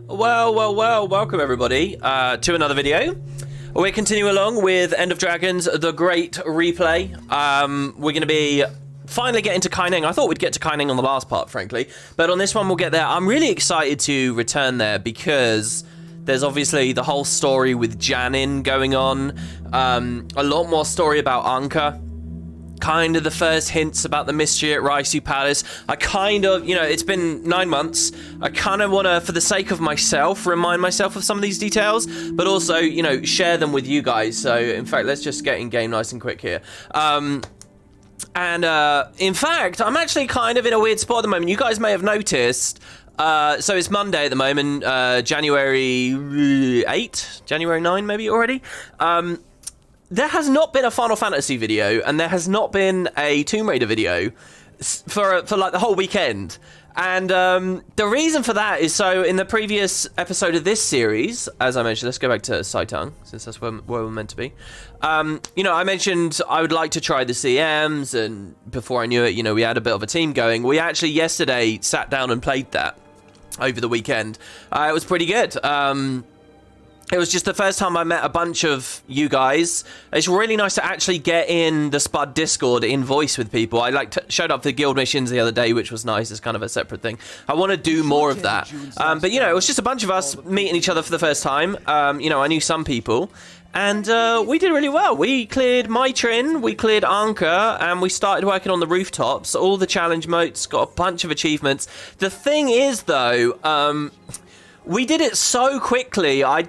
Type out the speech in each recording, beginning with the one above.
Well, welcome everybody to another video. We're continuing along with End of Dragons, the Great Replay. We're going to be finally getting to Kaineng. I thought we'd get to Kaineng on the last part, frankly. But on this one, we'll get there. I'm really excited to return there because there's obviously the whole story with Janin going on. A lot more story about Anka. Kind of the first hints about the mystery at Raisu Palace. I kind of, it's been 9 months. I kind of want to, for the sake of myself, remind myself of some of these details, but also, share them with you guys. So, in fact, let's just get in game nice and quick here. In fact, I'm actually kind of in a weird spot at the moment. You guys may have noticed. So it's Monday at the moment, January 8, January 9 maybe already. There has not been a Final Fantasy video, and there has not been a Tomb Raider video for like the whole weekend. And the reason for that is, so in the previous episode of this series, as I mentioned, let's go back to Saitang, since that's where we're meant to be. I mentioned I would like to try the CMs, and before I knew it, we had a bit of a team going. We actually yesterday sat down and played that over the weekend. It was pretty good. It was just the first time I met a bunch of you guys. It's really nice to actually get in the Spud Discord in voice with people. I showed up for guild missions the other day, which was nice. It's kind of a separate thing. I want to do more of that. But, it was just a bunch of us meeting each other for the first time. I knew some people. And we did really well. We cleared Mai Trin, we cleared Anka, and we started working on the rooftops. All the challenge modes, got a bunch of achievements. The thing is, though... we did it so quickly, my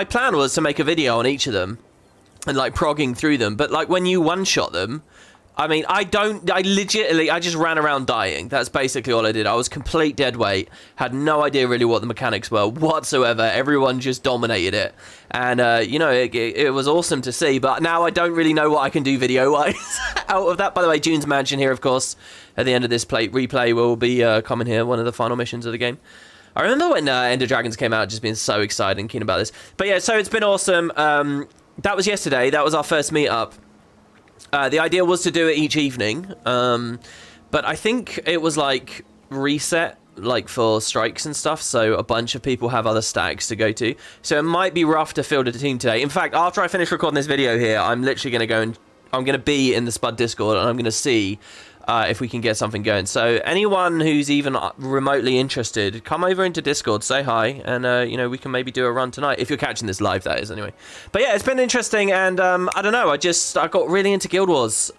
plan was to make a video on each of them and progging through them, but when you one-shot them, I just ran around dying. That's basically all I did. I was complete dead weight, had no idea really what the mechanics were whatsoever. Everyone just dominated it. And, it was awesome to see, but now I don't really know what I can do video-wise out of that. By the way, June's Mansion here, of course, at the end of this replay will be coming here, one of the final missions of the game. I remember when End of Dragons came out, just being so excited and keen about this. But yeah, so it's been awesome. That was yesterday. That was our first meetup. The idea was to do it each evening. But I think it was reset, for strikes and stuff. So a bunch of people have other stacks to go to. So it might be rough to field a team today. In fact, after I finish recording this video here, I'm literally going to go and I'm going to be in the Spud Discord and I'm going to see... if we can get something going. So anyone who's even remotely interested, come over into Discord, say hi, and we can maybe do a run tonight, if you're catching this live, that is, anyway. But yeah, it's been interesting, and I don't know, I got really into Guild Wars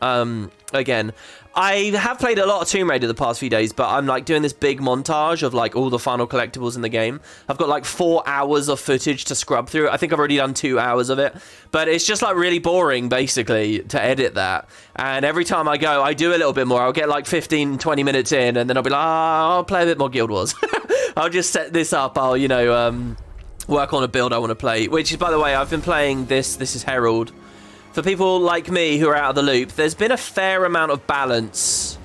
again. I have played a lot of Tomb Raider the past few days, but I'm doing this big montage of all the final collectibles in the game. I've got 4 hours of footage to scrub through. I think I've already done 2 hours of it, but it's just really boring basically to edit that. And every time I go, I do a little bit more. I'll get 15, 20 minutes in, and then I'll be I'll play a bit more Guild Wars. I'll just set this up. I'll work on a build I want to play. Which is, by the way, I've been playing this. This is Herald. For people like me who are out of the loop, there's been a fair amount of balance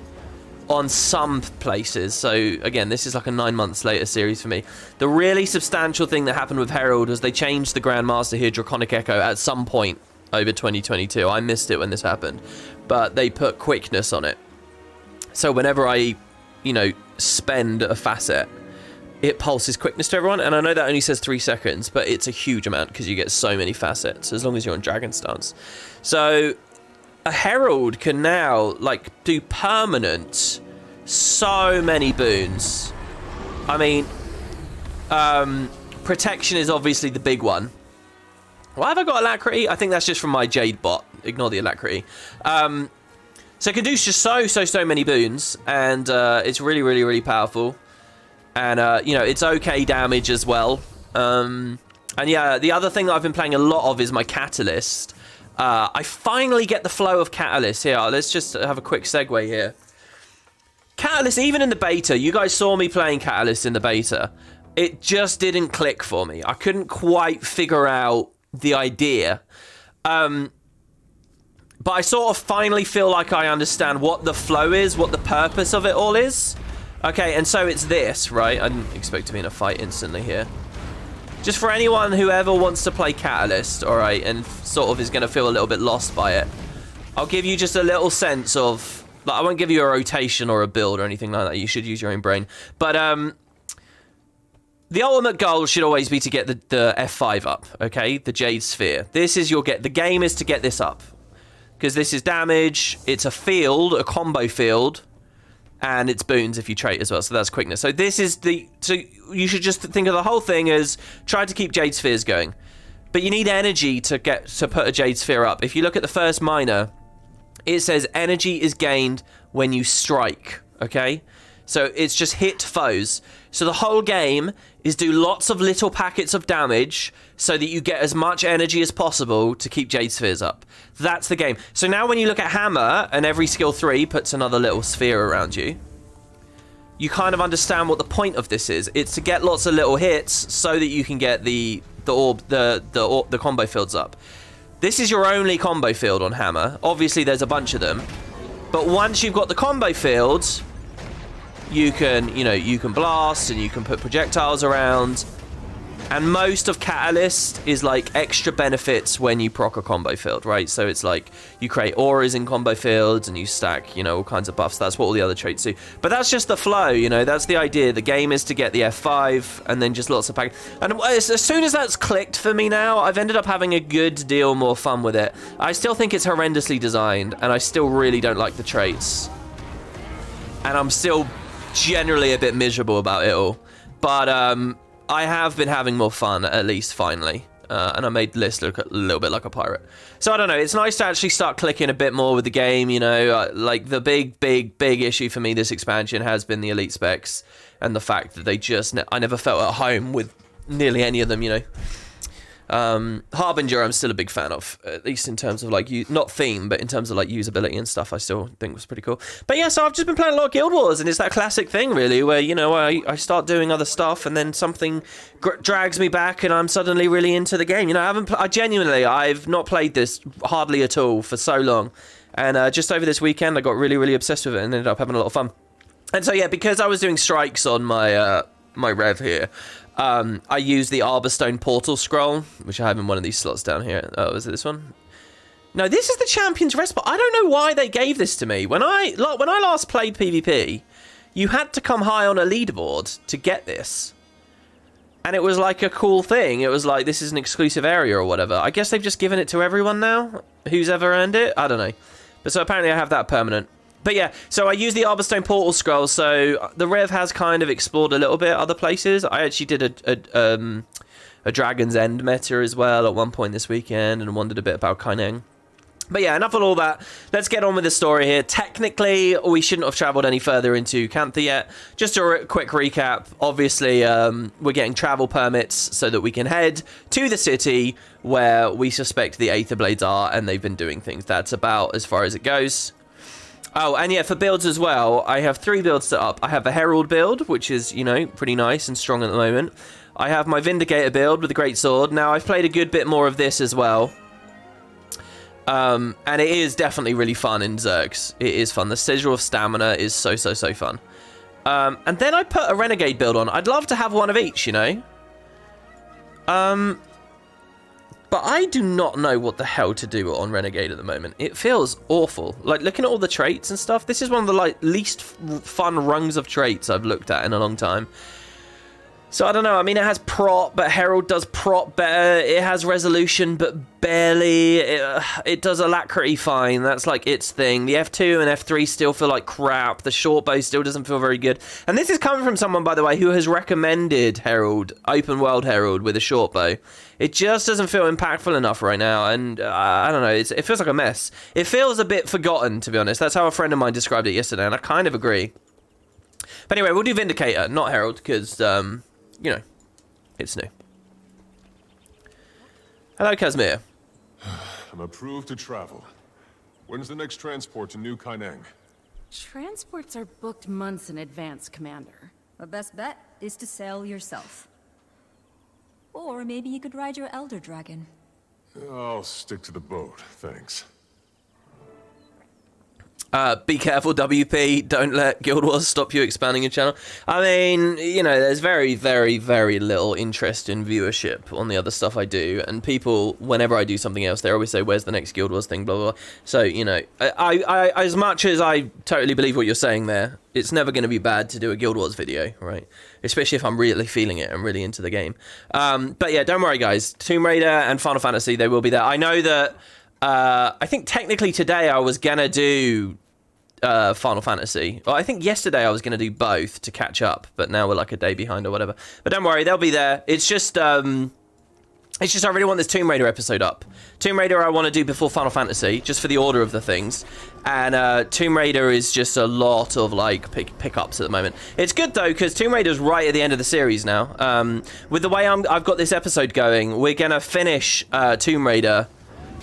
on some places. So, again, this is a 9 months later series for me. The really substantial thing that happened with Herald was they changed the Grandmaster here, Draconic Echo, at some point over 2022. I missed it when this happened. But they put quickness on it. So whenever I, spend a facet, it pulses quickness to everyone, and I know that only says 3 seconds, but it's a huge amount because you get so many facets as long as you're on Dragon Stance. So a Herald can now do permanent so many boons. Protection is obviously the big one. Why have I got Alacrity? I think that's just from my Jade bot. Ignore the Alacrity. So it can do just so many boons, and it's really, really, really powerful. And, it's okay damage as well. And yeah, the other thing that I've been playing a lot of is my Catalyst. I finally get the flow of Catalyst here. Let's just have a quick segue here. Catalyst, even in the beta, you guys saw me playing Catalyst in the beta. It just didn't click for me. I couldn't quite figure out the idea. But I sort of finally feel like I understand what the flow is, what the purpose of it all is. Okay, and so it's this, right? I didn't expect to be in a fight instantly here. Just for anyone who ever wants to play Catalyst, all right, and sort of is going to feel a little bit lost by it, I'll give you just a little sense of... I won't give you a rotation or a build or anything like that. You should use your own brain. But the ultimate goal should always be to get the F5 up, okay? The Jade Sphere. This is the game is to get this up. Because this is damage, it's a field, a combo field, and it's boons if you trait as well, so that's quickness. So this is so you should just think of the whole thing as try to keep Jade Spheres going. But you need energy to put a Jade Sphere up. If you look at the first minor, it says energy is gained when you strike, okay? So it's just hit foes. So the whole game is do lots of little packets of damage so that you get as much energy as possible to keep Jade Spheres up. That's the game. So now when you look at Hammer and every skill 3 puts another little sphere around you, you kind of understand what the point of this is. It's to get lots of little hits so that you can get the combo fields up. This is your only combo field on Hammer. Obviously there's a bunch of them. But once you've got the combo fields, you can blast and you can put projectiles around. And most of Catalyst is like extra benefits when you proc a combo field, right? So it's like you create auras in combo fields and you stack, all kinds of buffs. That's what all the other traits do. But that's just the flow, that's the idea. The game is to get the F5 and then just lots of pack. And as soon as that's clicked for me now, I've ended up having a good deal more fun with it. I still think it's horrendously designed and I still really don't like the traits. And I'm still generally a bit miserable about it all. But, I have been having more fun, at least finally, and I made Liz look a little bit like a pirate. So I don't know, it's nice to actually start clicking a bit more with the game, like the big issue for me this expansion has been the elite specs, and the fact that I never felt at home with nearly any of them, Harbinger I'm still a big fan of, at least in terms of not theme, but in terms of usability and stuff. I still think was pretty cool. But yeah, so I've just been playing a lot of Guild Wars, and it's that classic thing really where I start doing other stuff and then something drags me back and I'm suddenly really into the game. I've not played this hardly at all for so long, and just over this weekend I got really obsessed with it and ended up having a lot of fun. And so yeah, because I was doing strikes on my my rev here, I used the Arborstone Portal Scroll, which I have in one of these slots down here. Oh, is it this one? No, this is the Champion's Respite. I don't know why they gave this to me. When I last played PvP, you had to come high on a leaderboard to get this. And it was like a cool thing. It was like, this is an exclusive area or whatever. I guess they've just given it to everyone now, who's ever earned it. I don't know. But so apparently I have that permanent. But yeah, so I used the Arborstone Portal Scroll, so the Rev has kind of explored a little bit other places. I actually did a Dragon's End meta as well at one point this weekend and wondered a bit about Kaineng. But yeah, enough of all that. Let's get on with the story here. Technically, we shouldn't have travelled any further into Cantha yet. Just a quick recap. Obviously, we're getting travel permits so that we can head to the city where we suspect the Aetherblades are, and they've been doing things. That's about as far as it goes. Oh, and yeah, for builds as well, I have 3 builds set up. I have a Herald build, which is, pretty nice and strong at the moment. I have my Vindicator build with the Great Sword. Now, I've played a good bit more of this as well. And it is definitely really fun in Zergs. It is fun. The Sigil of Stamina is so fun. And then I put a Renegade build on. I'd love to have one of each, But I do not know what the hell to do on Renegade at the moment. It feels awful. Like, looking at all the traits and stuff, this is one of the, least fun rungs of traits I've looked at in a long time. So, I don't know. I mean, it has prop, but Herald does prop better. It has resolution, but barely. It does alacrity fine. That's, its thing. The F2 and F3 still feel like crap. The short bow still doesn't feel very good. And this is coming from someone, by the way, who has recommended Herald, open world Herald with a short bow. It just doesn't feel impactful enough right now, and I don't know, it feels like a mess. It feels a bit forgotten, to be honest. That's how a friend of mine described it yesterday, and I kind of agree. But anyway, we'll do Vindicator, not Herald, because, it's new. Hello, Casimir. I'm approved to travel. When's the next transport to New Kaineng? Transports are booked months in advance, Commander. The best bet is to sail yourself. Or maybe you could ride your Elder Dragon. I'll stick to the boat, thanks. Be careful, WP. Don't let Guild Wars stop you expanding your channel. I mean, you know, there's very, very, very little interest in viewership on the other stuff I do. And people, whenever I do something else, they always say, where's the next Guild Wars thing, blah, blah, blah. So, you know, I as much as I totally believe what you're saying there, it's never going to be bad to do a Guild Wars video, right? Especially if I'm really feeling it and really into the game. But yeah, don't worry, guys. Tomb Raider and Final Fantasy, they will be there. I know that, I think technically today I was going to do Final Fantasy. Well, I think yesterday I was going to do both to catch up, but now we're like a day behind or whatever. But don't worry, they'll be there. It's just I really want this Tomb Raider episode up. Tomb Raider I want to do before Final Fantasy, just for the order of the things. And Tomb Raider is just a lot of like pickups at the moment. It's good though, because Tomb Raider's right at the end of the series now. With the way I've got this episode going, we're going to finish Tomb Raider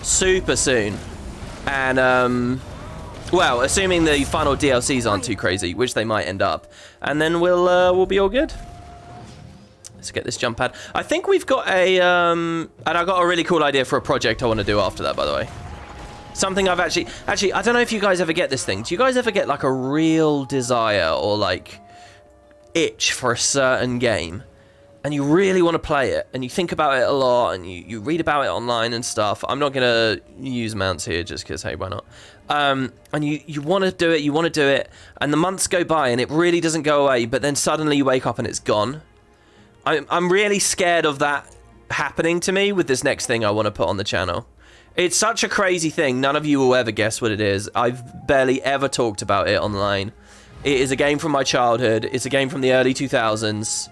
super soon. And well, assuming the final DLCs aren't too crazy, which they might end up, and then we'll be all good. Let's get this jump pad. I think we've got a and I got a really cool idea for a project I want to do after that, by the way. Something I've actually I don't know if you guys ever get this thing. Do you guys ever get like a real desire or like itch for a certain game, and you really want to play it, and you think about it a lot, and you read about it online and stuff? I'm not gonna use mounts here just because, hey, why not? And you want to do it, and the months go by and it really doesn't go away, but then suddenly you wake up and it's gone. I'm really scared of that happening to me with this next thing I want to put on the channel. It's such a crazy thing. None of you will ever guess what it is. I've barely ever talked about it online. It is a game from my childhood. It's a game from the early 2000s.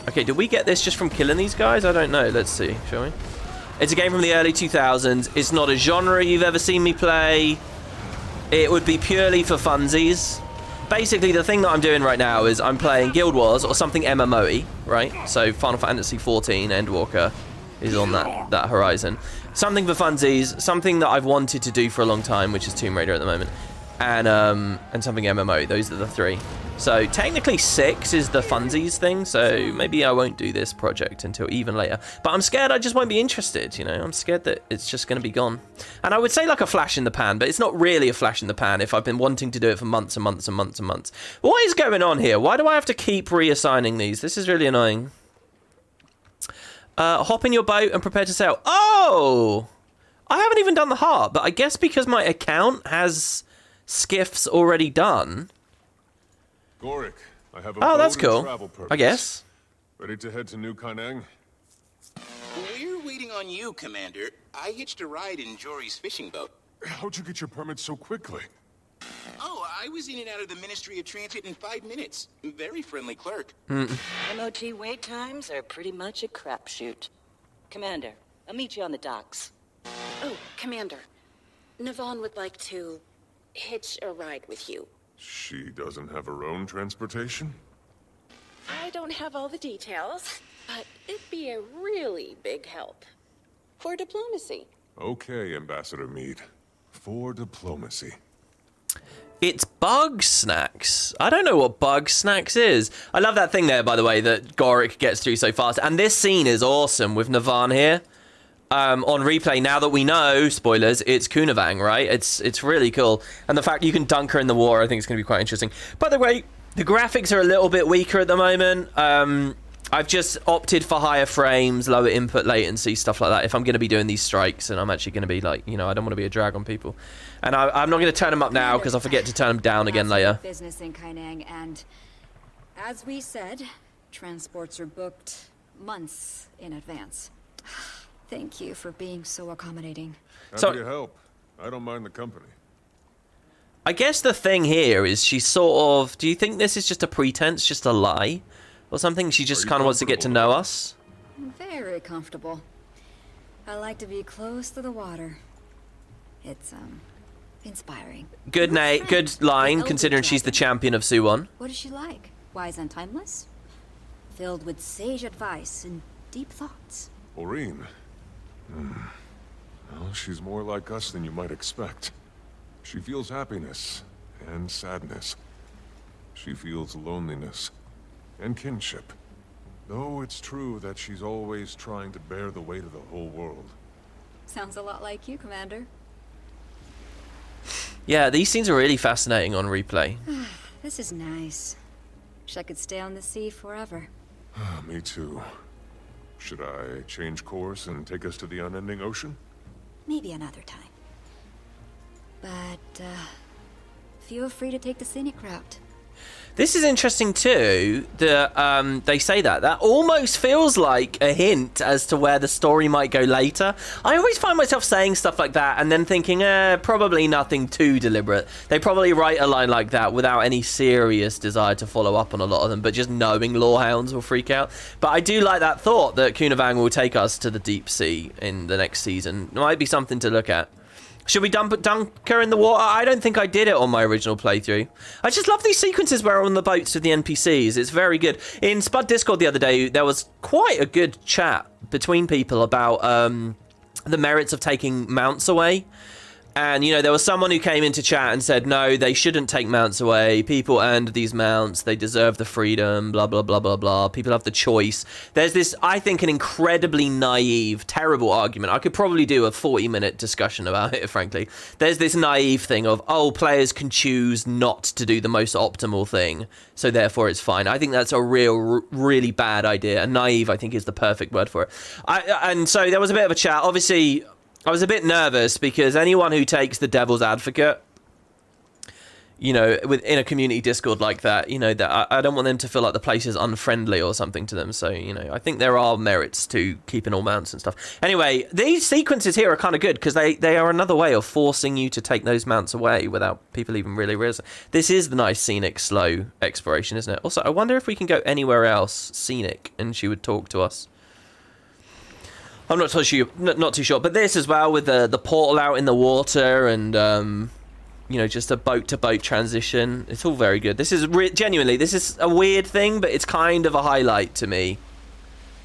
Okay, did we get this just from killing these guys? I don't know. Let's see, shall we? It's a game from the early 2000s. It's not a genre you've ever seen me play. It would be purely for funsies. Basically, the thing that I'm doing right now is I'm playing Guild Wars or something MMO-y, right? So Final Fantasy 14 Endwalker is on that horizon. Something for funsies, something that I've wanted to do for a long time, which is Tomb Raider at the moment, and something MMO. Those are the three. So technically 6 is the funsies thing, so maybe I won't do this project until even later. But I'm scared I just won't be interested, you know? I'm scared that it's just going to be gone. And I would say like a flash in the pan, but it's not really a flash in the pan if I've been wanting to do it for months and months and months and months. What is going on here? Why do I have to keep reassigning these? This is really annoying. Hop in your boat and prepare to sail. Oh! I haven't even done the heart, but I guess because my account has skiffs already done. Gorik, I have a Oh, that's boat and cool. travel purpose. I guess. Ready to head to New Kaineng? We're waiting on you, Commander. I hitched a ride in Jory's fishing boat. How'd you get your permit so quickly? Oh, I was in and out of the Ministry of Transit in 5 minutes. Very friendly clerk. MOT wait times are pretty much a crapshoot. Commander, I'll meet you on the docks. Oh, Commander. Navon would like to hitch a ride with you. She doesn't have her own transportation? I don't have all the details, but it'd be a really big help. For diplomacy. Okay, Ambassador Meade. For diplomacy. It's Bug Snacks. I don't know what Bug Snacks is. I love that thing there, by the way, that Gorik gets through so fast. And this scene is awesome with Navon here. On replay, now that we know, spoilers, it's Kunavang, right? It's really cool. And the fact you can dunk her in the water, I think it's going to be quite interesting. By the way, the graphics are a little bit weaker at the moment. I've just opted for higher frames, lower input latency, stuff like that. If I'm going to be doing these strikes, and I'm actually going to be like, you know, I don't want to be a drag on people. And I'm not going to turn them up now because I'll forget to turn them down again later. Business in Kaineng, and as we said, transports are booked months in advance. Thank you for being so accommodating. Happy to help. I don't mind the company. I guess the thing here is she's sort of... Do you think this is just a pretense, just a lie? Or something? She just kind of wants to get to know us? Very comfortable. I like to be close to the water. It's, inspiring. Good line, considering she's the champion of Suwon. What is she like? Wise and timeless? Filled with sage advice and deep thoughts. Maureen. Well, she's more like us than you might expect. She feels happiness and sadness. She feels loneliness and kinship. Though it's true that she's always trying to bear the weight of the whole world. Sounds a lot like you, Commander. Yeah, these scenes are really fascinating on replay. This is nice. Wish I could stay on the sea forever. Me too. Should I change course and take us to the unending ocean? Maybe another time. But, feel free to take the scenic route. This is interesting too, that they say that. That almost feels like a hint as to where the story might go later. I always find myself saying stuff like that and then thinking, probably nothing too deliberate. They probably write a line like that without any serious desire to follow up on a lot of them, but just knowing lorehounds will freak out. But I do like that thought that Kunavang will take us to the deep sea in the next season. It might be something to look at. Should we dunk her in the water? I don't think I did it on my original playthrough. I just love these sequences where we're on the boats with the NPCs. It's very good. In Spud Discord the other day, there was quite a good chat between people about the merits of taking mounts away. And, you know, there was someone who came into chat and said, no, they shouldn't take mounts away. People earned these mounts. They deserve the freedom, blah, blah, blah, blah, blah. People have the choice. There's this, I think, an incredibly naive, terrible argument. I could probably do a 40-minute discussion about it, frankly. There's this naive thing of, oh, players can choose not to do the most optimal thing, so therefore it's fine. I think that's a really bad idea. And naive, I think, is the perfect word for it. And so there was a bit of a chat. Obviously, I was a bit nervous because anyone who takes the devil's advocate, you know, in a community Discord like that, you know, that I don't want them to feel like the place is unfriendly or something to them. So, you know, I think there are merits to keeping all mounts and stuff. Anyway, these sequences here are kind of good because they are another way of forcing you to take those mounts away without people even really realizing. This is the nice scenic slow exploration, isn't it? Also, I wonder if we can go anywhere else scenic and she would talk to us. I'm not too sure, but this as well with the portal out in the water and you know, just a boat-to-boat transition. It's all very good. This is genuinely, this is a weird thing, but it's kind of a highlight to me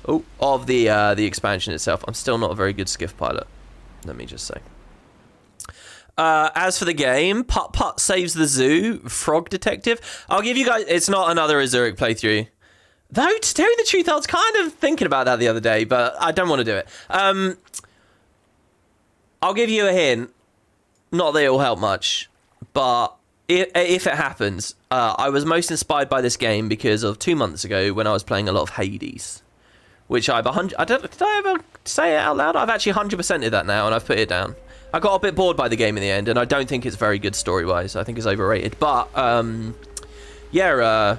of the expansion itself. I'm still not a very good skiff pilot, let me just say. As for the game, Putt saves the zoo, Frog Detective. I'll give you guys, it's not another Azuric playthrough. Though, to tell you the truth, I was kind of thinking about that the other day, but I don't want to do it. I'll give you a hint. Not that it will help much, but if it happens, I was most inspired by this game because of 2 months ago when I was playing a lot of Hades, which did I ever say it out loud? I've actually 100%ed that now, and I've put it down. I got a bit bored by the game in the end, and I don't think it's very good story-wise. I think it's overrated, but yeah.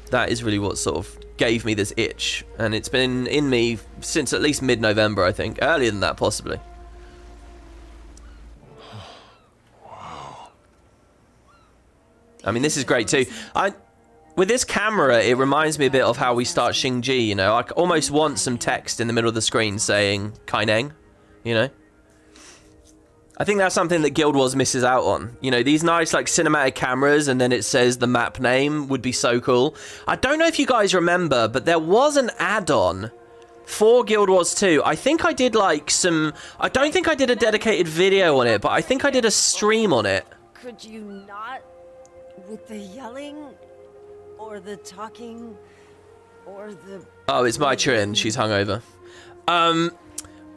That is really what sort of gave me this itch. And it's been in me since at least mid-November, I think. Earlier than that, possibly. Wow. I mean, this is great, too. With this camera, it reminds me a bit of how we start Xingji, you know? I almost want some text in the middle of the screen saying Kaineng, you know? I think that's something that Guild Wars misses out on. You know, these nice, like, cinematic cameras, and then it says the map name would be so cool. I don't know if you guys remember, but there was an add-on for Guild Wars 2. I think I did, like, I don't think I did a dedicated video on it, but I think I did a stream on it. Could you not? With the yelling, or the talking, or the... Oh, it's Mai Trin. She's hungover.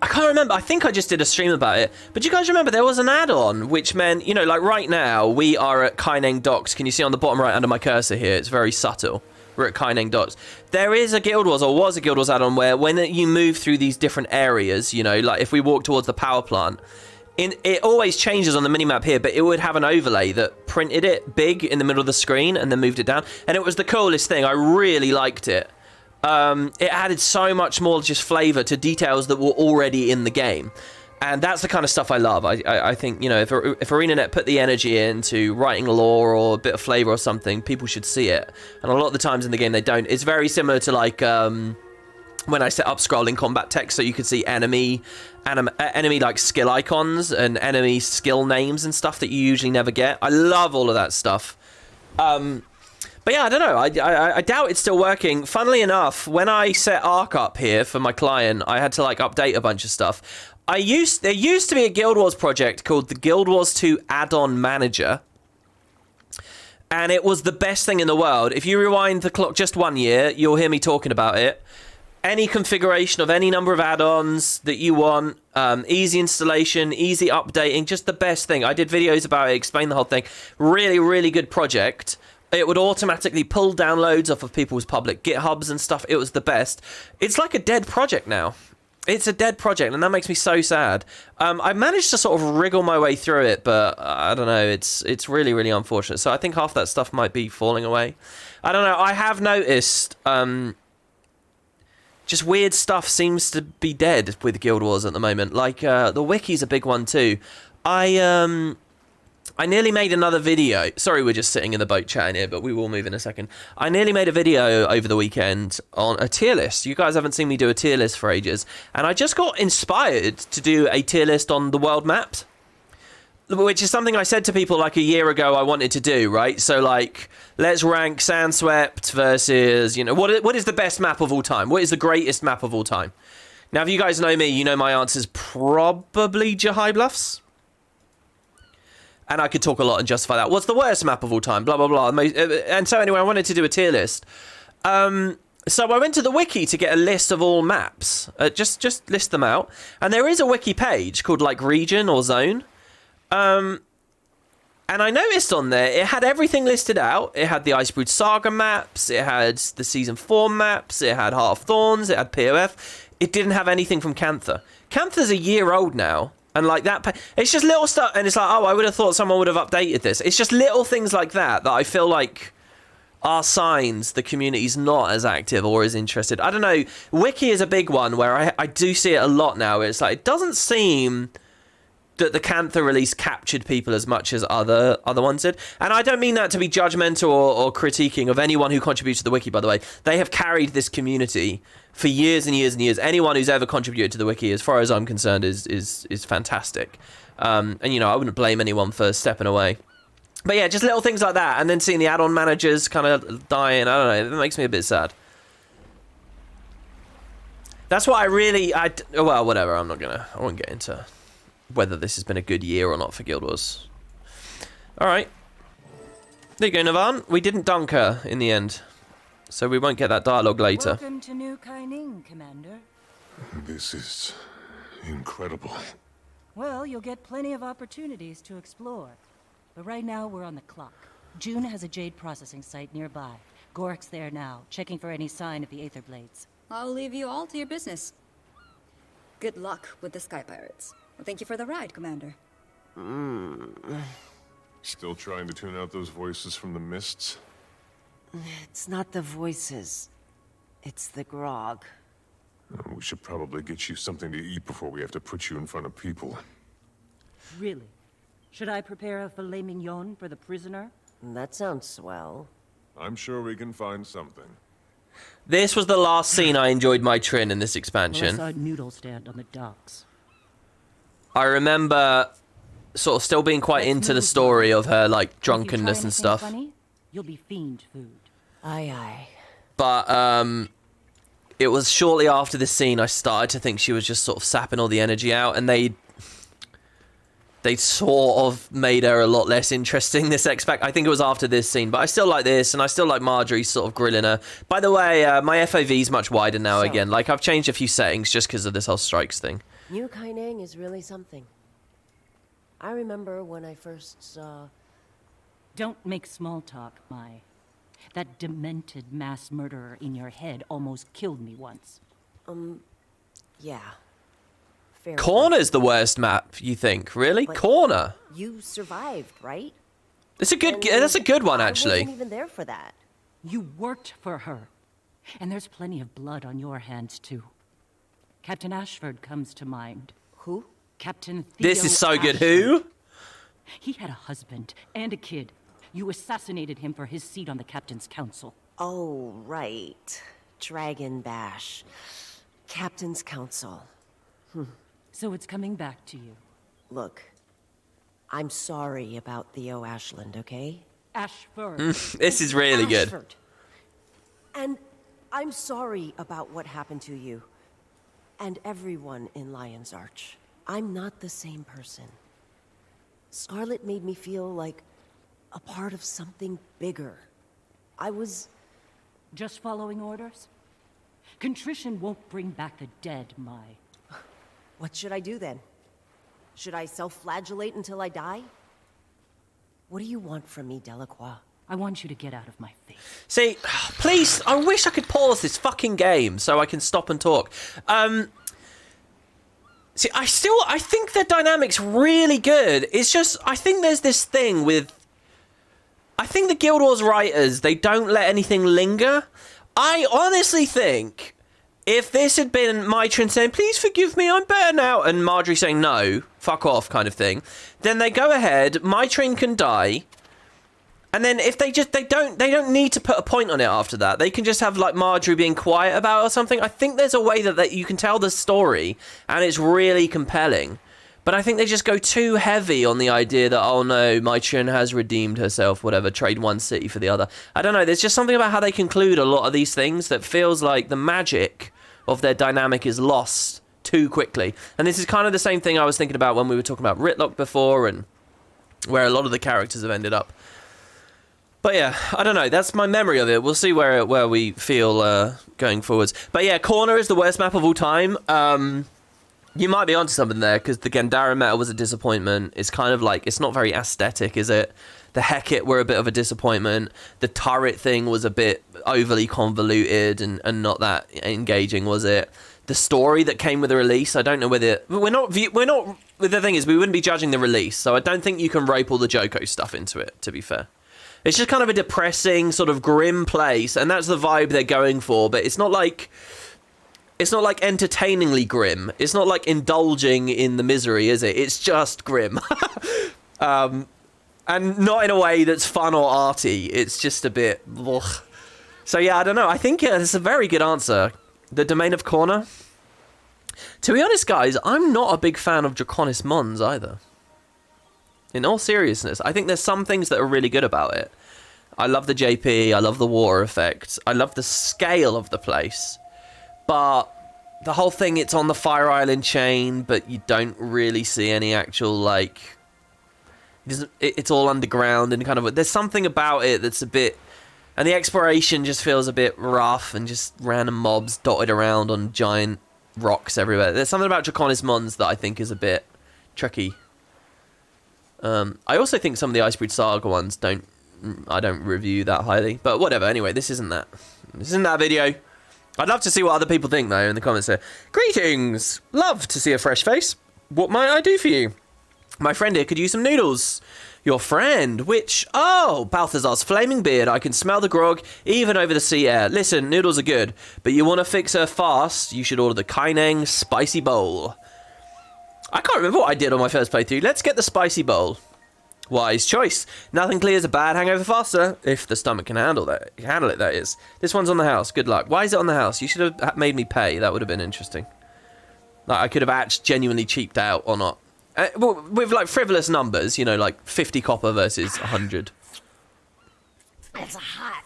I can't remember. I think I just did a stream about it. But do you guys remember there was an add-on which meant, you know, like right now we are at Kaineng Docks. Can you see on the bottom right under my cursor here? It's very subtle. We're at Kaineng Docks. There is a Guild Wars, or was a Guild Wars add-on where when you move through these different areas, you know, like if we walk towards the power plant, it always changes on the minimap here, but it would have an overlay that printed it big in the middle of the screen and then moved it down. And it was the coolest thing. I really liked it. It added so much more just flavor to details that were already in the game. And that's the kind of stuff I love. I think, you know, if ArenaNet put the energy into writing lore or a bit of flavor or something, people should see it. And a lot of the times in the game they don't. It's very similar to like when I set up scrolling combat text so you could see enemy like skill icons and enemy skill names and stuff that you usually never get. I love all of that stuff. But yeah, I don't know. I doubt it's still working. Funnily enough, when I set Arc up here for my client, I had to like update a bunch of stuff. There used to be a Guild Wars project called the Guild Wars 2 Add-on Manager. And it was the best thing in the world. If you rewind the clock just 1 year, you'll hear me talking about it. any configuration of any number of add-ons that you want, easy installation, easy updating, just the best thing. I did videos about it, explain the whole thing. Really, really good project. It would automatically pull downloads off of people's public GitHubs and stuff. It was the best. It's like a dead project now. It's a dead project, and that makes me so sad. I managed to sort of wriggle my way through it, but I don't know. It's really, really unfortunate. So I think half that stuff might be falling away. I don't know. I have noticed just weird stuff seems to be dead with Guild Wars at the moment. Like the wiki's a big one too. I nearly made another video. Sorry, we're just sitting in the boat chatting here, but we will move in a second. I nearly made a video over the weekend on a tier list. You guys haven't seen me do a tier list for ages. And I just got inspired to do a tier list on the world maps, which is something I said to people like a year ago I wanted to do, right? So, like, let's rank Sandswept versus, you know, what is the best map of all time? What is the greatest map of all time? Now, if you guys know me, you know my answer is probably Jahai Bluffs. And I could talk a lot and justify that. What's the worst map of all time? Blah, blah, blah. And so anyway, I wanted to do a tier list. So I went to the wiki to get a list of all maps. Just list them out. And there is a wiki page called, like, region or zone. And I noticed on there, it had everything listed out. It had the Icebrood Saga maps. It had the Season 4 maps. It had Heart of Thorns. It had POF. It didn't have anything from Cantha. Cantha's a year old now. And like that, it's just little stuff. And it's like, oh, I would have thought someone would have updated this. It's just little things like that I feel like are signs the community's not as active or as interested. I don't know. Wiki is a big one where I do see it a lot now. It's like, it doesn't seem that the Cantha release captured people as much as other ones did. And I don't mean that to be judgmental or critiquing of anyone who contributes to the wiki, by the way. They have carried this community for years and years and years. Anyone who's ever contributed to the wiki, as far as I'm concerned, is fantastic. And, you know, I wouldn't blame anyone for stepping away. But yeah, just little things like that. And then seeing the add-on managers kind of dying, I don't know, it makes me a bit sad. That's what well, whatever, I won't get into whether this has been a good year or not for Guild Wars. Alright. There you go, Navan. We didn't dunk her in the end. So we won't get that dialogue later. Welcome to New Kaineng, Commander. This is incredible. Well, you'll get plenty of opportunities to explore. But right now, we're on the clock. June has a jade processing site nearby. Gork's there now, checking for any sign of the Aetherblades. I'll leave you all to your business. Good luck with the Sky Pirates. Well, thank you for the ride, Commander. Still trying to tune out those voices from the mists? It's not the voices. It's the grog. We should probably get you something to eat before we have to put you in front of people. Really? Should I prepare a filet mignon for the prisoner? That sounds swell. I'm sure we can find something. This was the last scene I enjoyed Mai Trin in this expansion. Well, I saw a noodle stand on the docks. I remember sort of still being quite into the story of her, like, drunkenness and stuff. Funny, you'll be fiend food. Aye, aye. But it was shortly after this scene I started to think she was just sort of sapping all the energy out, and they sort of made her a lot less interesting, this X-Pac. I think it was after this scene, but I still like this, and I still like Marjorie sort of grilling her. By the way, my FOV is much wider now again. Like, I've changed a few settings just because of this whole strikes thing. New Kaineng is really something. I remember when I first saw... Don't make small talk, Mai. That demented mass murderer in your head almost killed me once. Yeah. Fair Corner's the worst map, you think? Really? But Corner? you survived, right? It's a good. That's a good one, actually. I wasn't even there for that. You worked for her. And there's plenty of blood on your hands, too. Captain Ashford comes to mind. Who? Captain Theo This is so good. Ashford. Who? He had a husband and a kid. You assassinated him for his seat on the Captain's Council. Oh, right. Dragon Bash. Captain's Council. So it's coming back to you. Look, I'm sorry about Theo Ashland, okay? Ashford. This is really good. Ashford. And I'm sorry about what happened to you. And everyone in Lion's Arch. I'm not the same person. Scarlet made me feel like a part of something bigger. I was... Just following orders? Contrition won't bring back the dead, Mai. What should I do then? Should I self-flagellate until I die? What do you want from me, Delacroix? I want you to get out of my face. See, please, I wish I could pause this fucking game so I can stop and talk. See, I think the dynamic's really good. It's just, I think there's this thing with... I think the Guild Wars writers, they don't let anything linger. I honestly think if this had been Mai Trin saying, please forgive me, I'm better now, and Marjorie saying, no, fuck off kind of thing, then they go ahead, Mai Trin can die... And then if they don't need to put a point on it after that. They can just have like Marjorie being quiet about it or something. I think there's a way that you can tell the story and it's really compelling. But I think they just go too heavy on the idea that, oh no, Mai Trin has redeemed herself, whatever, trade one city for the other. I don't know, there's just something about how they conclude a lot of these things that feels like the magic of their dynamic is lost too quickly. And this is kind of the same thing I was thinking about when we were talking about Ritlock before and where a lot of the characters have ended up. But yeah, I don't know. That's my memory of it. We'll see where we feel going forwards. But yeah, Corner is the worst map of all time. You might be onto something there, because the Gandara meta was a disappointment. It's kind of like, it's not very aesthetic, is it? The Hecate were a bit of a disappointment. The turret thing was a bit overly convoluted and not that engaging, was it? The story that came with the release, I don't know whether... We're not... The thing is, we wouldn't be judging the release, so I don't think you can rope all the Joko stuff into it, to be fair. It's just kind of a depressing, sort of grim place, and that's the vibe they're going for, but it's not like entertainingly grim. It's not like indulging in the misery, is it? It's just grim. And not in a way that's fun or arty. It's just a bit... Ugh. So yeah, I don't know. I think it's a very good answer. The Domain of Corner. To be honest, guys, I'm not a big fan of Draconis Mons either. In all seriousness, I think there's some things that are really good about it. I love the JP, I love the water effect, I love the scale of the place. But the whole thing, it's on the Fire Island chain, but you don't really see any actual, like... It's all underground and kind of... There's something about it that's a bit... And the exploration just feels a bit rough and just random mobs dotted around on giant rocks everywhere. There's something about Draconis Mons that I think is a bit tricky. I also think some of the Icebreed Saga ones I don't review that highly, but whatever. Anyway, this isn't that video. I'd love to see what other people think though in the comments here. Greetings, love to see a fresh face. What might I do for you? My friend here could use some noodles. Your friend, which, oh, Balthazar's flaming beard. I can smell the grog even over the sea air. Listen, noodles are good, but you want to fix her fast, you should order the Kaineng spicy bowl. I can't remember what I did on my first playthrough. Let's get the spicy bowl. Wise choice. Nothing clears a bad hangover faster, if the stomach can handle it, that is. This one's on the house. Good luck. Why is it on the house? You should have made me pay. That would have been interesting. Like, I could have actually genuinely cheaped out or not. With, like, frivolous numbers, you know, like 50 copper versus 100. That's a hot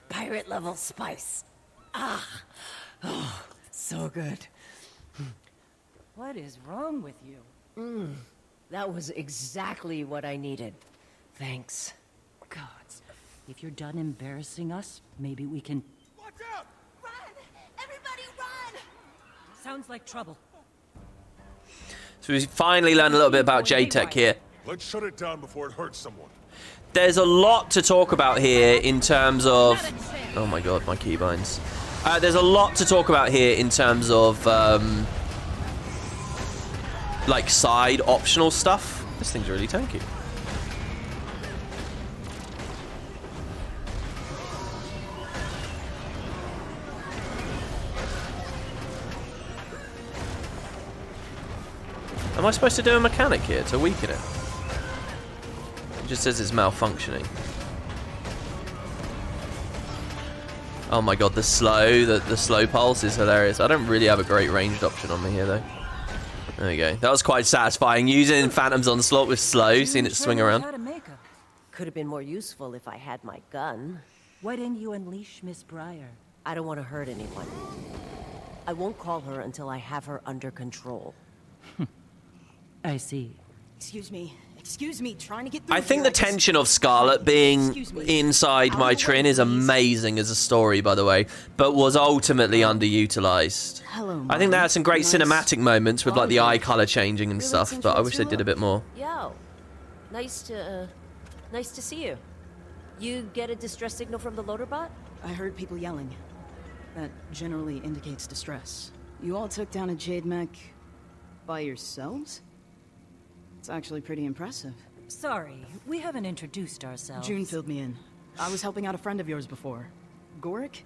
pirate-level spice. So good. What is wrong with you? That was exactly what I needed. Thanks. Gods, if you're done embarrassing us, maybe we can... Watch out! Run! Everybody run! Sounds like trouble. So we finally learned a little bit about J-Tech here. Let's shut it down before it hurts someone. There's a lot to talk about here in terms of... Oh my god, my keybinds. There's a lot to talk about here in terms of... like side optional stuff. This thing's really tanky. Am I supposed to do a mechanic here to weaken it? It just says it's malfunctioning. Oh my god, the slow pulse is hilarious. I don't really have a great ranged option on me here though. There we go. That was quite satisfying. Using Phantom's Onslaught with slow, seeing it swing around. Could have been more useful if I had my gun. Why didn't you unleash Miss Briar? I don't want to hurt anyone. I won't call her until I have her under control. I see. Excuse me. Excuse me, trying to get through. I think the tension of Scarlet being inside Mai Trin is amazing as a story, by the way, but was ultimately underutilized. Hello, I think they had some great Nice. cinematic moments with like the eye color changing and stuff, but I wish they did a bit more. Yo, nice to see you. You get a distress signal from the loader bot? I heard people yelling. That generally indicates distress. You all took down a jade mech by yourselves? It's actually pretty impressive. Sorry, we haven't introduced ourselves. June filled me in. I was helping out a friend of yours before. Gorik?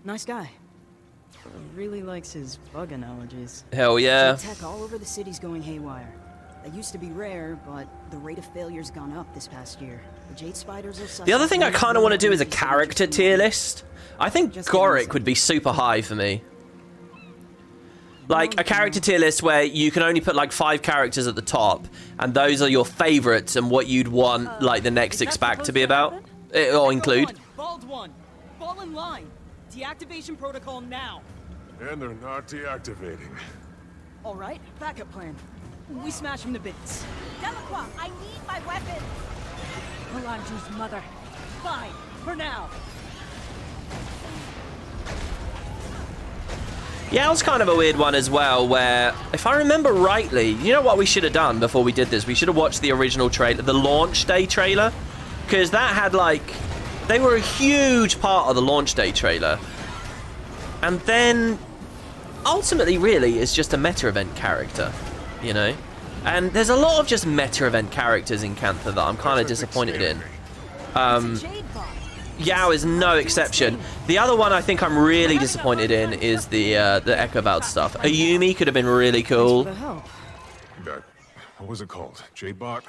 Nice guy. Really likes his bug analogies. Hell yeah. Jade tech all over the city's going haywire. They used to be rare, but the rate of failure's gone up this past year. The jade spiders are The other thing I kind of want to do is a character tier list. I think Gorik would be super high for me. Like a character tier list where you can only put like 5 characters at the top, and those are your favorites and what you'd want like the next expac to be about, or include. Bald one, fall in line. Deactivation protocol now. And they're not deactivating. All right, backup plan. We smash him to bits. Delacroix, I need my weapon! Melanju's mother. Fine, for now. Yeah, it was kind of a weird one as well, where, if I remember rightly, you know what we should have done before we did this? We should have watched the original trailer, the launch day trailer, because that had, like, they were a huge part of the launch day trailer. And then, ultimately, really, it's just a meta event character, you know? And there's a lot of just meta event characters in Cantha that I'm kind of disappointed in. Yao is no exception. The other one I think I'm really disappointed in is the Echobald stuff. Ayumi could have been really cool. That, what was it called? J-Bot?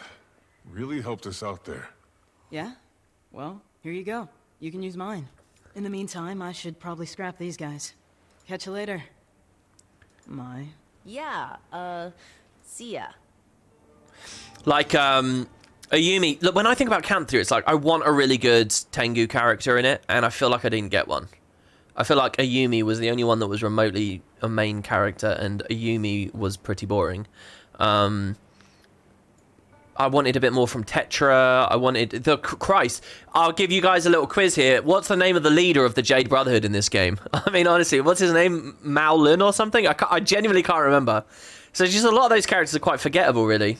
Really helped us out there. Yeah? Well, here you go. You can use mine. In the meantime, I should probably scrap these guys. Catch you later. Mai. Yeah, see ya. Like, Ayumi, look, when I think about Cantha, it's like, I want a really good Tengu character in it, and I feel like I didn't get one. I feel like Ayumi was the only one that was remotely a main character, and Ayumi was pretty boring. I wanted a bit more from Tetra. I wanted... Christ, I'll give you guys a little quiz here. What's the name of the leader of the Jade Brotherhood in this game? I mean, honestly, what's his name? Mao Lun or something? I genuinely can't remember. So just a lot of those characters are quite forgettable, really.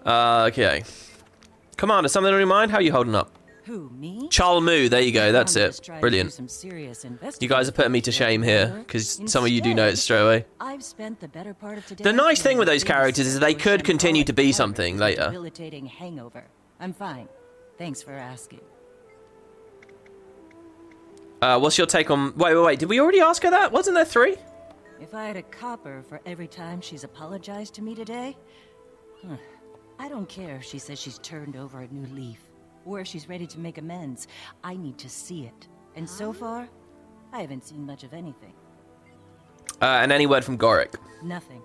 Okay. Commander, something on your mind? How are you holding up? Who, me? Chalmu, there you go, that's I'm it. just trying to Brilliant. do some serious You guys are putting me to shame here, because some of you do know it straight away. I've spent the better part of today. The nice thing with those characters is they could continue to be something later. Debilitating hangover. I'm fine. Thanks for asking. What's your take on... Wait, did we already ask her that? Wasn't there 3? If I had a copper for every time she's apologized to me today... I don't care if she says she's turned over a new leaf, or if she's ready to make amends. I need to see it. And so far, I haven't seen much of anything. And any word from Gorik? Nothing.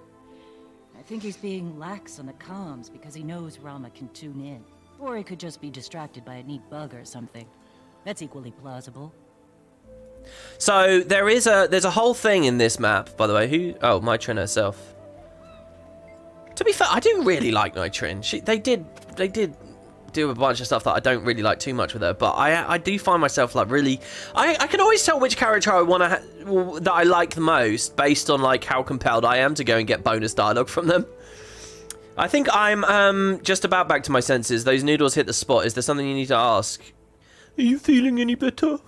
I think he's being lax on the comms because he knows Rama can tune in. Or he could just be distracted by a neat bug or something. That's equally plausible. So there's a whole thing in this map, by the way. Oh, Mai Trin herself. To be fair, I do really like Mai Trin. They did do a bunch of stuff that I don't really like too much with her, but I do find myself like really... I can always tell which character I want to that I like the most based on like how compelled I am to go and get bonus dialogue from them. I think I'm just about back to my senses. Those noodles hit the spot. Is there something you need to ask? Are you feeling any better?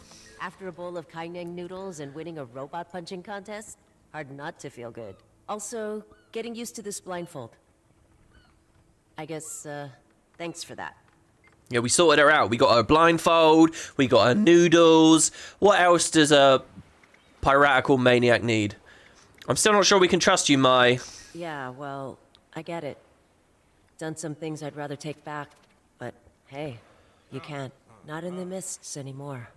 After a bowl of Kaineng noodles and winning a robot punching contest, hard not to feel good. Also, getting used to this blindfold. I guess, thanks for that. Yeah, we sorted her out. We got her blindfold, we got her noodles. What else does a piratical maniac need? I'm still not sure we can trust you, Mai. Yeah, well, I get it. Done some things I'd rather take back, but hey, you can't. Not in the mists anymore.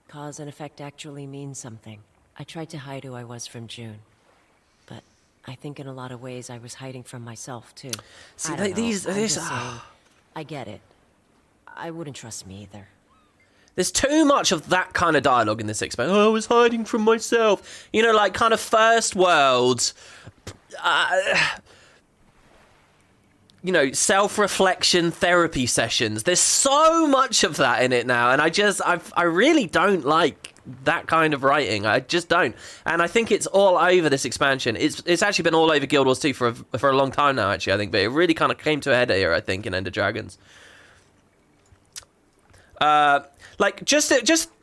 Cause and effect actually means something. I tried to hide who I was from June. But I think in a lot of ways I was hiding from myself, too. See, I get it. I wouldn't trust me either. There's too much of that kind of dialogue in this expansion. Oh, I was hiding from myself. You know, like kind of first world. you know, self-reflection therapy sessions. There's so much of that in it now, and I really don't like that kind of writing. I just don't, and I think it's all over this expansion. It's actually been all over Guild Wars 2 for a long time now, actually, I think, but it really kind of came to a head here, I think, in End of Dragons. Like, just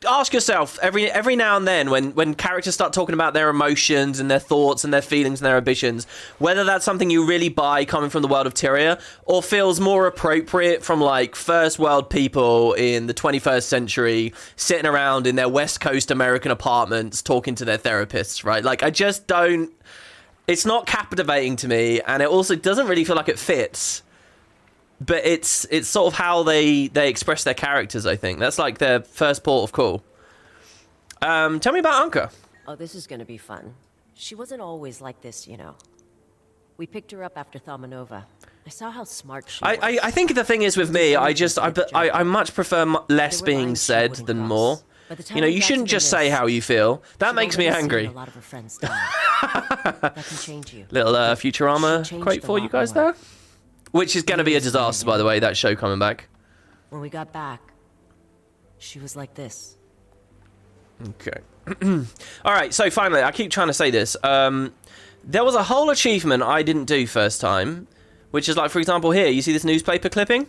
ask yourself every now and then when characters start talking about their emotions and their thoughts and their feelings and their ambitions, whether that's something you really buy coming from the world of Tyria or feels more appropriate from, like, first world people in the 21st century sitting around in their West Coast American apartments talking to their therapists, right? Like, I just don't... It's not captivating to me, and it also doesn't really feel like it fits. But it's sort of how they express their characters, I think. That's like their first port of call. Tell me about Anka. Oh, this is gonna be fun. She wasn't always like this, you know. We picked her up after Thamanova. I saw how smart she was. I think the thing is with me, I much prefer less being said than more. You know, you shouldn't just say how you feel. That makes me angry. A lot of her friends die. That can change you. Little Futurama quote for you guys there. Which is going to be a disaster, by the way, that show coming back. When we got back, she was like this. Okay. All right, so finally, I keep trying to say this. There was a whole achievement I didn't do first time, which is like, for example, here, you see this newspaper clipping?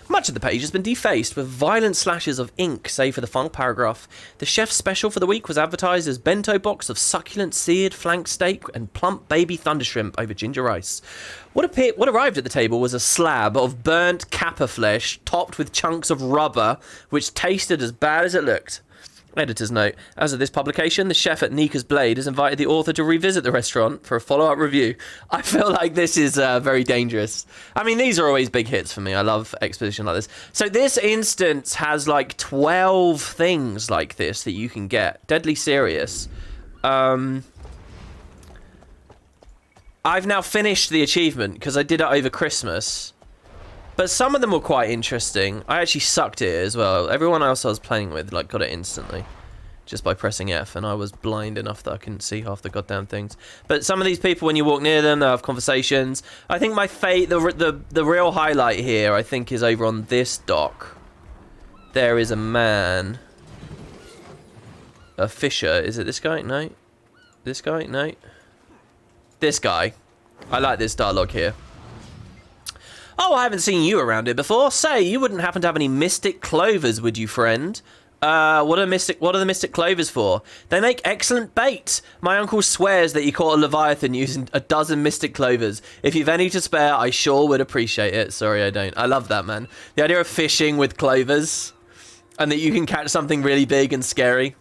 Much of the page has been defaced with violent slashes of ink, save for the final paragraph. The chef's special for the week was advertised as bento box of succulent seared flank steak and plump baby thunder shrimp over ginger rice. What arrived at the table was a slab of burnt kappa flesh topped with chunks of rubber, which tasted as bad as it looked. Editor's note. As of this publication, the chef at Nika's Blade has invited the author to revisit the restaurant for a follow-up review. I feel like this is very dangerous. I mean, these are always big hits for me. I love exposition like this. So this instance has like 12 things like this that you can get. Deadly serious. I've now finished the achievement because I did it over Christmas. But some of them were quite interesting. I actually sucked at it as well. Everyone else I was playing with, like, got it instantly. Just by pressing F, and I was blind enough that I couldn't see half the goddamn things. But some of these people, when you walk near them, they have conversations. I think my the real highlight here, I think, is over on this dock. There is a man. A fisher. Is it this guy? No. This guy? No. This guy. I like this dialogue here. Oh, I haven't seen you around here before. Say, you wouldn't happen to have any mystic clovers, would you, friend? What are the mystic clovers for? They make excellent bait. My uncle swears that he caught a leviathan using a dozen mystic clovers. If you've any to spare, I sure would appreciate it. Sorry, I don't. I love that, man. The idea of fishing with clovers and that you can catch something really big and scary.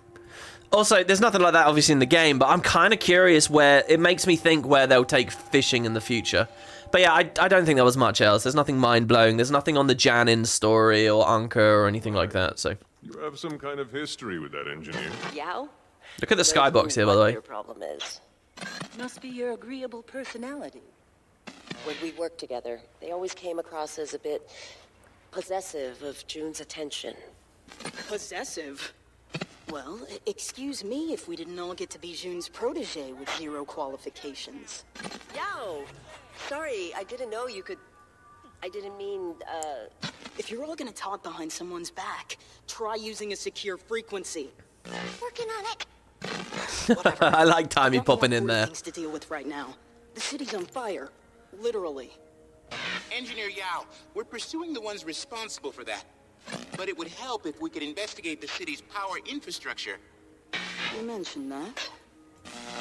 Also, there's nothing like that, obviously, in the game, but I'm kind of curious where it makes me think where they'll take fishing in the future. But yeah, I don't think there was much else. There's nothing mind-blowing. There's nothing on the Janin story or Anka or anything like that, so... You have some kind of history with that engineer. Yao? Look at the skybox here, by the way. Your problem is. Must be your agreeable personality. When we worked together, they always came across as a bit possessive of June's attention. Possessive? Well, excuse me if we didn't all get to be June's protege with 0 qualifications. Yao! Sorry, I didn't know you could... I didn't mean, If you're all gonna talk behind someone's back, try using a secure frequency. Working on it. Whatever. I like Timey popping in there. Things to deal with right now. The city's on fire. Literally. Engineer Yao, we're pursuing the ones responsible for that. But it would help if we could investigate the city's power infrastructure. You mentioned that.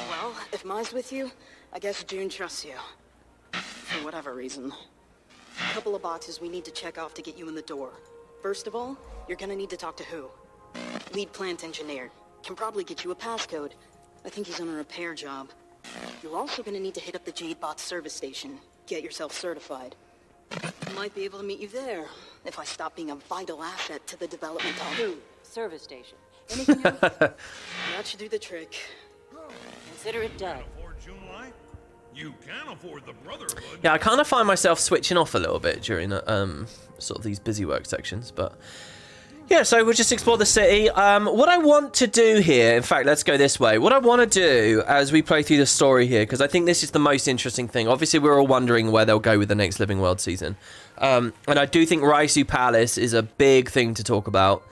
Well, if Mai's with you, I guess June trusts you. For whatever reason. A couple of boxes we need to check off to get you in the door. First of all, you're gonna need to talk to who? Lead plant engineer. Can probably get you a passcode. I think he's on a repair job. You're also gonna need to hit up the Jade Bot service station. Get yourself certified. I might be able to meet you there, if I stop being a vital asset to the development of... Service station. Anything else? That should do the trick. Consider it done. You can afford the Brotherhood. Yeah, I kind of find myself switching off a little bit during sort of these busy work sections, but Yeah, so we'll just explore the city. What I want to do here, in fact, let's go this way. What I want to do as we play through the story here, because I think this is the most interesting thing. Obviously, we're all wondering where they'll go with the next Living World season. And I do think Raisu Palace is a big thing to talk about.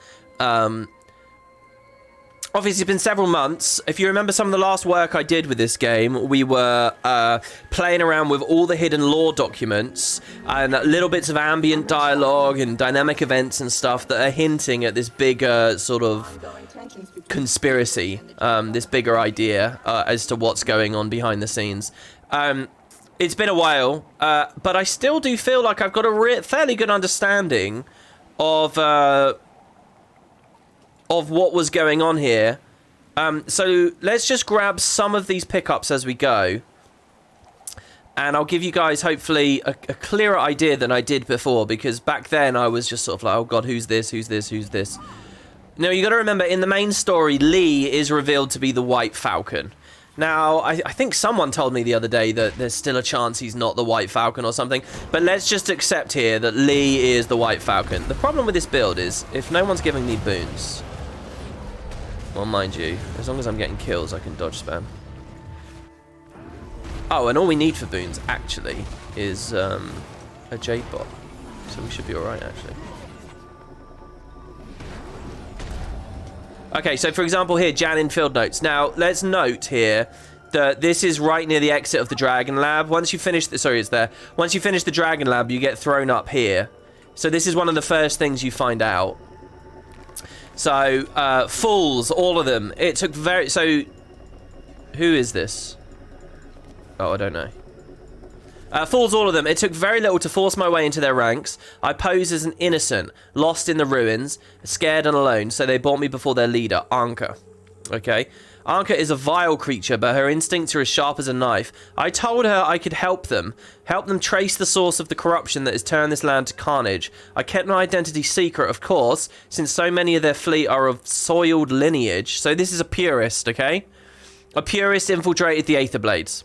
Obviously, it's been several months. If you remember some of the last work I did with this game, we were playing around with all the hidden lore documents and little bits of ambient dialogue and dynamic events and stuff that are hinting at this bigger sort of conspiracy, this bigger idea as to what's going on behind the scenes. It's been a while, but I still do feel like I've got a fairly good understanding of what was going on here. So let's just grab some of these pickups as we go. And I'll give you guys, hopefully, a clearer idea than I did before. Because back then, I was just sort of like, oh god, who's this, who's this, who's this? Now, you got to remember, in the main story, Lee is revealed to be the White Falcon. Now, I think someone told me the other day that there's still a chance he's not the White Falcon or something. But let's just accept here that Lee is the White Falcon. The problem with this build is, if no one's giving me boons... Well, mind you, as long as I'm getting kills, I can dodge spam. Oh, and all we need for boons, actually, is a jade bot. So we should be alright, actually. Okay, so for example here, Janin field notes. Now, let's note here that this is right near the exit of the Dragon Lab. Once you finish the... Sorry, it's there. Once you finish the Dragon Lab, you get thrown up here. So this is one of the first things you find out. So, fools, all of them. It took very... So, who is this? Oh, I don't know. Fools, all of them. It took very little to force my way into their ranks. I pose as an innocent, lost in the ruins, scared and alone, so they brought me before their leader, Anka. Okay? Anka is a vile creature, but her instincts are as sharp as a knife. I told her I could help them trace the source of the corruption that has turned this land to carnage. I kept my identity secret, of course, since so many of their fleet are of soiled lineage. So this is a purist, okay? A purist infiltrated the Aetherblades.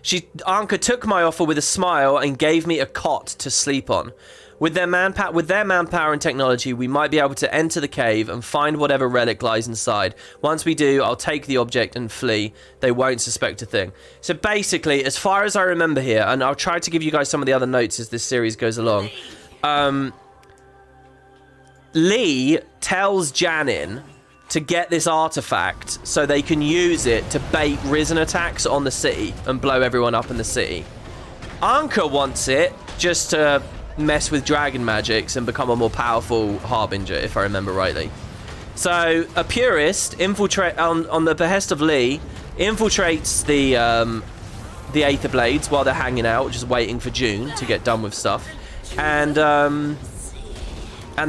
Anka took my offer with a smile and gave me a cot to sleep on. With their manpower and technology, we might be able to enter the cave and find whatever relic lies inside. Once we do, I'll take the object and flee. They won't suspect a thing. So basically, as far as I remember here, and I'll try to give you guys some of the other notes as this series goes along, Lee tells Janin to get this artifact so they can use it to bait risen attacks on the city and blow everyone up in the city. Anka wants it just to mess with dragon magics and become a more powerful harbinger, if I remember rightly. So a purist on the behest of Lee infiltrates the Aetherblades while they're hanging out, just waiting for June to get done with stuff, and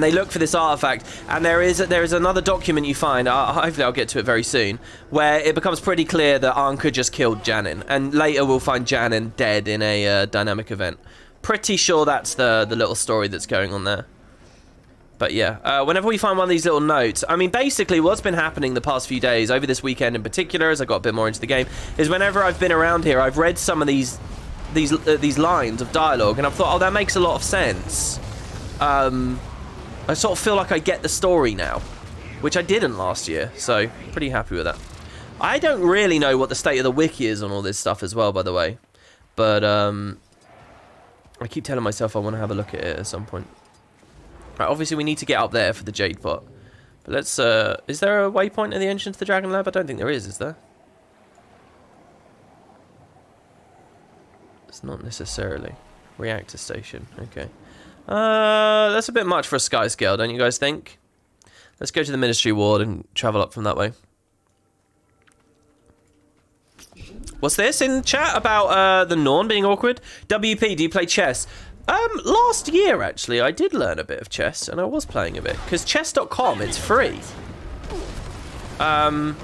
they look for this artifact. And there is another document you find. Hopefully, I'll get to it very soon, where it becomes pretty clear that Anka just killed Janin, and later we'll find Janin dead in a dynamic event. Pretty sure that's the little story that's going on there. But yeah, whenever we find one of these little notes, I mean, basically what's been happening the past few days, over this weekend in particular, as I got a bit more into the game, is whenever I've been around here, I've read some of these lines of dialogue, and I've thought, oh, that makes a lot of sense. I sort of feel like I get the story now, which I didn't last year, so pretty happy with that. I don't really know what the state of the wiki is on all this stuff as well, by the way, but I keep telling myself I want to have a look at it at some point. Right, obviously we need to get up there for the jade pot. But let's, is there a waypoint at the entrance to the Dragon Lab? I don't think there is there? It's not necessarily. Reactor station, okay. That's a bit much for a sky scale, don't you guys think? Let's go to the Ministry Ward and travel up from that way. What's this in chat about the Norn being awkward? WP, do you play chess? Last year, actually, I did learn a bit of chess, and I was playing a bit. Because chess.com, it's free. Like,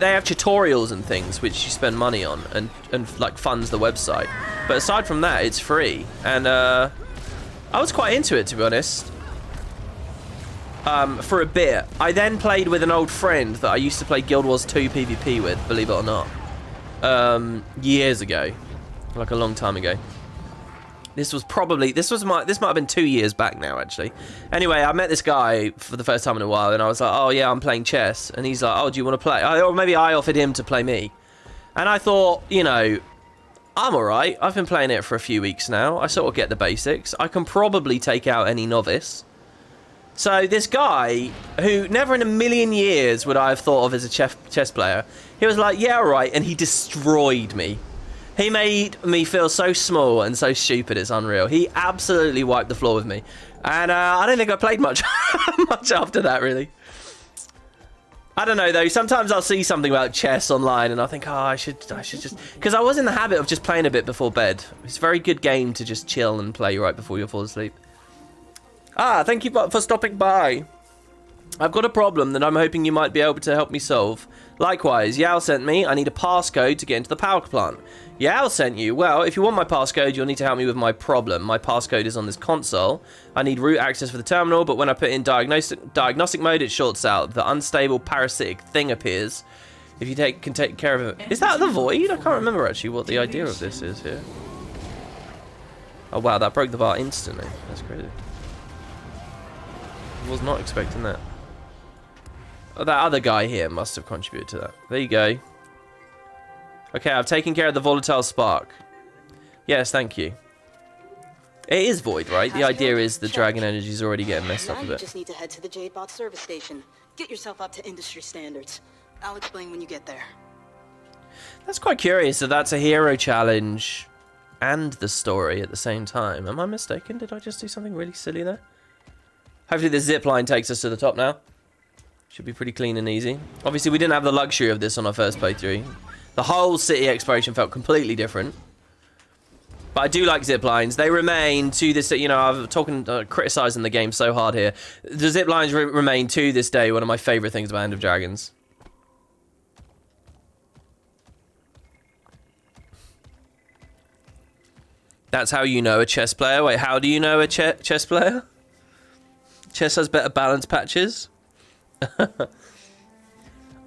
they have tutorials and things, which you spend money on, and like, funds the website. But aside from that, it's free. And, I was quite into it, to be honest. For a bit. I then played with an old friend that I used to play Guild Wars 2 PvP with, believe it or not. Years ago. Like a long time ago. This might have been 2 years back now, actually. Anyway, I met this guy for the first time in a while, and I was like, oh yeah, I'm playing chess. And he's like, oh, do you want to play? Or maybe I offered him to play me. And I thought, you know, I'm alright. I've been playing it for a few weeks now. I sort of get the basics. I can probably take out any novice. So this guy, who never in a million years would I have thought of as a chess player, he was like, yeah, alright, and he destroyed me. He made me feel so small and so stupid, it's unreal. He absolutely wiped the floor with me. And I don't think I played much much after that, really. I don't know, though. Sometimes I'll see something about chess online and I think, oh, I should just... Because I was in the habit of just playing a bit before bed. It's a very good game to just chill and play right before you fall asleep. Ah, thank you for stopping by. I've got a problem that I'm hoping you might be able to help me solve. Likewise, Yao sent me. I need a passcode to get into the power plant. Yao sent you. Well, if you want my passcode, you'll need to help me with my problem. My passcode is on this console. I need root access for the terminal, but when I put in diagnostic mode, it shorts out. The unstable parasitic thing appears. If you can take care of it. Is that the void? I can't remember actually what the idea of this is here. Oh wow, that broke the bar instantly. That's crazy. Was not expecting that. Oh, that other guy here must have contributed to that. There you go. Okay, I've taken care of the volatile spark. Yes, thank you. It is void, right? The idea is the dragon energy is already getting messed up a Now bit. you just need to head to the Jadebot service station. Get yourself up to industry standards. I'll explain when you get there. That's quite curious that that's a hero challenge and the story at the same time. Am I mistaken? Did I just do something really silly there? Hopefully the zip line takes us to the top now. Should be pretty clean and easy. Obviously, we didn't have the luxury of this on our first playthrough. The whole city exploration felt completely different. But I do like zip lines. They remain to this, you know, I'm talking, criticizing the game so hard here. The zip lines remain to this day one of my favorite things about End of Dragons. That's how you know a chess player. Wait, how do you know a chess player? Chess has better balance patches.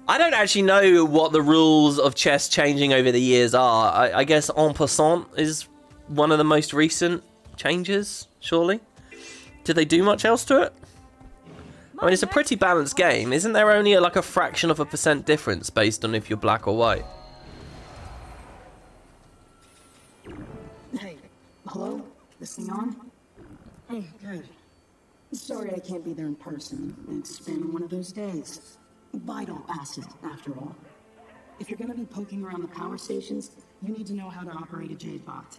I don't actually know what the rules of chess changing over the years are. I guess en passant is one of the most recent changes, surely. Did they do much else to it? I mean, it's a pretty balanced game. Isn't there only like a fraction of a % difference based on if you're black or white? Hey, hello? This thing on? Hey, good. Sorry I can't be there in person. It's been one of those days. Vital asset, after all. If you're gonna be poking around the power stations, you need to know how to operate a Jadebot.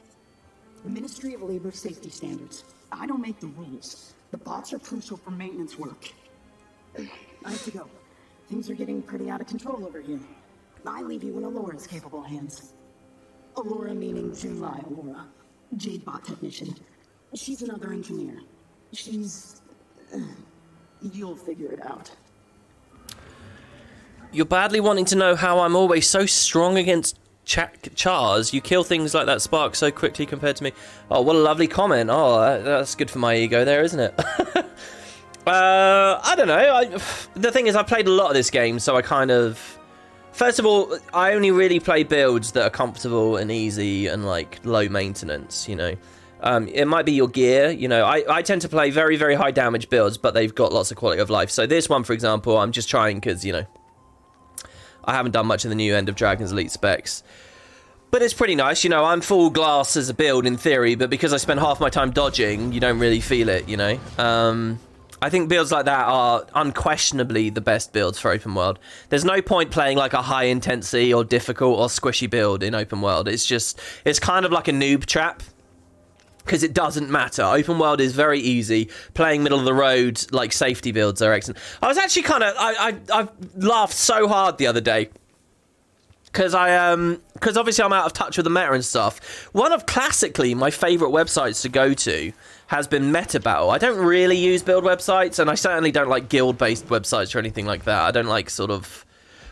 The Ministry of Labor Safety Standards. I don't make the rules. The bots are crucial for maintenance work. I have to go. Things are getting pretty out of control over here. I leave you in Alora's capable hands. Alora meaning July Alora. Jadebot technician. She's another engineer. She's... you'll figure it out. You're badly wanting to know how I'm always so strong against chars. You kill things like that spark so quickly compared to me. Oh, what a lovely comment. Oh, that's good for my ego there, isn't it? I don't know. The thing is, I played a lot of this game, so I kind of... First of all, I only really play builds that are comfortable and easy and, like, low maintenance, you know. It might be your gear, you know. I tend to play very, very high damage builds, but they've got lots of quality of life. So this one, for example, I'm just trying because, you know, I haven't done much of the new End of Dragons Elite specs. But it's pretty nice, you know. I'm full glass as a build in theory, but because I spend half my time dodging, you don't really feel it, you know. I think builds like that are unquestionably the best builds for open world. There's no point playing like a high intensity or difficult or squishy build in open world. It's kind of like a noob trap. Because it doesn't matter. Open world is very easy. Playing middle of the road, like, safety builds are excellent. I was actually kind of... I laughed so hard the other day. Because obviously I'm out of touch with the meta and stuff. One of, classically, my favourite websites to go to has been Meta Battle. I don't really use build websites, and I certainly don't like guild-based websites or anything like that. I don't like sort of...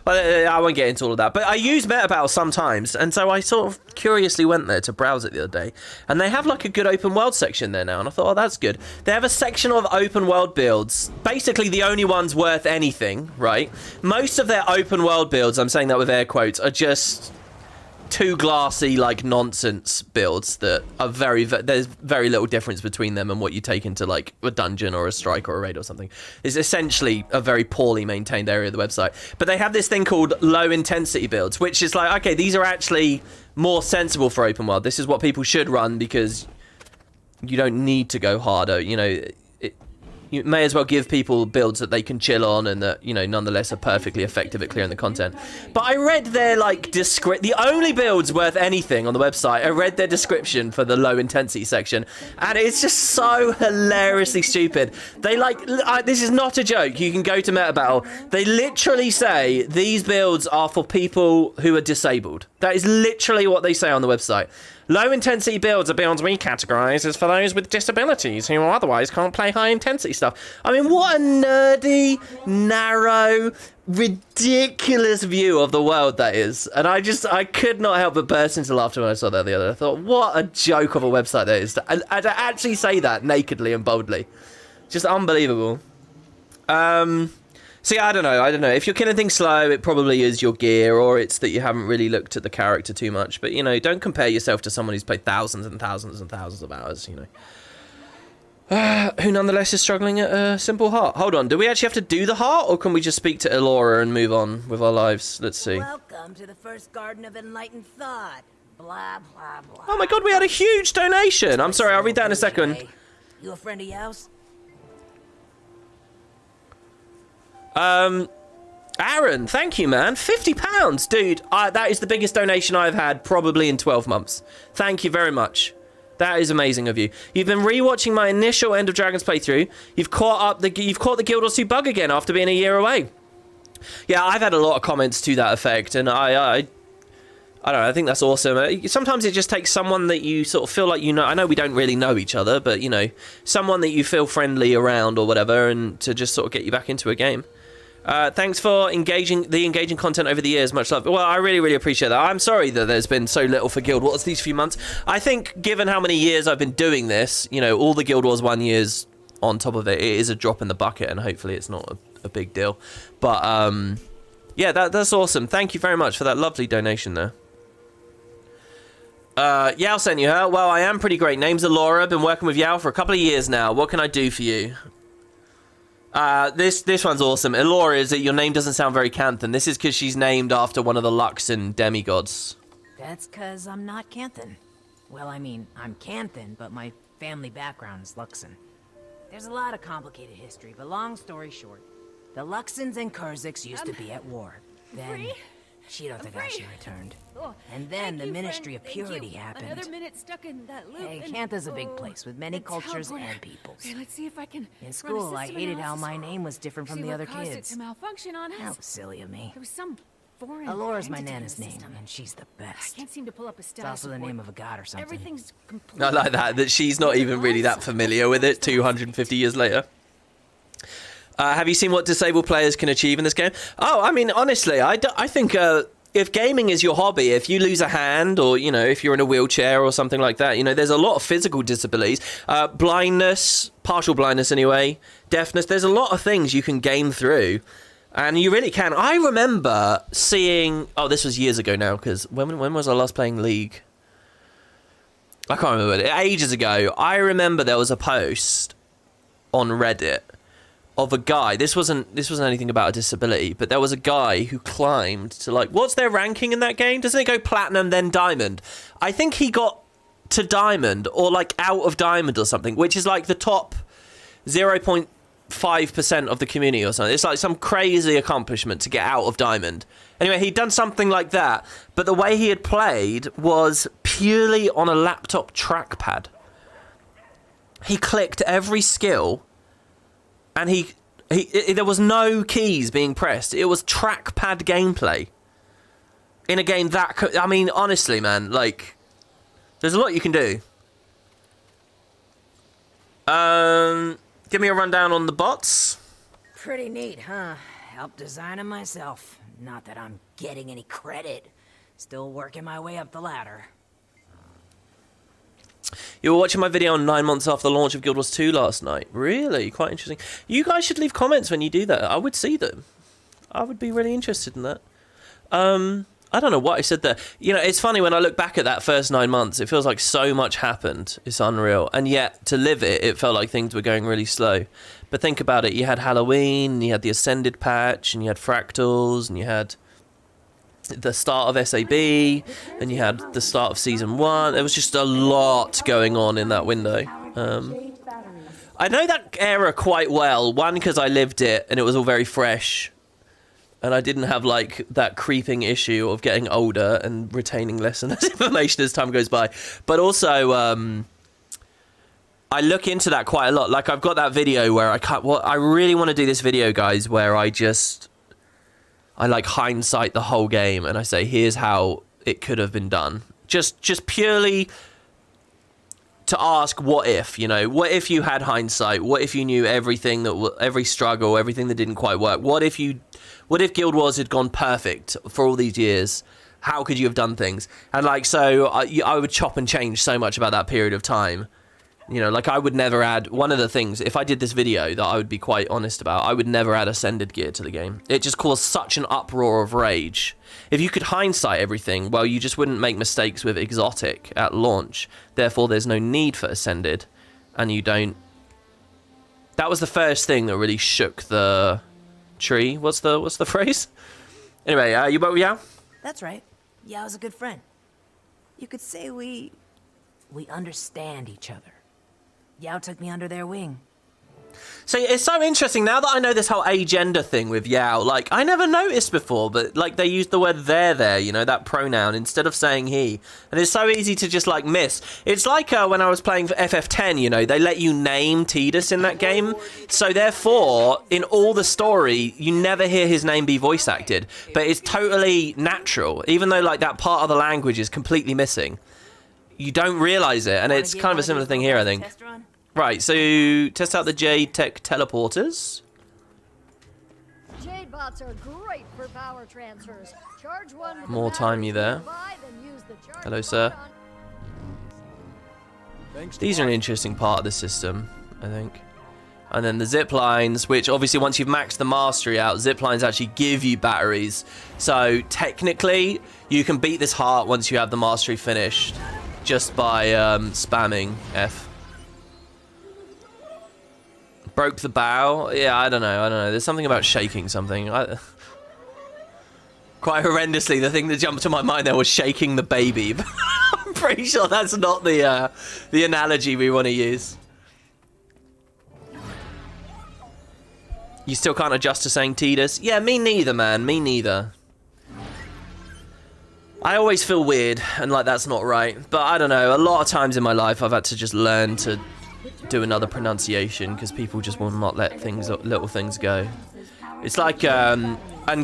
I won't get into all of that, but I use Meta Battle sometimes, and so I sort of curiously went there to browse it the other day, and they have like a good open world section there now, and I thought, oh, that's good. They have a section of open world builds, basically the only ones worth anything, right? Most of their open world builds, I'm saying that with air quotes, are just two glassy, like, nonsense builds that are there's very little difference between them and what you take into, like, a dungeon or a strike or a raid or something. It's essentially a very poorly maintained area of the website. But they have this thing called low intensity builds, which is like, okay, these are actually more sensible for open world. This is what people should run because you don't need to go harder, you know. You may as well give people builds that they can chill on and that, you know, nonetheless are perfectly effective at clearing the content. But I read their, like, the only builds worth anything on the website, I read their description for the low intensity section, and it's just so hilariously stupid. They, like, this is not a joke. You can go to Meta Battle. They literally say these builds are for people who are disabled. That is literally what they say on the website. Low-intensity builds are builds we categorise as for those with disabilities who otherwise can't play high-intensity stuff. I mean, what a nerdy, narrow, ridiculous view of the world that is. And I could not help but burst into laughter when I saw that the other day. I thought, what a joke of a website that is. And to actually say that nakedly and boldly. Just unbelievable. See, I don't know. If you're killing things slow, it probably is your gear, or it's that you haven't really looked at the character too much. But, you know, don't compare yourself to someone who's played thousands and thousands and thousands of hours, you know. Who nonetheless is struggling at a simple heart. Hold on, do we actually have to do the heart, or can we just speak to Elora and move on with our lives? Let's see. Welcome to the first Garden of Enlightened Thought. Blah, blah, blah. Oh my god, we had a huge donation. I'm sorry, I'll read that in a second. You a friend of Yao's? Aaron, thank you, man. £50, dude. That is the biggest donation I've had probably in 12 months. Thank you very much. That is amazing of you. You've been rewatching my initial End of Dragons playthrough. You've caught the Guild Wars 2 bug again after being a year away. Yeah, I've had a lot of comments to that effect, and I don't know, I think that's awesome. Sometimes it just takes someone that you sort of feel like you know. I know we don't really know each other, but, you know, someone that you feel friendly around or whatever, and to just sort of get you back into a game. Thanks for engaging content over the years. Much love. Well, I really, really appreciate that. I'm sorry that there's been so little for Guild Wars these few months. I think, given how many years I've been doing this, you know, all the Guild Wars 1 years on top of it, it is a drop in the bucket, and hopefully it's not a big deal. But, yeah, that's awesome. Thank you very much for that lovely donation there. Yao sent you her. Well, I am pretty great. Name's Elora. Been working with Yao for a couple of years now. What can I do for you? This one's awesome. Elora, is that your name doesn't sound very Canthan. This is because she's named after one of the Luxon demigods. That's because I'm not Canthan. Well, I mean, I'm Canthan, but my family background is Luxon. There's a lot of complicated history, but long story short, the Luxons and Kurziks used to be at war. Then Shiro Tagashi returned. And then the Ministry of Purity happened. Another minute stuck in that loop. Hey, Cantha's a big place with many cultures and peoples. Okay, let's see if I can. In school, I hated how my name was different from the other kids. It to malfunction on us. That was silly of me. There was some foreign. Alora's my Nana's name, and she's the best. I can't seem to pull up a status. It's also the name of a god or something. Everything's completely. I like that she's not even really that familiar with it 250 years later. Have you seen what disabled players can achieve in this game? Oh, I mean, honestly, I think if gaming is your hobby, if you lose a hand, or, you know, if you're in a wheelchair or something like that, you know, there's a lot of physical disabilities. Blindness, partial blindness anyway, deafness, there's a lot of things you can game through. And you really can. I remember seeing... Oh, this was years ago now, because when was I last playing League? I can't remember. Ages ago, I remember there was a post on Reddit of a guy. This wasn't anything about a disability, but there was a guy who climbed to, like, what's their ranking in that game? Doesn't it go platinum then diamond? I think he got to diamond, or like out of diamond or something, which is like the top 0.5% of the community or something. It's like some crazy accomplishment to get out of diamond. Anyway, he'd done something like that, but the way he had played was purely on a laptop trackpad. He clicked every skill, and there was no keys being pressed. It was trackpad gameplay. In a game that... I mean, honestly, man, like... There's a lot you can do. Give me a rundown on the bots. Pretty neat, huh? Helped design them myself. Not that I'm getting any credit. Still working my way up the ladder. You were watching my video on 9 months after the launch of Guild Wars 2 last night. Really? Quite interesting. You guys should leave comments when you do that. I would see them. I would be really interested in that. I don't know what I said there. You know, it's funny when I look back at that first 9 months, it feels like so much happened. It's unreal. And yet, to live it, it felt like things were going really slow. But think about it. You had Halloween, and you had the Ascended patch, and you had Fractals, and you had the start of SAB, and you had the start of Season 1. There was just a lot going on in that window. I know that era quite well. One, because I lived it, and it was all very fresh. And I didn't have, like, that creeping issue of getting older and retaining less and less information as time goes by. But also, I look into that quite a lot. Like, I've got that video where I really want to do this video, guys, where I like hindsight the whole game and I say, here's how it could have been done. Just purely to ask, what if, you know, what if you had hindsight? What if you knew everything every struggle, everything that didn't quite work? What if Guild Wars had gone perfect for all these years? How could you have done things? And like, so I would chop and change so much about that period of time. You know, like I would never add, one of the things, if I did this video that I would be quite honest about, I would never add Ascended gear to the game. It just caused such an uproar of rage. If you could hindsight everything, well, you just wouldn't make mistakes with Exotic at launch. Therefore, there's no need for Ascended. And you don't... That was the first thing that really shook the tree. What's the phrase? Anyway, you both, yeah? That's right. Yao's a good friend. You could say we understand each other. Yao took me under their wing. So it's so interesting now that I know this whole agender thing with Yao. Like, I never noticed before, but like they used the word there, you know, that pronoun instead of saying he. And it's so easy to just like miss. It's like when I was playing for FF10, you know, they let you name Tidus in that game. So therefore, in all the story, you never hear his name be voice acted. But it's totally natural, even though like that part of the language is completely missing. You don't realize it, and it's kind of a similar thing here, I think. Right, so test out the Jade Tech teleporters. Jade bots are great for power transfers. Charge one with More timey there. Hello, sir. These are an interesting part of the system, I think. And then the zip lines, which obviously once you've maxed the mastery out, zip lines actually give you batteries. So technically, you can beat this heart once you have the mastery finished, just by spamming F. Broke the bow? Yeah, I don't know. There's something about shaking something. Quite horrendously, the thing that jumped to my mind there was shaking the baby. I'm pretty sure that's not the analogy we want to use. You still can't adjust to saying Tidus? Yeah, me neither, man. Me neither. I always feel weird, and like that's not right. But I don't know, a lot of times in my life I've had to just learn to do another pronunciation because people just will not let little things go. It's like, and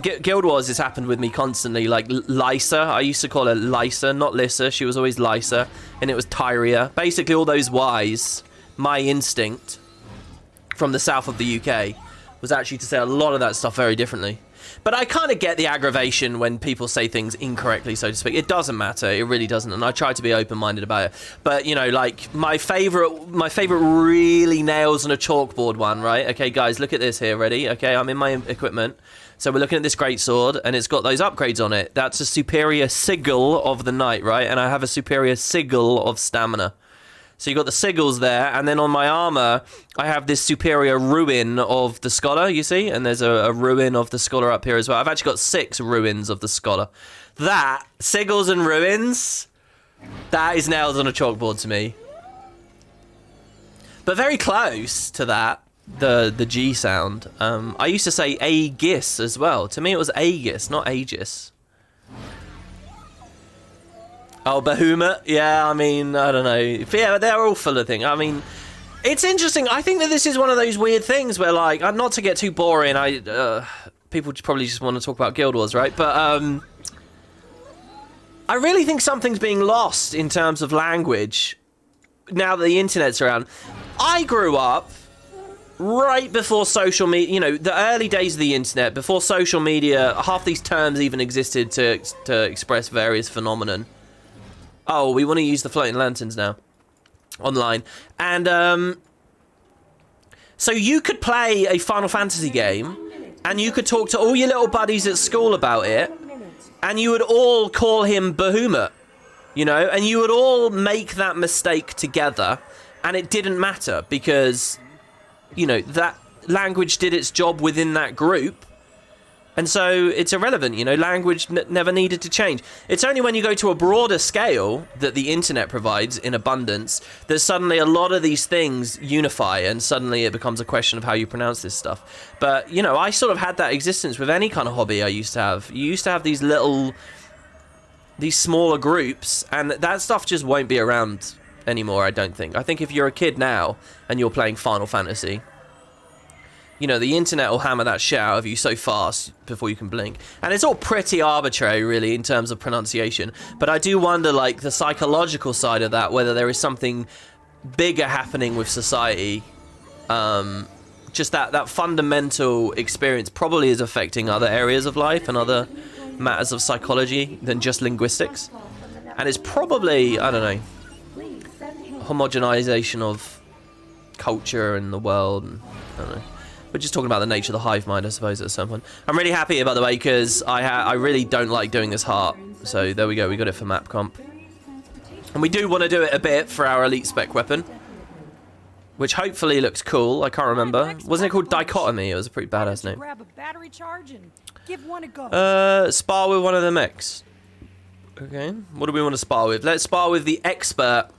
Guild Wars has happened with me constantly, like Lysa, I used to call her Lysa, not Lissa, she was always Lysa, and it was Tyria. Basically all those Ys, my instinct from the south of the UK was actually to say a lot of that stuff very differently. But I kind of get the aggravation when people say things incorrectly, so to speak. It doesn't matter. It really doesn't. And I try to be open-minded about it. But, you know, like, my favorite really nails on a chalkboard one, right? Okay, guys, look at this here. Ready? Okay, I'm in my equipment. So we're looking at this greatsword, and it's got those upgrades on it. That's a superior sigil of the knight, right? And I have a superior sigil of stamina. So you got the sigils there, and then on my armor, I have this superior ruin of the scholar, you see? And there's a ruin of the scholar up here as well. I've actually got 6 ruins of the scholar. That, sigils and ruins, that is nails on a chalkboard to me. But very close to that, the G sound. I used to say Aegis as well. To me, it was Aegis, not Aegis. Oh, Bahamut? Yeah, I mean, I don't know. Yeah, they're all full of things. I mean, it's interesting. I think that this is one of those weird things where, like, not to get too boring, people probably just want to talk about Guild Wars, right? But, I really think something's being lost in terms of language now that the internet's around. I grew up right before social media, you know, the early days of the internet, before social media, half these terms even existed to express various phenomenon. Oh, we want to use the floating lanterns now. Online. And, so you could play a Final Fantasy game, and you could talk to all your little buddies at school about it, and you would all call him Bahamut, you know, and you would all make that mistake together, and it didn't matter because, you know, that language did its job within that group. And so it's irrelevant, you know, language never needed to change. It's only when you go to a broader scale that the internet provides in abundance that suddenly a lot of these things unify, and suddenly it becomes a question of how you pronounce this stuff. But, you know, I sort of had that existence with any kind of hobby I used to have. You used to have these smaller groups, and that stuff just won't be around anymore, I don't think. I think if you're a kid now and you're playing Final Fantasy, you know, the internet will hammer that shit out of you so fast before you can blink. And it's all pretty arbitrary, really, in terms of pronunciation. But I do wonder, like, the psychological side of that, whether there is something bigger happening with society. Just that fundamental experience probably is affecting other areas of life and other matters of psychology than just linguistics. And it's probably, I don't know, homogenization of culture and the world. And, I don't know. We're just talking about the nature of the hive mind, I suppose, at some point. I'm really happy, by the way, because I really don't like doing this heart. So there we go, we got it for map comp. And we do want to do it a bit for our elite spec weapon, which hopefully looks cool. I can't remember. Wasn't it called Dichotomy? It was a pretty badass name. Grab a battery charge and give one a go. Spar with one of the mechs. Okay, what do we want to spar with? Let's spar with the expert.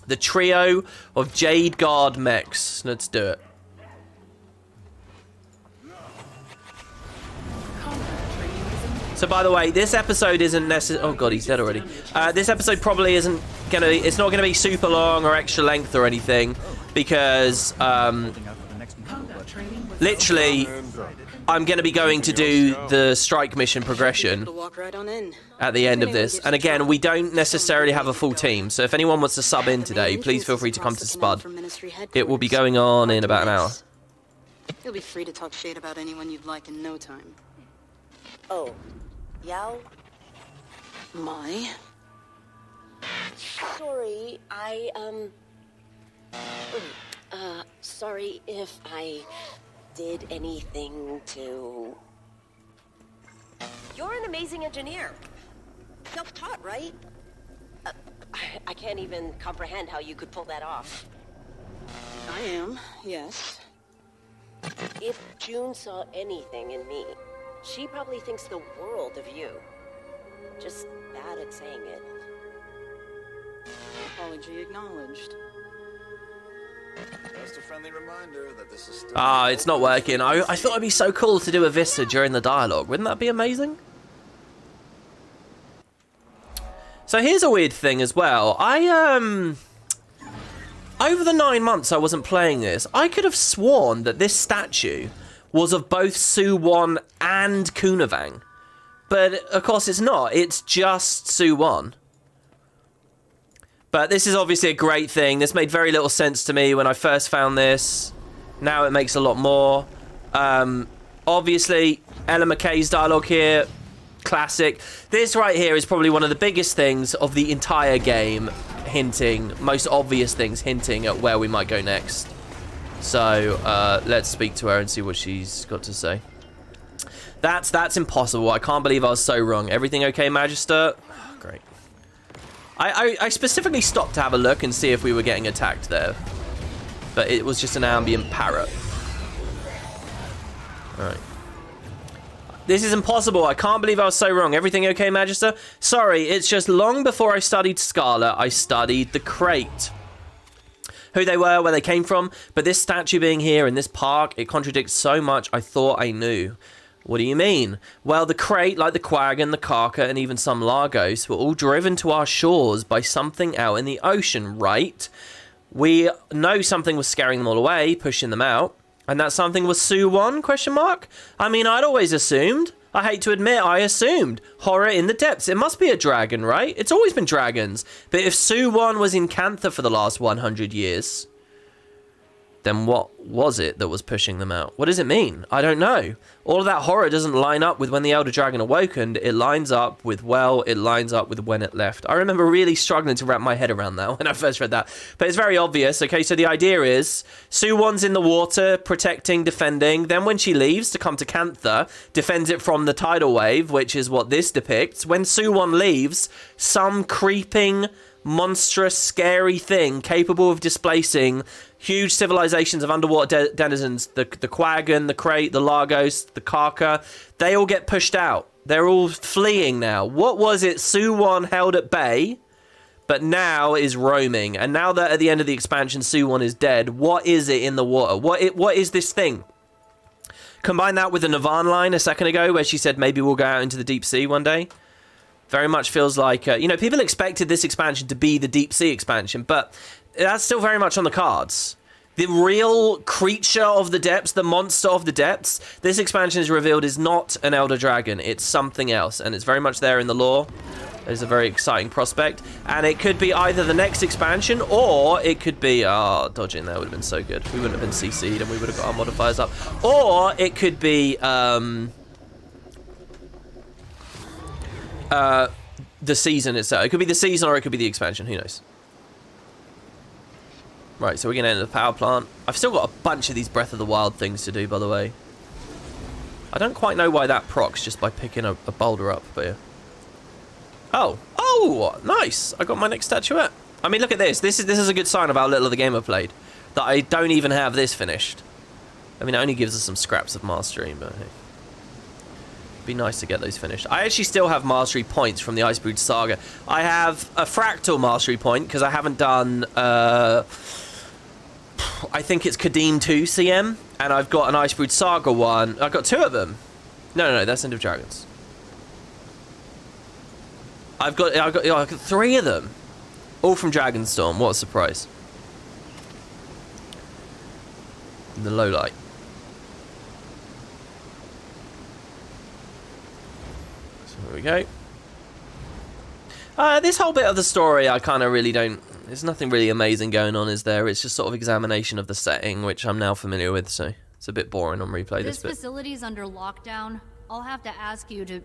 The trio of Jade Guard mechs. Let's do it. So, by the way, this episode isn't necessarily... Oh, God, he's dead already. This episode probably isn't going to... It's not going to be super long or extra length or anything, because, literally, I'm going to be going to do the strike mission progression at the end of this. And again, we don't necessarily have a full team, so if anyone wants to sub in today, please feel free to come to Spud. It will be going on in about an hour. You'll be free to talk shade about anyone you'd like in no time. Oh. Yao? Mai? Sorry, sorry if I did anything to... You're an amazing engineer. Self-taught, right? I can't even comprehend how you could pull that off. I am, yes. If June saw anything in me, she probably thinks the world of you. Just bad at saying it. Apology acknowledged. Just a friendly reminder that this is still... Ah, it's not working. I thought it'd be so cool to do a Vista during the dialogue. Wouldn't that be amazing? So here's a weird thing as well. Over the 9 months I wasn't playing this, I could have sworn that this statue was of both Suwon and Kunavang. But, of course, it's not. It's just Suwon. But this is obviously a great thing. This made very little sense to me when I first found this. Now it makes a lot more. Obviously, Ella McKay's dialogue here, classic. This right here is probably one of the biggest things of the entire game, hinting, most obvious things hinting at where we might go next. So, let's speak to her and see what she's got to say. That's impossible. I can't believe I was so wrong. Everything okay, Magister? Oh, great. I specifically stopped to have a look and see if we were getting attacked there. But it was just an ambient parrot. Alright. This is impossible. I can't believe I was so wrong. Everything okay, Magister? Sorry, it's just long before I studied Scarlet, I studied the crate. Who they were, where they came from, but this statue being here in this park, it contradicts so much I thought I knew. What do you mean? Well, the crate, like the Quaggan, the Karka, and even some Lagos, were all driven to our shores by something out in the ocean, right? We know something was scaring them all away, pushing them out, and that something was Suwon, question mark? I mean, I'd always assumed. I hate to admit, I assumed. Horror in the depths. It must be a dragon, right? It's always been dragons. But if Suwon was in Cantha for the last 100 years... then what was it that was pushing them out? What does it mean? I don't know. All of that horror doesn't line up with when the Elder Dragon awakened. It lines up with, well, it lines up with when it left. I remember really struggling to wrap my head around that when I first read that. But it's very obvious. Okay, so the idea is Suwon's in the water, protecting, defending. Then when she leaves to come to Cantha, defends it from the tidal wave, which is what this depicts. When Suwon leaves, some creeping, monstrous, scary thing capable of displacing huge civilizations of underwater denizens, the Quaggan, the Crate, the Lagos, the Karka, they all get pushed out. They're all fleeing now. What was it Suwon held at bay, but now is roaming? And now that at the end of the expansion, Suwon is dead, what is it in the water? What is this thing? Combine that with the Navan line a second ago, where she said maybe we'll go out into the deep sea one day. Very much feels like, you know, people expected this expansion to be the deep sea expansion, but that's still very much on the cards. The real creature of the depths, the monster of the depths, this expansion is revealed is not an Elder Dragon. It's something else, and it's very much there in the lore. It's a very exciting prospect, and it could be either the next expansion, or it could be, dodging there would have been so good. We wouldn't have been CC'd, and we would have got our modifiers up. Or it could be, the season itself. It could be the season or it could be the expansion. Who knows? Right, so we're going to enter the power plant. I've still got a bunch of these Breath of the Wild things to do, by the way. I don't quite know why that procs just by picking a boulder up, but yeah. Oh, nice. I got my next statuette. I mean, look at this. This is a good sign of how little of the game I've played. That I don't even have this finished. I mean, it only gives us some scraps of mastery, but hey. Be nice to get those finished. I actually still have mastery points from the Icebrood Saga. I have a fractal mastery point because I haven't done I think it's Kadim 2 CM, and I've got an Icebrood Saga one. I've got 2 of them. No, that's End of Dragons. I've got 3 of them. All from Dragonstorm. What a surprise. The low light. There we go. This whole bit of the story, I kind of really don't... There's nothing really amazing going on, is there? It's just sort of examination of the setting, which I'm now familiar with, so it's a bit boring on replay, this bit. This facility's under lockdown. I'll have to ask you to...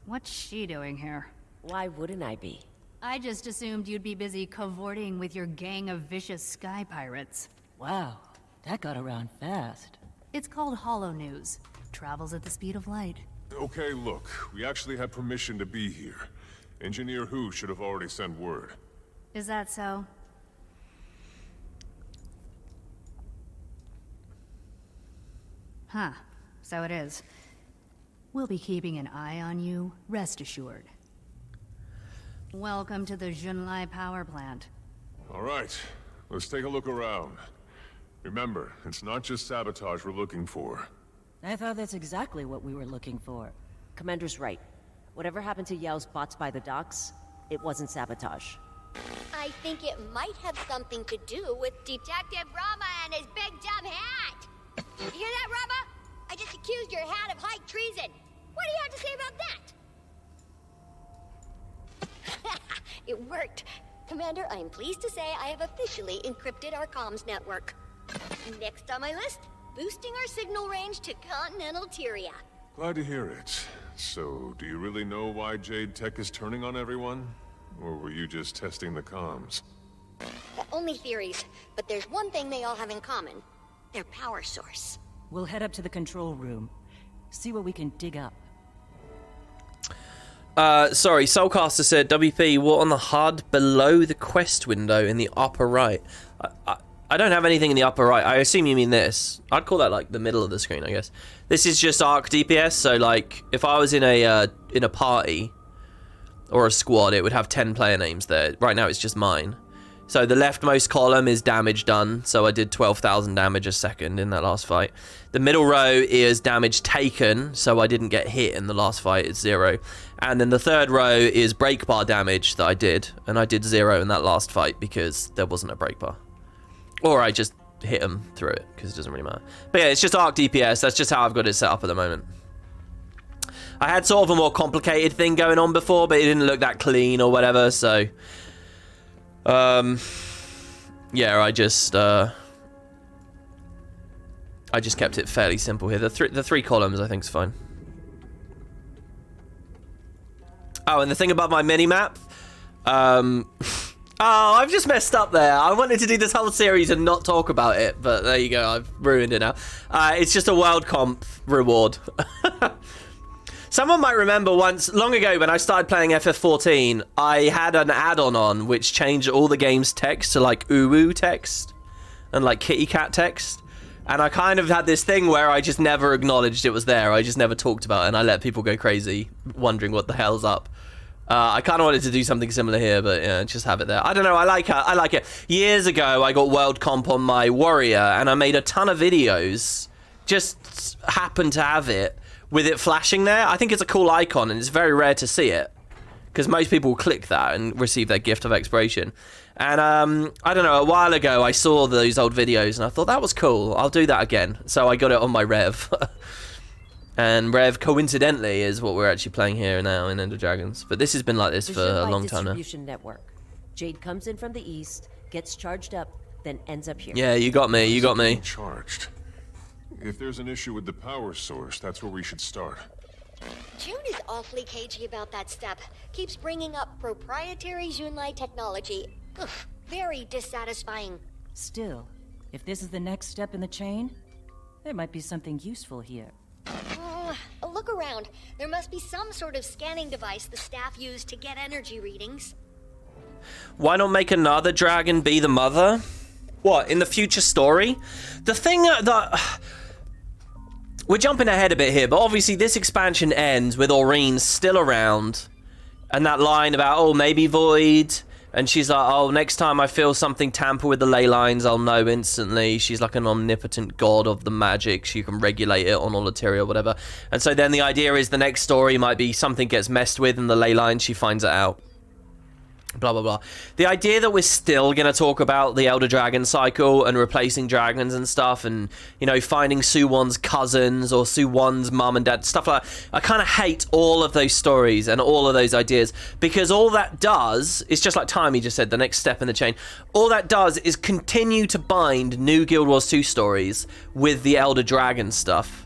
What's she doing here? Why wouldn't I be? I just assumed you'd be busy cavorting with your gang of vicious sky pirates. Wow, that got around fast. It's called Hollow News. Travels at the speed of light. Okay, look, we actually had permission to be here. Engineer Hu should have already sent word. Is that so? Huh, so it is. We'll be keeping an eye on you, rest assured. Welcome to the Junlai power plant. All right, let's take a look around. Remember, it's not just sabotage we're looking for. I thought that's exactly what we were looking for. Commander's right. Whatever happened to Yao's bots by the docks, it wasn't sabotage. I think it might have something to do with Detective Rama and his big dumb hat. You hear that, Rama? I just accused your hat of high treason. What do you have to say about that? It worked. Commander, I am pleased to say I have officially encrypted our comms network. Next on my list, boosting our signal range to continental Tyria. Glad to hear it. So, do you really know why Jade Tech is turning on everyone? Or were you just testing the comms? Only theories, but there's one thing they all have in common. Their power source. We'll head up to the control room. See what we can dig up. Sorry, Soulcaster said, WP, what on the HUD below the quest window in the upper right? I don't have anything in the upper right. I assume you mean this. I'd call that like the middle of the screen, I guess. This is just arc DPS, so like if I was in a party or a squad, it would have 10 player names there. Right now it's just mine. So the leftmost column is damage done, so I did 12,000 damage a second in that last fight. The middle row is damage taken, so I didn't get hit in the last fight, it's 0. And then the third row is break bar damage that I did, and I did 0 in that last fight because there wasn't a break bar. Or I just hit them through it, because it doesn't really matter. But yeah, it's just arc DPS, that's just how I've got it set up at the moment. I had sort of a more complicated thing going on before, but it didn't look that clean or whatever, so... yeah, I just I just kept it fairly simple here. The three columns I think is fine. Oh, and the thing about my mini-map, oh, I've just messed up there. I wanted to do this whole series and not talk about it, but there you go. I've ruined it now. It's just a world comp reward. Someone might remember once, long ago, when I started playing FF14, I had an add-on on which changed all the game's text to like uwu text and like kitty cat text. And I kind of had this thing where I just never acknowledged it was there. I just never talked about it, and I let people go crazy wondering what the hell's up. I kind of wanted to do something similar here, but yeah, just have it there. I don't know, I like it. Years ago, I got world comp on my warrior, and I made a ton of videos. Just happened to have it with it flashing there. I think it's a cool icon, and it's very rare to see it, because most people click that and receive their gift of expiration. And I don't know, a while ago I saw those old videos and I thought that was cool, I'll do that again. So I got it on my Rev. And Rev, coincidentally, is what we're actually playing here now in Ender Dragons. But this has been like this for a long time now. Distribution network. Jade comes in from the east, gets charged up, then ends up here. Yeah, you got me, you got me. Charged. If there's an issue with the power source, that's where we should start. June is awfully cagey about that step. Keeps bringing up proprietary Junlai technology. Ugh, very dissatisfying. Still, if this is the next step in the chain, there might be something useful here. Look around. There must be some sort of scanning device the staff use to get energy readings. Why not make another dragon be the mother? What, in the future story? The thing that... We're jumping ahead a bit here, but obviously this expansion ends with Aurene still around. And that line about, oh, maybe Void. And she's like, oh, next time I feel something tamper with the ley lines, I'll know instantly. She's like an omnipotent god of the magic. She can regulate it on all Alteria or whatever. And so then the idea is the next story might be something gets messed with in the ley lines, she finds it out. Blah, blah, blah. The idea that we're still going to talk about the Elder Dragon cycle and replacing dragons and stuff and, you know, finding Suwon's cousins or Suwon's mum and dad, stuff like that. I kind of hate all of those stories and all of those ideas because all that does is just like Timey just said, the next step in the chain. All that does is continue to bind new Guild Wars 2 stories with the Elder Dragon stuff,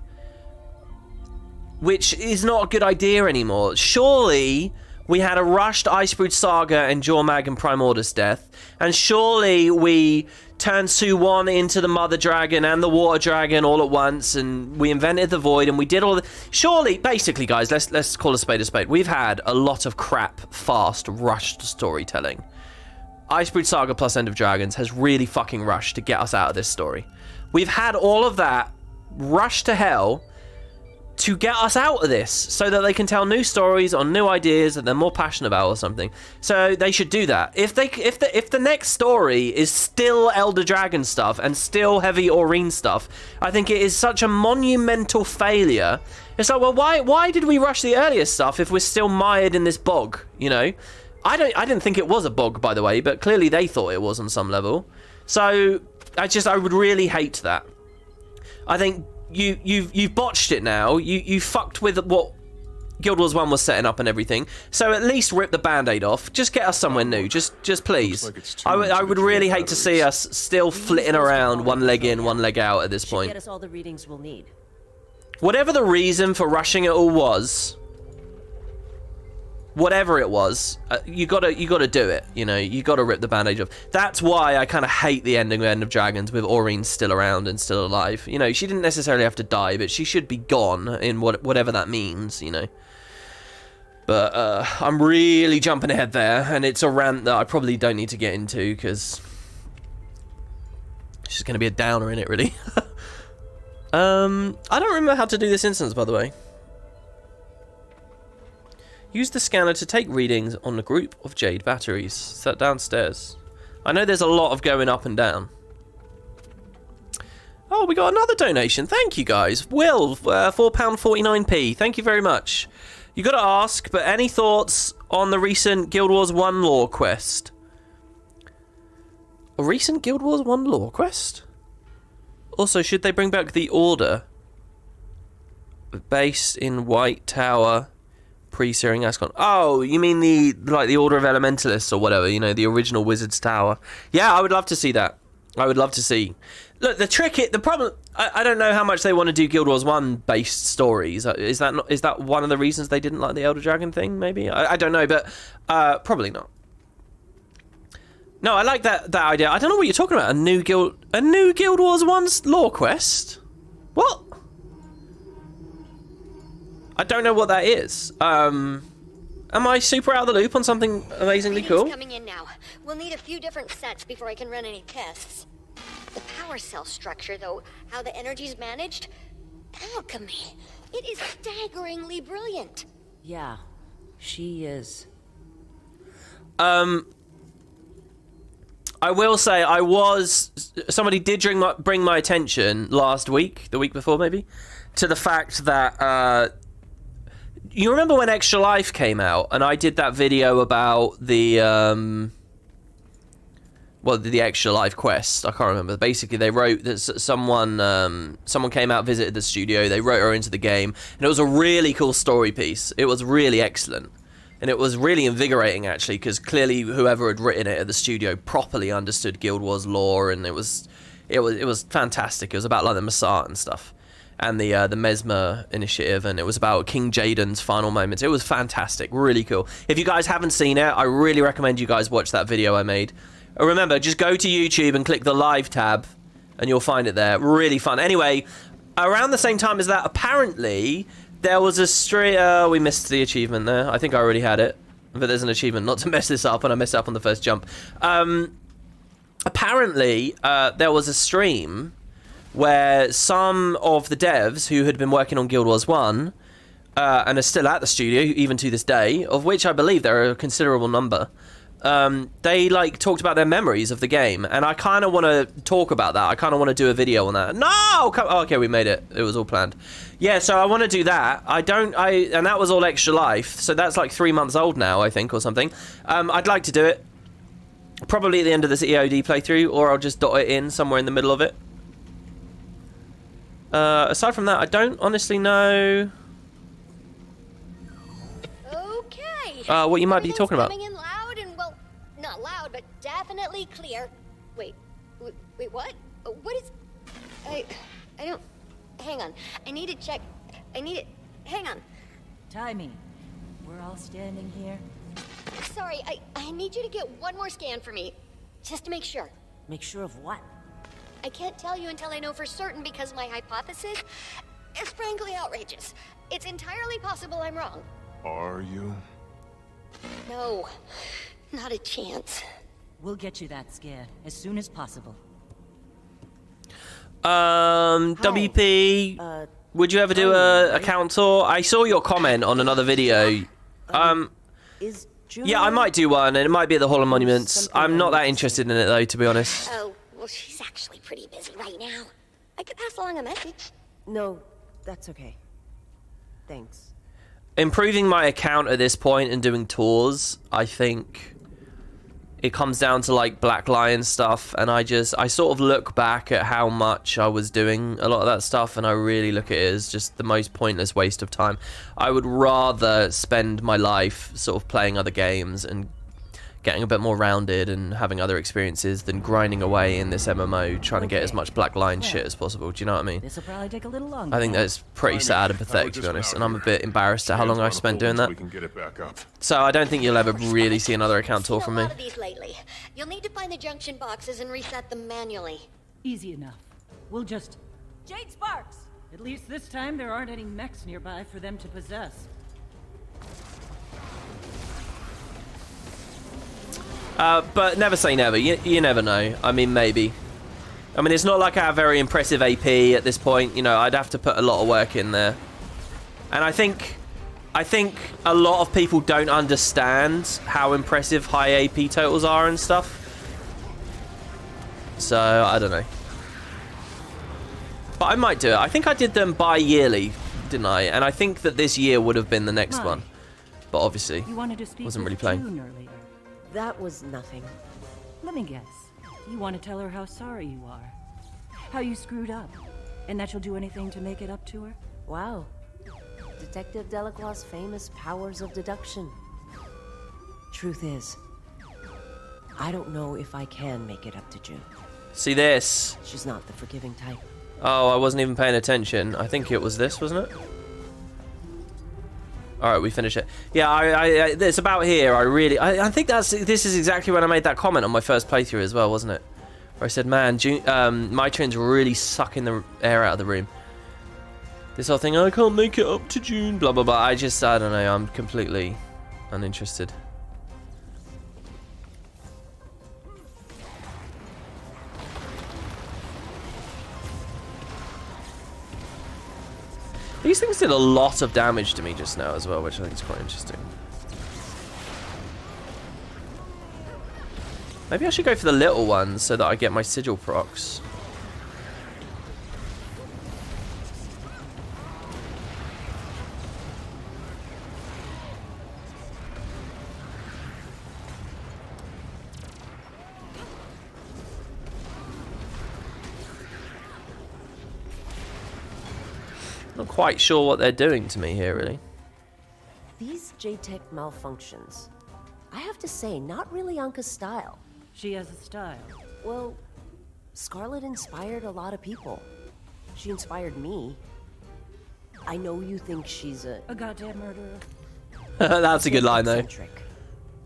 which is not a good idea anymore. Surely... we had a rushed Icebrood Saga and Jormag and Primordus death, and surely we turned Suwon into the Mother Dragon and the Water Dragon all at once, and we invented the Void, and we did all the... Surely, basically, guys, let's call a spade a spade. We've had a lot of crap, fast, rushed storytelling. Icebrood Saga plus End of Dragons has really fucking rushed to get us out of this story. We've had all of that rushed to hell to get us out of this so that they can tell new stories on new ideas that they're more passionate about or something. So they should do that. If the next story is still Elder Dragon stuff and still heavy Aurene stuff, I think it is such a monumental failure. It's like, well, why did we rush the earlier stuff if we're still mired in this bog, you know? I didn't think it was a bog, by the way, but clearly they thought it was on some level. So I would really hate that. I think you've botched it now. You fucked with what Guild Wars 1 was setting up and everything. So at least rip the band-aid off. Just get us somewhere new. Just please. Like I would really hate to see us still flitting around, one leg in, one leg out at this point. Get us all the readings we'll need. Whatever the reason for rushing it all was, whatever it was, you gotta do it. You know, you gotta rip the bandage off. That's why I kind of hate the ending of End of Dragons with Aurene still around and still alive. You know, she didn't necessarily have to die, but she should be gone in whatever that means. You know. But I'm really jumping ahead there, and it's a rant that I probably don't need to get into because it's just gonna be a downer in it, really. I don't remember how to do this instance, by the way. Use the scanner to take readings on a group of jade batteries. Is that downstairs? I know there's a lot of going up and down. Oh, we got another donation. Thank you, guys. Will, £4.49p. Thank you very much. You got to ask, but any thoughts on the recent Guild Wars 1 lore quest? A recent Guild Wars 1 lore quest? Also, should they bring back the Order? Based in White Tower... pre-Searing Ascon. Oh, you mean the Order of Elementalists or whatever, you know, the original Wizard's Tower. Yeah, I would love to see that. I would love to see. Look, the problem. I don't know how much they want to do Guild Wars 1 based stories. Is that one of the reasons they didn't like the Elder Dragon thing? Maybe I don't know, but probably not. No, I like that idea. I don't know what you're talking about. A new Guild Wars 1 lore quest. What? I don't know what that is. Am I super out of the loop on something amazingly cool? Coming in now. We'll need a few different sets before I can run any tests. The power cell structure, though, how the energy's managed, alchemy. It is staggeringly brilliant. Yeah, she is. I will say somebody did bring my attention last week, the week before maybe, to the fact that you remember when Extra Life came out and I did that video about the the Extra Life quest. I can't remember. Basically, they wrote that someone came out, visited the studio, they wrote her into the game, and it was a really cool story piece. It was really excellent. And it was really invigorating, actually, because clearly whoever had written it at the studio properly understood Guild Wars lore, and it was fantastic. It was about like the Masat and stuff, and the Mesmer initiative, and it was about King Jaden's final moments. It was fantastic, really cool. If you guys haven't seen it, I really recommend you guys watch that video I made. Remember, just go to YouTube and click the live tab, and you'll find it there. Really fun. Anyway, around the same time as that, apparently there was a we missed the achievement there. I think I already had it. But there's an achievement not to mess this up, and I messed it up on the first jump. Apparently, there was a stream where some of the devs who had been working on Guild Wars 1 and are still at the studio, even to this day, of which I believe there are a considerable number, they talked about their memories of the game, and I kind of want to talk about that. I kind of want to do a video on that. No! Oh, okay, we made it. It was all planned. Yeah, so I want to do that. And that was all Extra Life, so that's like 3 months old now, I think, or something. I'd like to do it probably at the end of this EOD playthrough, or I'll just dot it in somewhere in the middle of it. Aside from that, I don't honestly know what you might be talking about. Coming in loud and, well, not loud, but definitely clear. Wait, what? What is... I don't... Hang on. I need to check... Hang on. Timey, we're all standing here. Sorry, I need you to get one more scan for me, just to make sure. Make sure of what? I can't tell you until I know for certain because my hypothesis is frankly outrageous. It's entirely possible I'm wrong. Are you? No, not a chance. We'll get you that scan as soon as possible. WP, would you ever do a account tour? I saw your comment on another video. Yeah, I might do one, and it might be at the Hall of Monuments. I'm not that interested in it, though, to be honest. Oh, well, she's actually pretty busy right now. I could pass along a message. No, that's okay. Thanks. Improving my account at this point and doing tours, I think it comes down to like Black Lion stuff, and I sort of look back at how much I was doing a lot of that stuff, and I really look at it as just the most pointless waste of time. I would rather spend my life sort of playing other games and getting a bit more rounded and having other experiences than grinding away in this MMO trying to get as much Black Lion shit as possible. Do you know what I mean? This'll probably take a little longer. I think that's pretty sad and pathetic, to be honest, and I'm a bit embarrassed at how long I've spent doing that. So I don't think you'll ever really see another account tour from me. You'll need to find the junction boxes and reset them manually. Easy enough. We'll just... Jade Sparks! At least this time there aren't any mechs nearby for them to possess. But never say never. You never know. I mean, maybe. I mean, it's not like I have very impressive AP at this point. You know, I'd have to put a lot of work in there. And I think a lot of people don't understand how impressive high AP totals are and stuff. So, I don't know. But I might do it. I think I did them bi-yearly, didn't I? And I think that this year would have been the next one. But obviously, wasn't really playing. That was nothing. Let me guess. You want to tell her how sorry you are. How you screwed up. And that you'll do anything to make it up to her? Wow. Detective Delacroix's famous powers of deduction. Truth is, I don't know if I can make it up to June. See this? She's not the forgiving type. Oh, I wasn't even paying attention. I think it was this, wasn't it? Alright, we finish it. Yeah, it's about here. I think this is exactly when I made that comment on my first playthrough as well, wasn't it? Where I said, man, Mai Trin's really sucking the air out of the room. This whole thing, I can't make it up to June, blah, blah, blah. I don't know, I'm completely uninterested. These things did a lot of damage to me just now as well, which I think is quite interesting. Maybe I should go for the little ones so that I get my sigil procs. Not quite sure what they're doing to me here, really. These J-Tech malfunctions, I have to say, not really Anka's style. She has a style. Well, Scarlet inspired a lot of people. She inspired me. I know you think she's a goddamn murderer. That's a good line, though.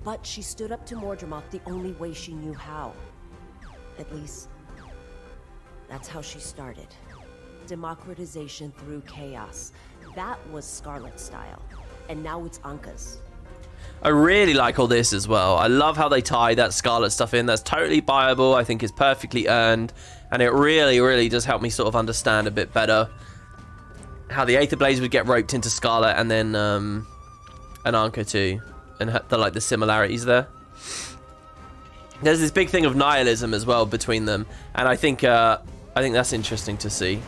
But she stood up to Mordremoth the only way she knew how. At least, that's how she started. Democratization through chaos. That was Scarlet's style. And now it's Anka's. I really like all this as well. I love how they tie that Scarlet stuff in. That's totally buyable. I think it's perfectly earned. And it really, really does help me sort of understand a bit better how the Aetherblades would get roped into Scarlet and then an Anka too. And the similarities there. There's this big thing of nihilism as well between them. And I think that's interesting to see.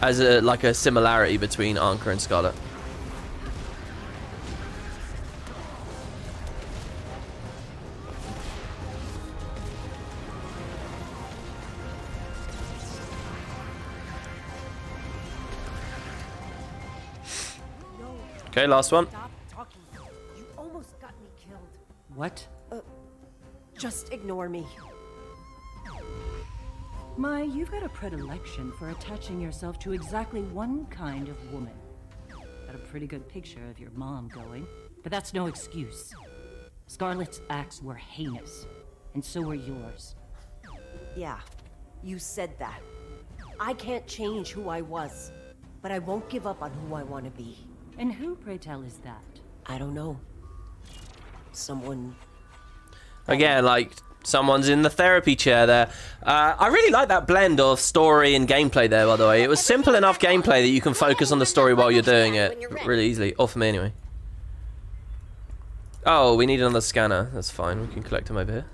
As a similarity between Anka and Scarlet. Okay, last one. Stop talking. You almost got me killed. What? Just ignore me. Mai, you've got a predilection for attaching yourself to exactly one kind of woman. Got a pretty good picture of your mom going, but that's no excuse. Scarlet's acts were heinous, and so were yours. Yeah, you said that. I can't change who I was, but I won't give up on who I want to be. And who, pray tell, is that? I don't know. Someone... Again, someone's in the therapy chair there. I really like that blend of story and gameplay there, by the way. It was simple enough gameplay that you can focus on the story while you're doing it really easily. Or for me, anyway. Oh, we need another scanner. That's fine. We can collect them over here.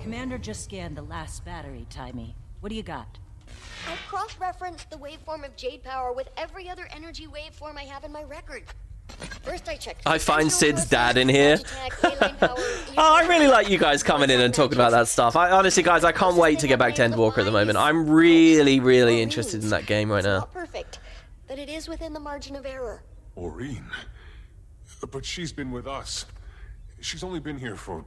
Commander just scanned the last battery, Timey. What do you got? I've cross-referenced the waveform of jade power with every other energy waveform I have in my record. First I checked... I find Sid's dad in here. Oh, I really like you guys coming in and talking about that stuff. Honestly, guys, I can't wait to get back to Endwalker at the moment. I'm really, really interested in that game right now. Not perfect, but it is within the margin of error. Aurene? But she's been with us. She's only been here for...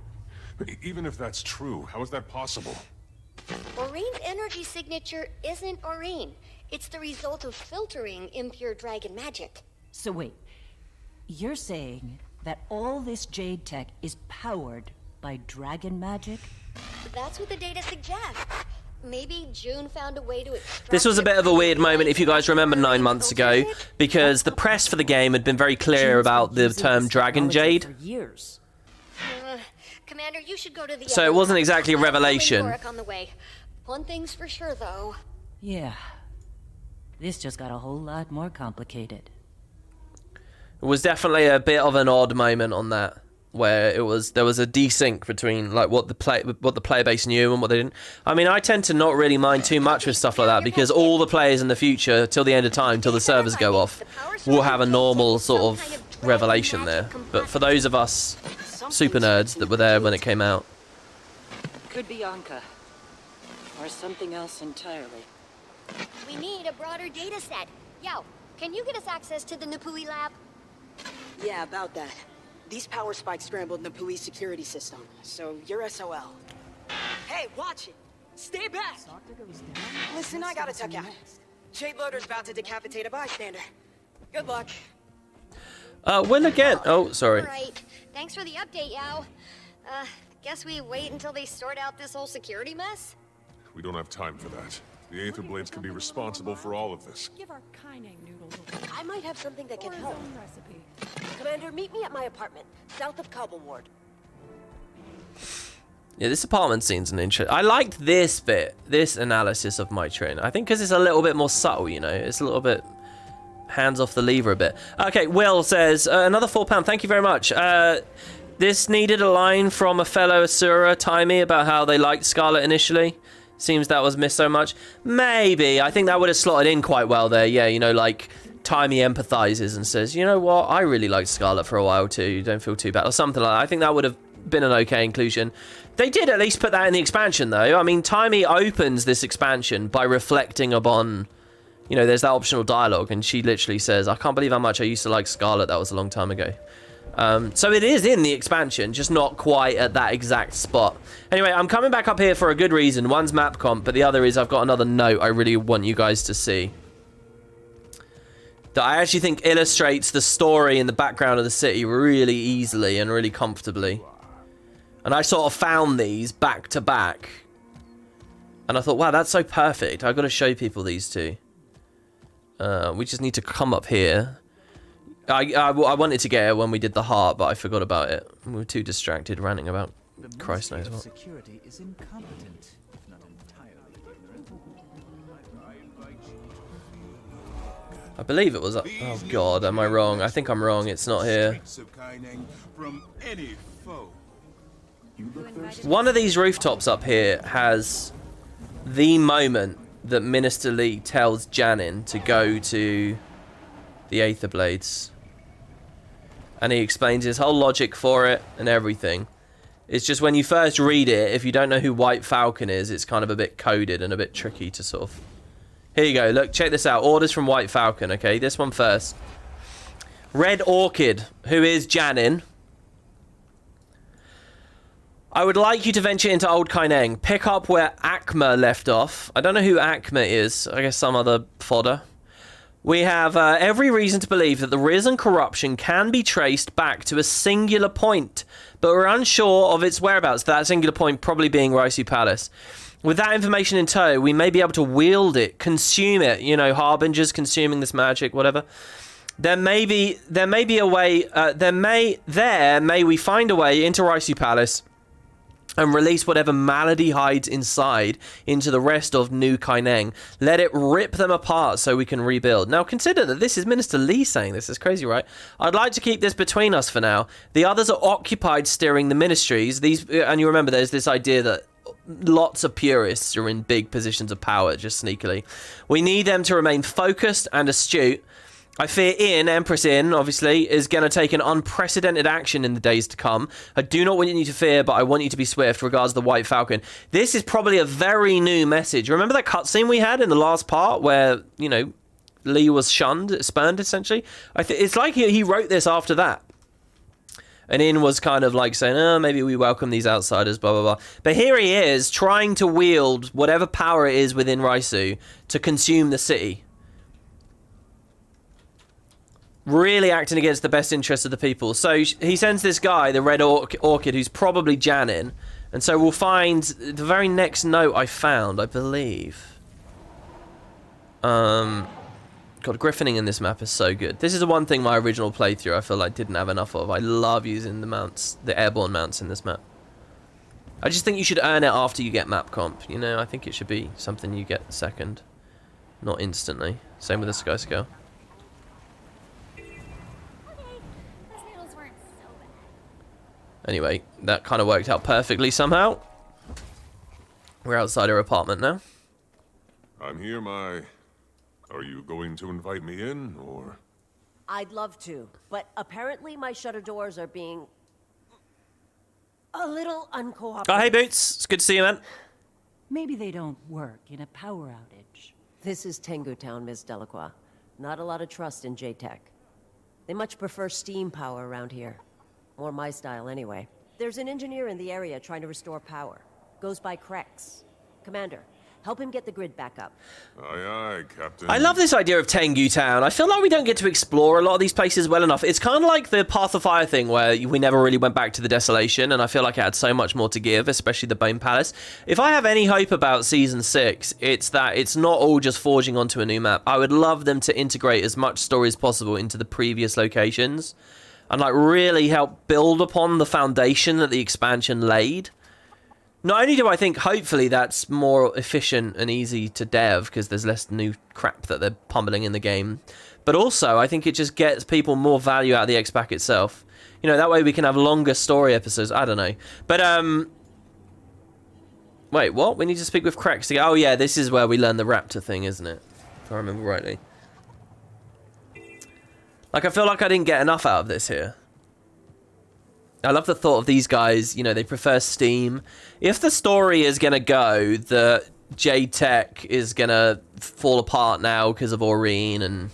Even if that's true, how is that possible? Aurene's energy signature isn't Aurene. It's the result of filtering impure dragon magic. So wait, you're saying that all this jade tech is powered by dragon magic? That's what the data suggests. Maybe June found a way to extract... This was a bit of a weird moment, if you guys remember 9 months ago, because the press for the game had been very clear about the term Dragon Jade. For years. Commander, you should go to the... So it wasn't exactly a revelation. On the way. One thing's for sure, though. Yeah. This just got a whole lot more complicated. It was definitely a bit of an odd moment on that, where there was a desync between what the player base knew and what they didn't. I mean, I tend to not really mind too much with stuff like that because all the players in the future, till the end of time, till the servers go off, will have a normal sort of revelation there. But for those of us super nerds that were there when it came out, Could be Anka. Or something else entirely. We need a broader data set. Yo, can you get us access to the Napui lab? Yeah, about that. These power spikes scrambled the police security system, so you're SOL. Hey, watch it! Stay back! Listen, I gotta tuck out. Jade Loader's about to decapitate a bystander. Good luck. Will again. Oh, sorry. Right. Thanks for the update, Yao. Guess we wait until they sort out this whole security mess? We don't have time for that. The Aetherblades can be responsible for all of this. Give our Kaineng noodles I might have something that can his help. own recipe. Commander, meet me at my apartment, south of Cobble Ward. Yeah, this apartment scene's an interest. I liked this bit, this analysis of Mai Trin. I think because it's a little bit more subtle, you know. It's a little bit hands off the lever a bit. Okay, Will says, another £4. Thank you very much. This needed a line from a fellow Asura, Timey, about how they liked Scarlet initially. Seems that was missed so much. Maybe. I think that would have slotted in quite well there. Yeah, you know, like, Timey empathizes and says, you know what, I really liked Scarlet for a while too. Don't feel too bad. Or something like that. I think that would have been an okay inclusion. They did at least put that in the expansion, though. I mean, Timey opens this expansion by reflecting upon, you know, there's that optional dialogue, and she literally says, I can't believe how much I used to like Scarlet. That was a long time ago. So it is in the expansion, just not quite at that exact spot. Anyway, I'm coming back up here for a good reason. One's map comp, but the other is I've got another note I really want you guys to see, that I actually think illustrates the story in the background of the city really easily and really comfortably. And I sort of found these back to back. And I thought, wow, that's so perfect. I've got to show people these two. We just need to come up here. I wanted to get it when we did the heart, but I forgot about it. We were too distracted ranting about Christ knows what. Security is incompetent, if not entirely ignorant. I believe it was... Oh, God, am I wrong? I think I'm wrong. It's not here. One of these rooftops up here has the moment that Minister Lee tells Janin to go to the Aetherblades. And he explains his whole logic for it and everything. It's just when you first read it, if you don't know who White Falcon is, it's kind of a bit coded and a bit tricky to sort of... Here you go, look, check this out. Orders from White Falcon, okay? This one first. Red Orchid, who is Janin. I would like you to venture into Old Kaineng. Pick up where Akma left off. I don't know who Akma is. I guess some other fodder. We have every reason to believe that the risen corruption can be traced back to a singular point, but we're unsure of its whereabouts, that singular point probably being Raisu Palace. With that information in tow, we may be able to wield it, consume it, you know, harbingers consuming this magic, whatever. There may be a way, may we find a way into Raisu Palace and release whatever malady hides inside into the rest of New Kaineng. Let it rip them apart so we can rebuild. Now consider that this is Minister Lee saying this. It's crazy, right? I'd like to keep this between us for now. The others are occupied steering the ministries. And you remember there's this idea that lots of purists are in big positions of power, just sneakily. We need them to remain focused and astute. I fear Empress In, obviously, is going to take an unprecedented action in the days to come. I do not want you to fear, but I want you to be swift regards to the White Falcon. This is probably a very new message. Remember that cutscene we had in the last part where, you know, Lee was spurned, essentially? It's like he wrote this after that. And In was kind of like saying, oh, maybe we welcome these outsiders, blah, blah, blah. But here he is, trying to wield whatever power it is within Raisu to consume the city. Really acting against the best interests of the people. So he sends this guy, the Red Orchid, who's probably Janin. And so we'll find the very next note I found, I believe. God, griffining in this map is so good. This is the one thing my original playthrough I feel like didn't have enough of. I love using the mounts, the airborne mounts in this map. I just think you should earn it after you get map comp. You know, I think it should be something you get second, not instantly. Same with the Sky Scale. Anyway, that kind of worked out perfectly somehow. We're outside her apartment now. I'm here, Mai. Are you going to invite me in, or...? I'd love to, but apparently my shutter doors are being... a little uncooperative. Oh, hey, Boots. It's good to see you, man. Maybe they don't work in a power outage. This is Tengu Town, Ms. Delacroix. Not a lot of trust in J-Tech. They much prefer steam power around here. More my style, anyway. There's an engineer in the area trying to restore power. Goes by Krex. Commander, help him get the grid back up. Aye, aye, Captain. I love this idea of Tengu Town. I feel like we don't get to explore a lot of these places well enough. It's kind of like the Path of Fire thing where we never really went back to the Desolation, and I feel like it had so much more to give, especially the Bone Palace. If I have any hope about Season 6, it's that it's not all just forging onto a new map. I would love them to integrate as much story as possible into the previous locations and like really help build upon the foundation that the expansion laid. Not only do I think, hopefully, that's more efficient and easy to dev because there's less new crap that they're pummeling in the game, but also I think it just gets people more value out of the X-Pack itself. You know, that way we can have longer story episodes. I don't know. But, wait, what? We need to speak with Krex to get... Oh, yeah, this is where we learn the raptor thing, isn't it? If I remember rightly. Like, I feel like I didn't get enough out of this here. I love the thought of these guys, you know, they prefer Steam. If the story is going to go that Jade Tech is going to fall apart now because of Aurene, and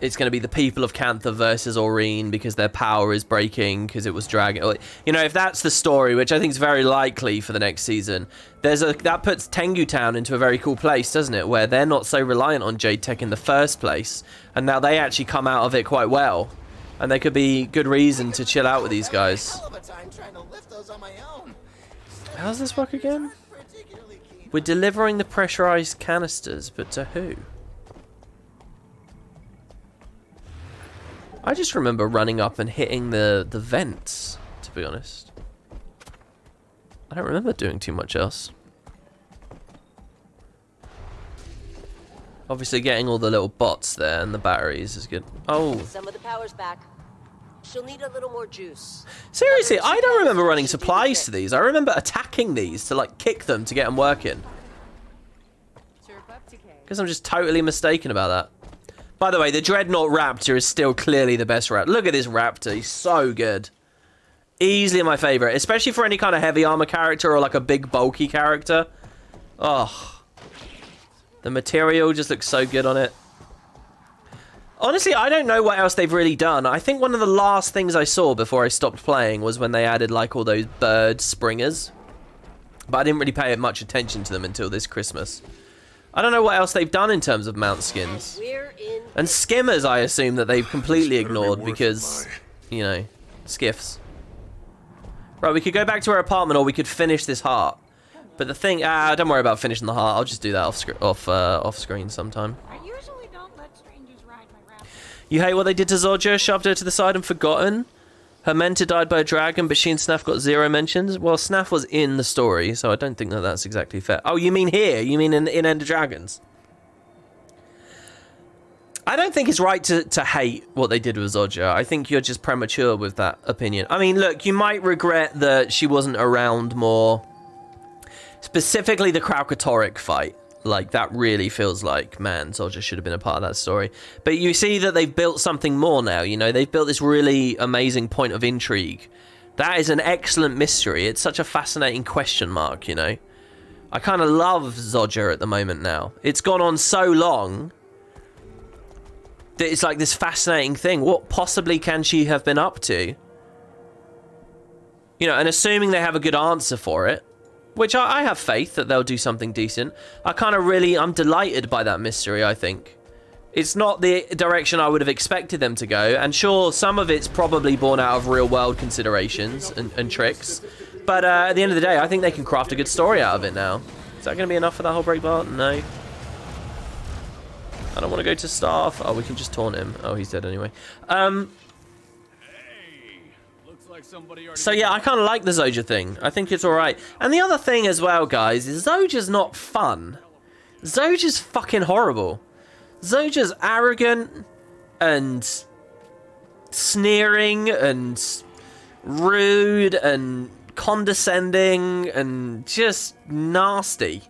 it's going to be the people of Cantha versus Aurene because their power is breaking because it was dragon. You know, if that's the story, which I think is very likely for the next season, that puts Tengu Town into a very cool place, doesn't it? Where they're not so reliant on Jade Tech in the first place, and now they actually come out of it quite well. And there could be good reason to chill out with these guys. How's this work again? We're delivering the pressurized canisters, but to who? I just remember running up and hitting the vents, to be honest. I don't remember doing too much else. Obviously getting all the little bots there and the batteries is good. Oh. Some of the power's back. She'll need a little more juice. Seriously, I don't remember running supplies to these. I remember attacking these to like kick them to get them working. Because I'm just totally mistaken about that. By the way, the Dreadnought Raptor is still clearly the best Raptor. Look at this Raptor. He's so good. Easily my favorite, especially for any kind of heavy armor character or like a big bulky character. Oh. The material just looks so good on it. Honestly, I don't know what else they've really done. I think one of the last things I saw before I stopped playing was when they added like all those bird springers. But I didn't really pay much attention to them until this Christmas. I don't know what else they've done in terms of mount skins. And skimmers, I assume that they've completely ignored because, you know, skiffs. Right, we could go back to our apartment or we could finish this heart. But the thing, don't worry about finishing the heart. I'll just do that off screen sometime. You hate what they did to Zodja? Shoved her to the side and forgotten? Her mentor died by a dragon, but she and Snaff got 0 mentions? Well, Snaff was in the story, so I don't think that that's exactly fair. Oh, you mean here? You mean in End of Dragons? I don't think it's right to hate what they did with Zodja. I think you're just premature with that opinion. I mean, look, you might regret that she wasn't around more. Specifically the Kraukatoric fight. Like, that really feels like, man, Zodja should have been a part of that story. But you see that they've built something more now, you know? They've built this really amazing point of intrigue. That is an excellent mystery. It's such a fascinating question mark, you know? I kind of love Zodja at the moment now. It's gone on so long that it's like this fascinating thing. What possibly can she have been up to? You know, and assuming they have a good answer for it, which I have faith that they'll do something decent. I'm delighted by that mystery, I think. It's not the direction I would have expected them to go. And sure, some of it's probably born out of real-world considerations and tricks. But at the end of the day, I think they can craft a good story out of it now. Is that going to be enough for that whole break part? No. I don't want to go to staff. Oh, we can just taunt him. Oh, he's dead anyway. So yeah, I kind of like the Zodja thing. I think it's alright. And the other thing as well, guys, is Zodja's not fun. Zodja's fucking horrible. Zodja's arrogant and sneering and rude and condescending and just nasty.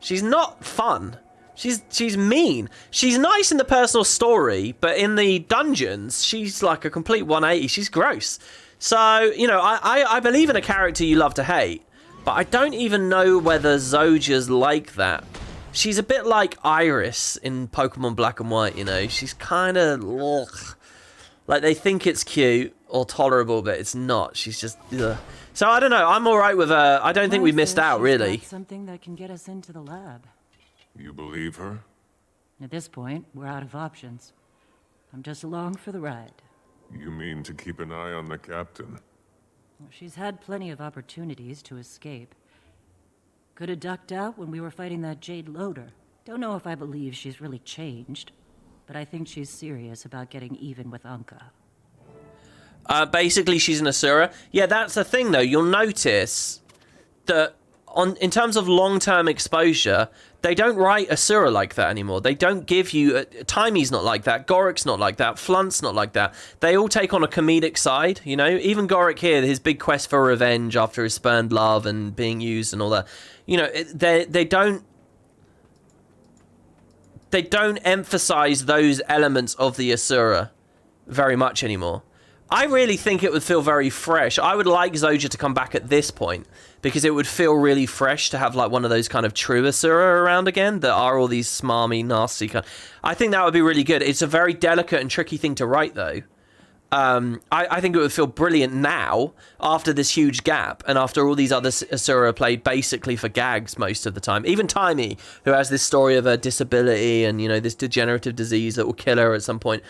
She's not fun. She's mean. She's nice in the personal story, but in the dungeons, she's like a complete 180. She's gross. So, you know, I believe in a character you love to hate, but I don't even know whether Zodja's like that. She's a bit like Iris in Pokemon Black and White, you know. She's kind of... Like, they think it's cute or tolerable, but it's not. She's just... Ugh. So, I don't know. I'm all right with her. I don't think we missed out, really. Something that can get us into the lab. You believe her? At this point, we're out of options. I'm just along for the ride. You mean to keep an eye on the captain? Well, she's had plenty of opportunities to escape. Could have ducked out when we were fighting that jade loader. Don't know if I believe she's really changed, but I think she's serious about getting even with Anka. Basically, she's an Asura. Yeah, that's the thing, though. You'll notice that in terms of long-term exposure, they don't write Asura like that anymore. They don't give you... Timey's not like that. Gorik's not like that. Flunt's not like that. They all take on a comedic side, you know? Even Gorik here, his big quest for revenge after his spurned love and being used and all that. You know, they don't emphasize those elements of the Asura very much anymore. I really think it would feel very fresh. I would like Zoja to come back at this point, because it would feel really fresh to have like one of those kind of true Asura around again that are all these smarmy, nasty kind. I think that would be really good. It's a very delicate and tricky thing to write, though. I think it would feel brilliant now, after this huge gap, and after all these other Asura played basically for gags most of the time. Even Timey, who has this story of a disability and, you know, this degenerative disease that will kill her at some point.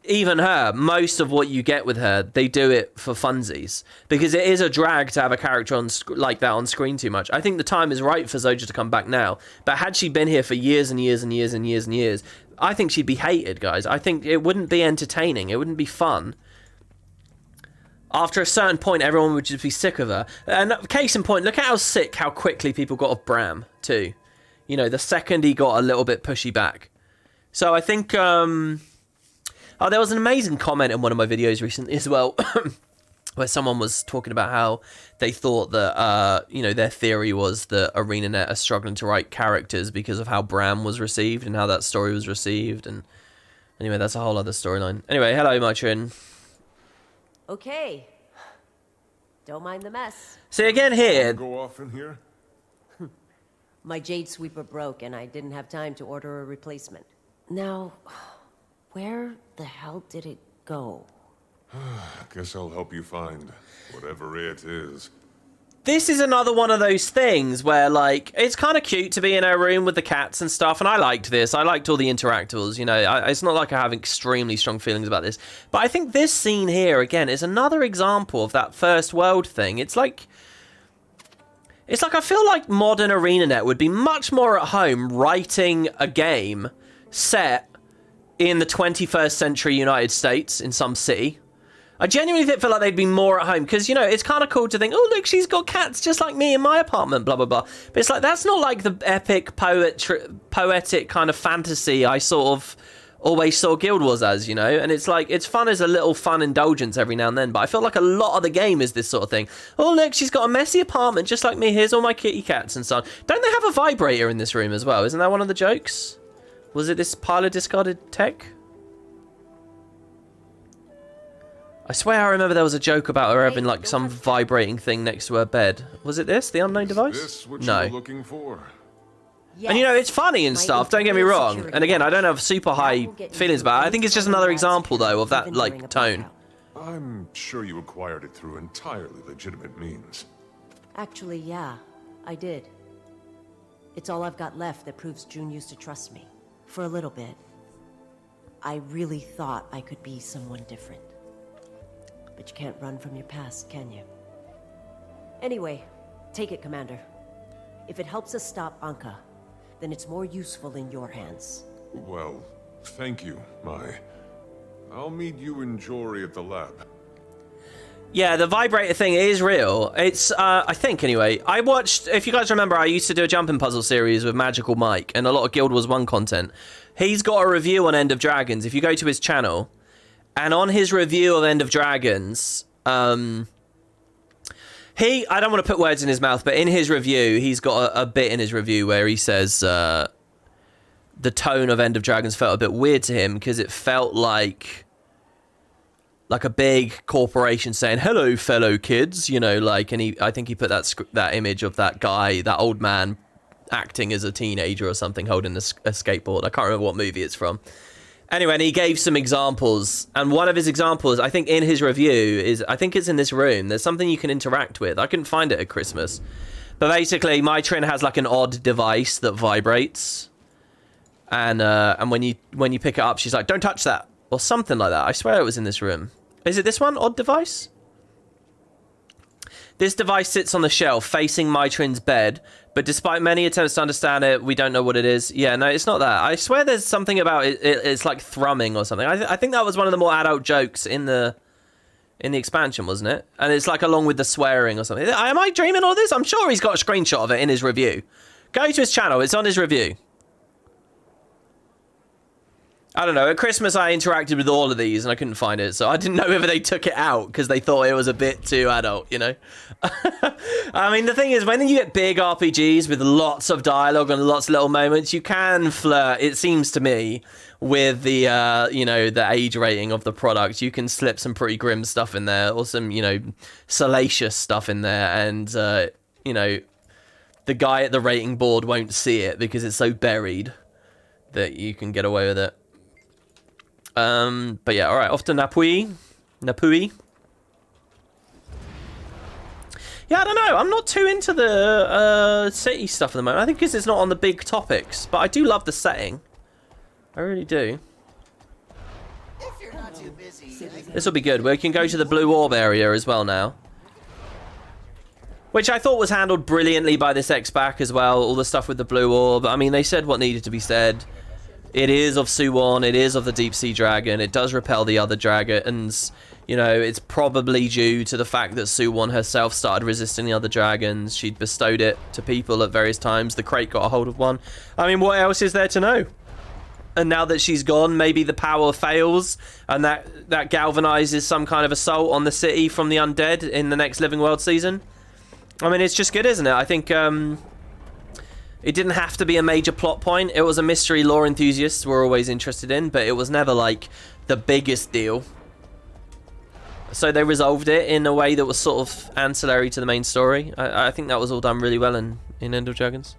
Even her, most of what you get with her, they do it for funsies. Because it is a drag to have a character on like that on screen too much. I think the time is right for Zoja to come back now. But had she been here for years and years and years and years and years, I think she'd be hated, guys. I think it wouldn't be entertaining. It wouldn't be fun. After a certain point, everyone would just be sick of her. And case in point, look at how quickly people got off Bram, too. You know, the second he got a little bit pushy back. So I think... Oh, there was an amazing comment in one of my videos recently as well, where someone was talking about how they thought that, you know, their theory was that ArenaNet are struggling to write characters because of how Bram was received and how that story was received. And anyway, that's a whole other storyline. Anyway, hello, Mai Trin. Okay. Don't mind the mess. See, again here... Go off in here? My jade sweeper broke and I didn't have time to order a replacement. Now... where the hell did it go? Guess I'll help you find whatever it is. This is another one of those things where, like, it's kind of cute to be in a room with the cats and stuff, and I liked this. I liked all the interactables, you know. It's not like I have extremely strong feelings about this. But I think this scene here, again, is another example of that first world thing. It's like I feel like modern ArenaNet would be much more at home writing a game set in the 21st century United States in some city. I genuinely feel like they'd be more at home because, you know, it's kind of cool to think, oh, look, she's got cats just like me in my apartment, blah, blah, blah. But it's like, that's not like the epic poetic kind of fantasy I sort of always saw Guild Wars as, you know? And it's like, it's fun as a little fun indulgence every now and then, but I feel like a lot of the game is this sort of thing. Oh, look, she's got a messy apartment just like me. Here's all my kitty cats and so on. Don't they have a vibrator in this room as well? Isn't that one of the jokes? Was it this pile of discarded tech? I swear I remember there was a joke about her having like some vibrating thing next to her bed. Was it this? The unknown device? Is this what no. you were looking for? And you know, it's funny and stuff, don't get me wrong. And again, I don't have super high feelings about it. I think it's just another example, though, of that, like, tone. I'm sure you acquired it through entirely legitimate means. Actually, yeah, I did. It's all I've got left that proves June used to trust me. For a little bit. I really thought I could be someone different. But you can't run from your past, can you? Anyway, take it, Commander. If it helps us stop Anka, then it's more useful in your hands. Well, thank you, Mai. I'll meet you and Jory at the lab. Yeah, the vibrator thing is real. It's, I think anyway, I watched, if you guys remember, I used to do a jumping puzzle series with Magical Mike and a lot of Guild Wars 1 content. He's got a review on End of Dragons. If you go to his channel, and on his review of End of Dragons, I don't want to put words in his mouth, but in his review, he's got a bit in his review where he says the tone of End of Dragons felt a bit weird to him because it felt like a big corporation saying, hello, fellow kids, you know, like, and I think he put that image of that guy, that old man acting as a teenager or something, holding a skateboard. I can't remember what movie it's from. Anyway, and he gave some examples, and one of his examples, I think in his review, is, I think it's in this room, there's something you can interact with. I couldn't find it at Christmas. But basically, Mai Trin has like an odd device that vibrates. And when you pick it up, she's like, don't touch that, or something like that. I swear it was in this room. Is it this one? Odd device? This device sits on the shelf facing Mai Trin's bed, but despite many attempts to understand it, we don't know what it is. Yeah, no, it's not that. I swear there's something about it. It's like thrumming or something. I think that was one of the more adult jokes in the expansion, wasn't it? And it's like along with the swearing or something. Am I dreaming all this? I'm sure he's got a screenshot of it in his review. Go to his channel. It's on his review. I don't know. At Christmas, I interacted with all of these and I couldn't find it. So I didn't know whether they took it out because they thought it was a bit too adult, you know? I mean, the thing is, when you get big RPGs with lots of dialogue and lots of little moments, you can flirt, it seems to me, with the, you know, the age rating of the product. You can slip some pretty grim stuff in there or some, you know, salacious stuff in there. And, you know, the guy at the rating board won't see it because it's so buried that you can get away with it. But yeah, all right, off to Napui. Yeah, I don't know. I'm not too into the city stuff at the moment. I think because it's not on the big topics, but I do love the setting. I really do. If you're not too busy, This will be good. We can go to the Blue Orb area as well now, which I thought was handled brilliantly by this X-Back as well. All the stuff with the Blue Orb. I mean, they said what needed to be said. It is of Suwon, it is of the Deep Sea Dragon, it does repel the other dragons. You know, it's probably due to the fact that Suwon herself started resisting the other dragons. She'd bestowed it to people at various times. The crate got a hold of one. I mean, what else is there to know? And now that she's gone, maybe the power fails, and that galvanizes some kind of assault on the city from the undead in the next Living World season. I mean, it's just good, isn't it? I think, it didn't have to be a major plot point. It was a mystery lore enthusiasts were always interested in, but it was never, like, the biggest deal. So they resolved it in a way that was sort of ancillary to the main story. I think that was all done really well in End of Dragons.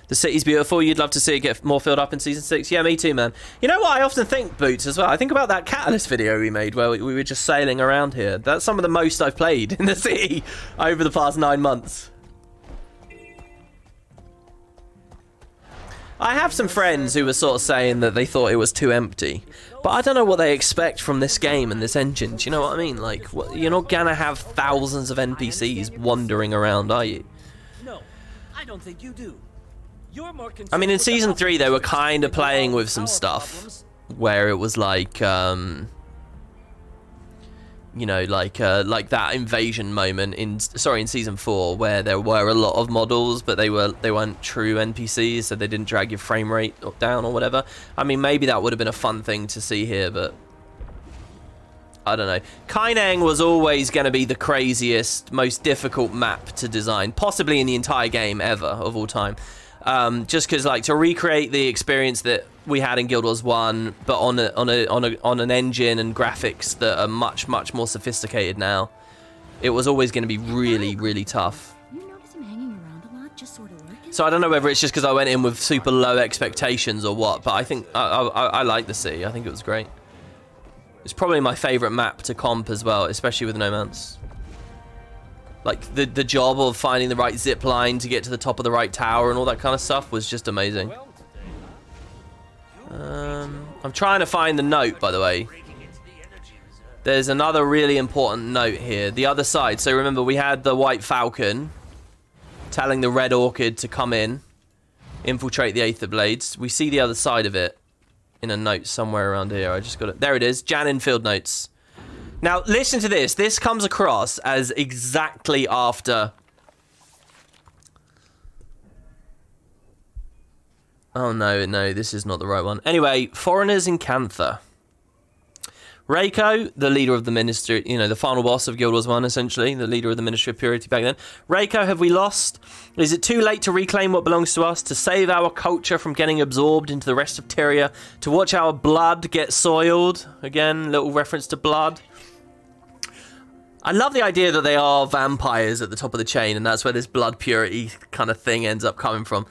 The city's beautiful. You'd love to see it get more filled up in Season 6. Yeah, me too, man. You know what I often think, Boots, as well? I think about that Catalyst video we made where we were just sailing around here. That's some of the most I've played in the city over the past 9 months. I have some friends who were sort of saying that they thought it was too empty, but I don't know what they expect from this game and this engine. Do you know what I mean? Like, you're not gonna have thousands of NPCs wandering around, are you? No, I don't think you do. You're more I mean, in Season 3, they were kind of playing with some stuff where it was like, you know, like that invasion moment in Season 4 where there were a lot of models, but they weren't true NPCs, so they didn't drag your frame rate down or whatever. I mean, maybe that would have been a fun thing to see here, but I don't know. Kaineng was always going to be the craziest, most difficult map to design, possibly in the entire game ever of all time. Just because, like, to recreate the experience that we had in Guild Wars 1, but on an engine and graphics that are much more sophisticated now, it was always going to be really, really tough. You notice him hanging around a lot, just sort of lurking? So I don't know whether it's just because I went in with super low expectations or what, but I think I like the sea. I think it was great. It's probably my favorite map to comp as well, especially with No Man's. Like, the job of finding the right zip line to get to the top of the right tower and all that kind of stuff was just amazing. I'm trying to find the note, by the way. There's another really important note here. The other side. So remember, we had the White Falcon telling the Red Orchid to come in, infiltrate the Aetherblades. We see the other side of it in a note somewhere around here. I just got it. There it is. Janin field notes. Now, listen to this. This comes across as exactly after... Oh, no, this is not the right one. Anyway, foreigners in Cantha. Reiko, the leader of the Ministry, you know, the final boss of Guild Wars 1, essentially, the leader of the Ministry of Purity back then. Reiko, have we lost? Is it too late to reclaim what belongs to us, to save our culture from getting absorbed into the rest of Tyria, to watch our blood get soiled? Again, little reference to blood. I love the idea that they are vampires at the top of the chain, and that's where this blood purity kind of thing ends up coming from.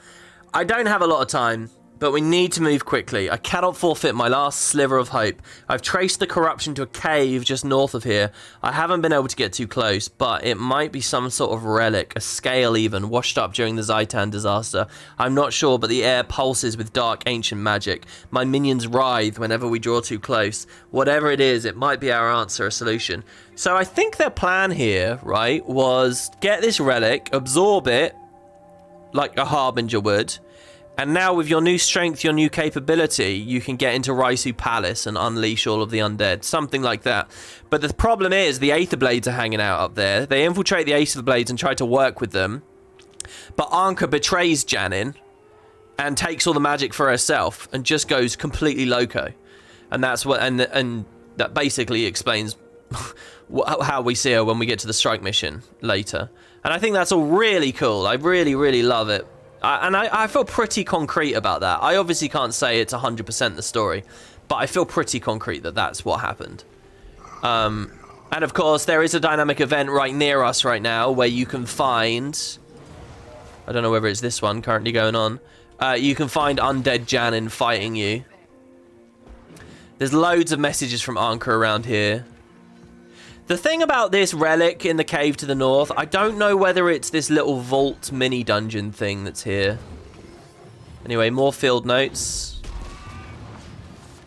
I don't have a lot of time. But we need to move quickly. I cannot forfeit my last sliver of hope. I've traced the corruption to a cave just north of here. I haven't been able to get too close, but it might be some sort of relic, a scale even, washed up during the Zaitan disaster. I'm not sure, but the air pulses with dark ancient magic. My minions writhe whenever we draw too close. Whatever it is, it might be our answer, a solution. So I think their plan here, right, was get this relic, absorb it, like a Harbinger would, and now with your new strength, your new capability, you can get into Raisu Palace and unleash all of the undead. Something like that. But the problem is the Aetherblades are hanging out up there. They infiltrate the Aetherblades and try to work with them. But Anka betrays Janin and takes all the magic for herself and just goes completely loco. And that's what, and that basically explains how we see her when we get to the strike mission later. And I think that's all really cool. I really, really love it. I feel pretty concrete about that. I obviously can't say it's 100% the story, but I feel pretty concrete that that's what happened. And of course, there is a dynamic event right near us right now where you can find... I don't know whether it's this one currently going on. You can find undead Janin fighting you. There's loads of messages from Anka around here. The thing about this relic in the cave to the north, I don't know whether it's this little vault mini dungeon thing that's here. Anyway, more field notes.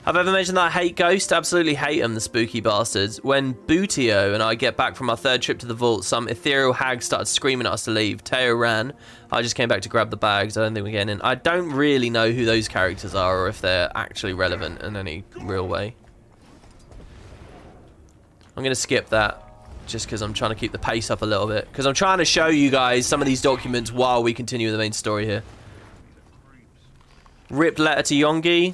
Have I ever mentioned that I hate ghosts? Absolutely hate them, the spooky bastards. When Bootio and I get back from our third trip to the vault, some ethereal hag started screaming at us to leave. Teo ran. I just came back to grab the bags. I don't think we're getting in. I don't really know who those characters are or if they're actually relevant in any real way. I'm going to skip that just because I'm trying to keep the pace up a little bit. Because I'm trying to show you guys some of these documents while we continue the main story here. Ripped letter to Yongi.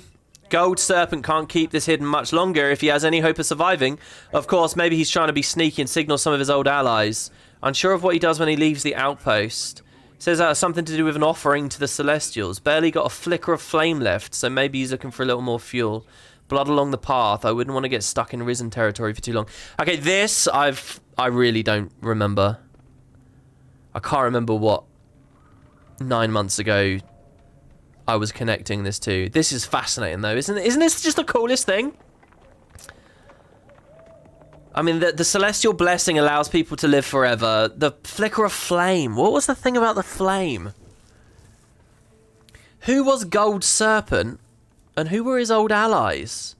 Gold Serpent can't keep this hidden much longer if he has any hope of surviving. Of course, maybe he's trying to be sneaky and signal some of his old allies. Unsure of what he does when he leaves the outpost. Says that has something to do with an offering to the Celestials. Barely got a flicker of flame left, so maybe he's looking for a little more fuel. Blood along the path. I wouldn't want to get stuck in Risen territory for too long. Okay, this I really don't remember. I can't remember what 9 months ago I was connecting this to. This is fascinating though, isn't it? Isn't this just the coolest thing? I mean, the celestial blessing allows people to live forever. The flicker of flame. What was the thing about the flame? Who was Gold Serpent? And who were his old allies?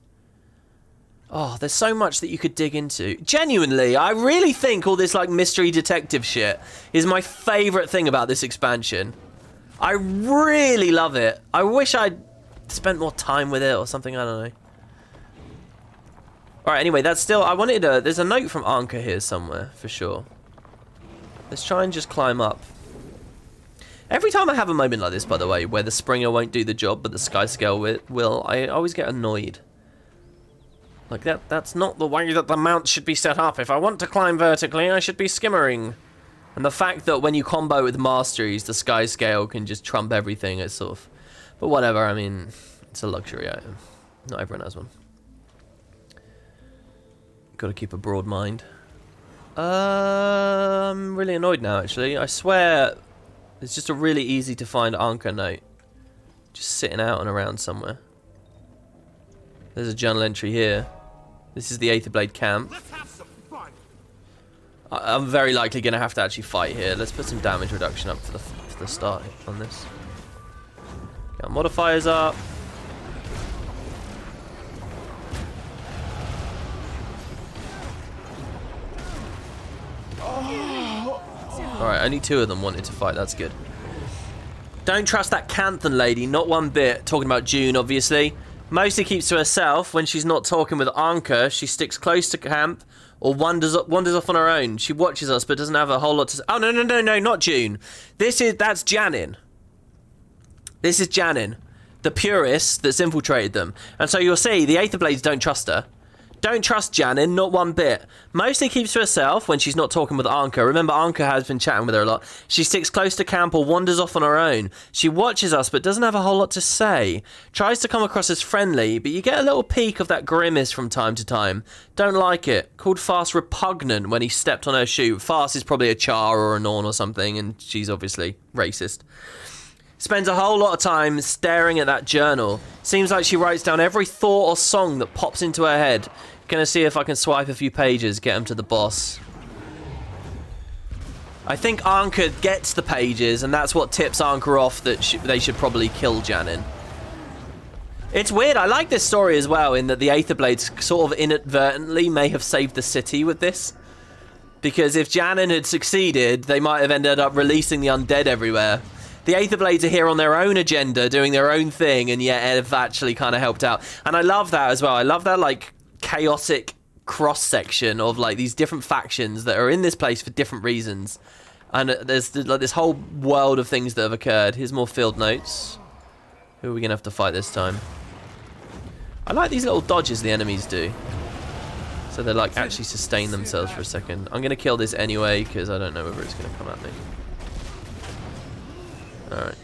Oh, there's so much that you could dig into. Genuinely, I really think all this like mystery detective shit is my favourite thing about this expansion. I really love it. I wish I'd spent more time with it or something, I don't know. Alright, anyway, that's still... there's a note from Anka here somewhere, for sure. Let's try and just climb up. Every time I have a moment like this, by the way, where the Springer won't do the job, but the Sky Scale will, I always get annoyed. Like, that's not the way that the mount should be set up. If I want to climb vertically, I should be skimmering. And the fact that when you combo with Masteries, the Sky Scale can just trump everything, it's sort of... But whatever, I mean, it's a luxury item. Not everyone has one. Gotta keep a broad mind. I'm really annoyed now, actually. I swear... It's just a really easy to find Anka note. Just sitting out and around somewhere. There's a journal entry here. This is the Aetherblade camp. I'm very likely going to have to actually fight here. Let's put some damage reduction up for the start on this. Get our modifiers up. Alright, only 2 of them wanted to fight, that's good. Don't trust that Cantha lady, not one bit. Talking about June, obviously. Mostly keeps to herself. When she's not talking with Anka, she sticks close to camp or wanders off on her own. She watches us but doesn't have a whole lot to say. Oh, no, not June. That's Janin. This is Janin, the purist that's infiltrated them. And so you'll see, the Aetherblades don't trust her. Don't trust Janin, not one bit. Mostly keeps to herself when she's not talking with Anka. Remember, Anka has been chatting with her a lot. She sticks close to camp or wanders off on her own. She watches us but doesn't have a whole lot to say. Tries to come across as friendly, but you get a little peek of that grimace from time to time. Don't like it. Called Fast repugnant when he stepped on her shoe. Fast is probably a Char or a Norn or something, and she's obviously racist. Spends a whole lot of time staring at that journal. Seems like she writes down every thought or song that pops into her head. Gonna see if I can swipe a few pages, get him to the boss. I think Anka gets the pages, and that's what tips Anka off that they should probably kill Janin. It's weird. I like this story as well, in that the Aetherblades sort of inadvertently may have saved the city with this. Because if Janin had succeeded, they might have ended up releasing the undead everywhere. The Aetherblades are here on their own agenda, doing their own thing, and yet have actually kind of helped out. And I love that as well. I love that, like, chaotic cross-section of, like, these different factions that are in this place for different reasons. And there's, like, this whole world of things that have occurred. Here's more field notes. Who are we going to have to fight this time? I like these little dodges the enemies do. So they like actually sustain themselves for a second. I'm going to kill this anyway because I don't know whether it's going to come at me. Alright.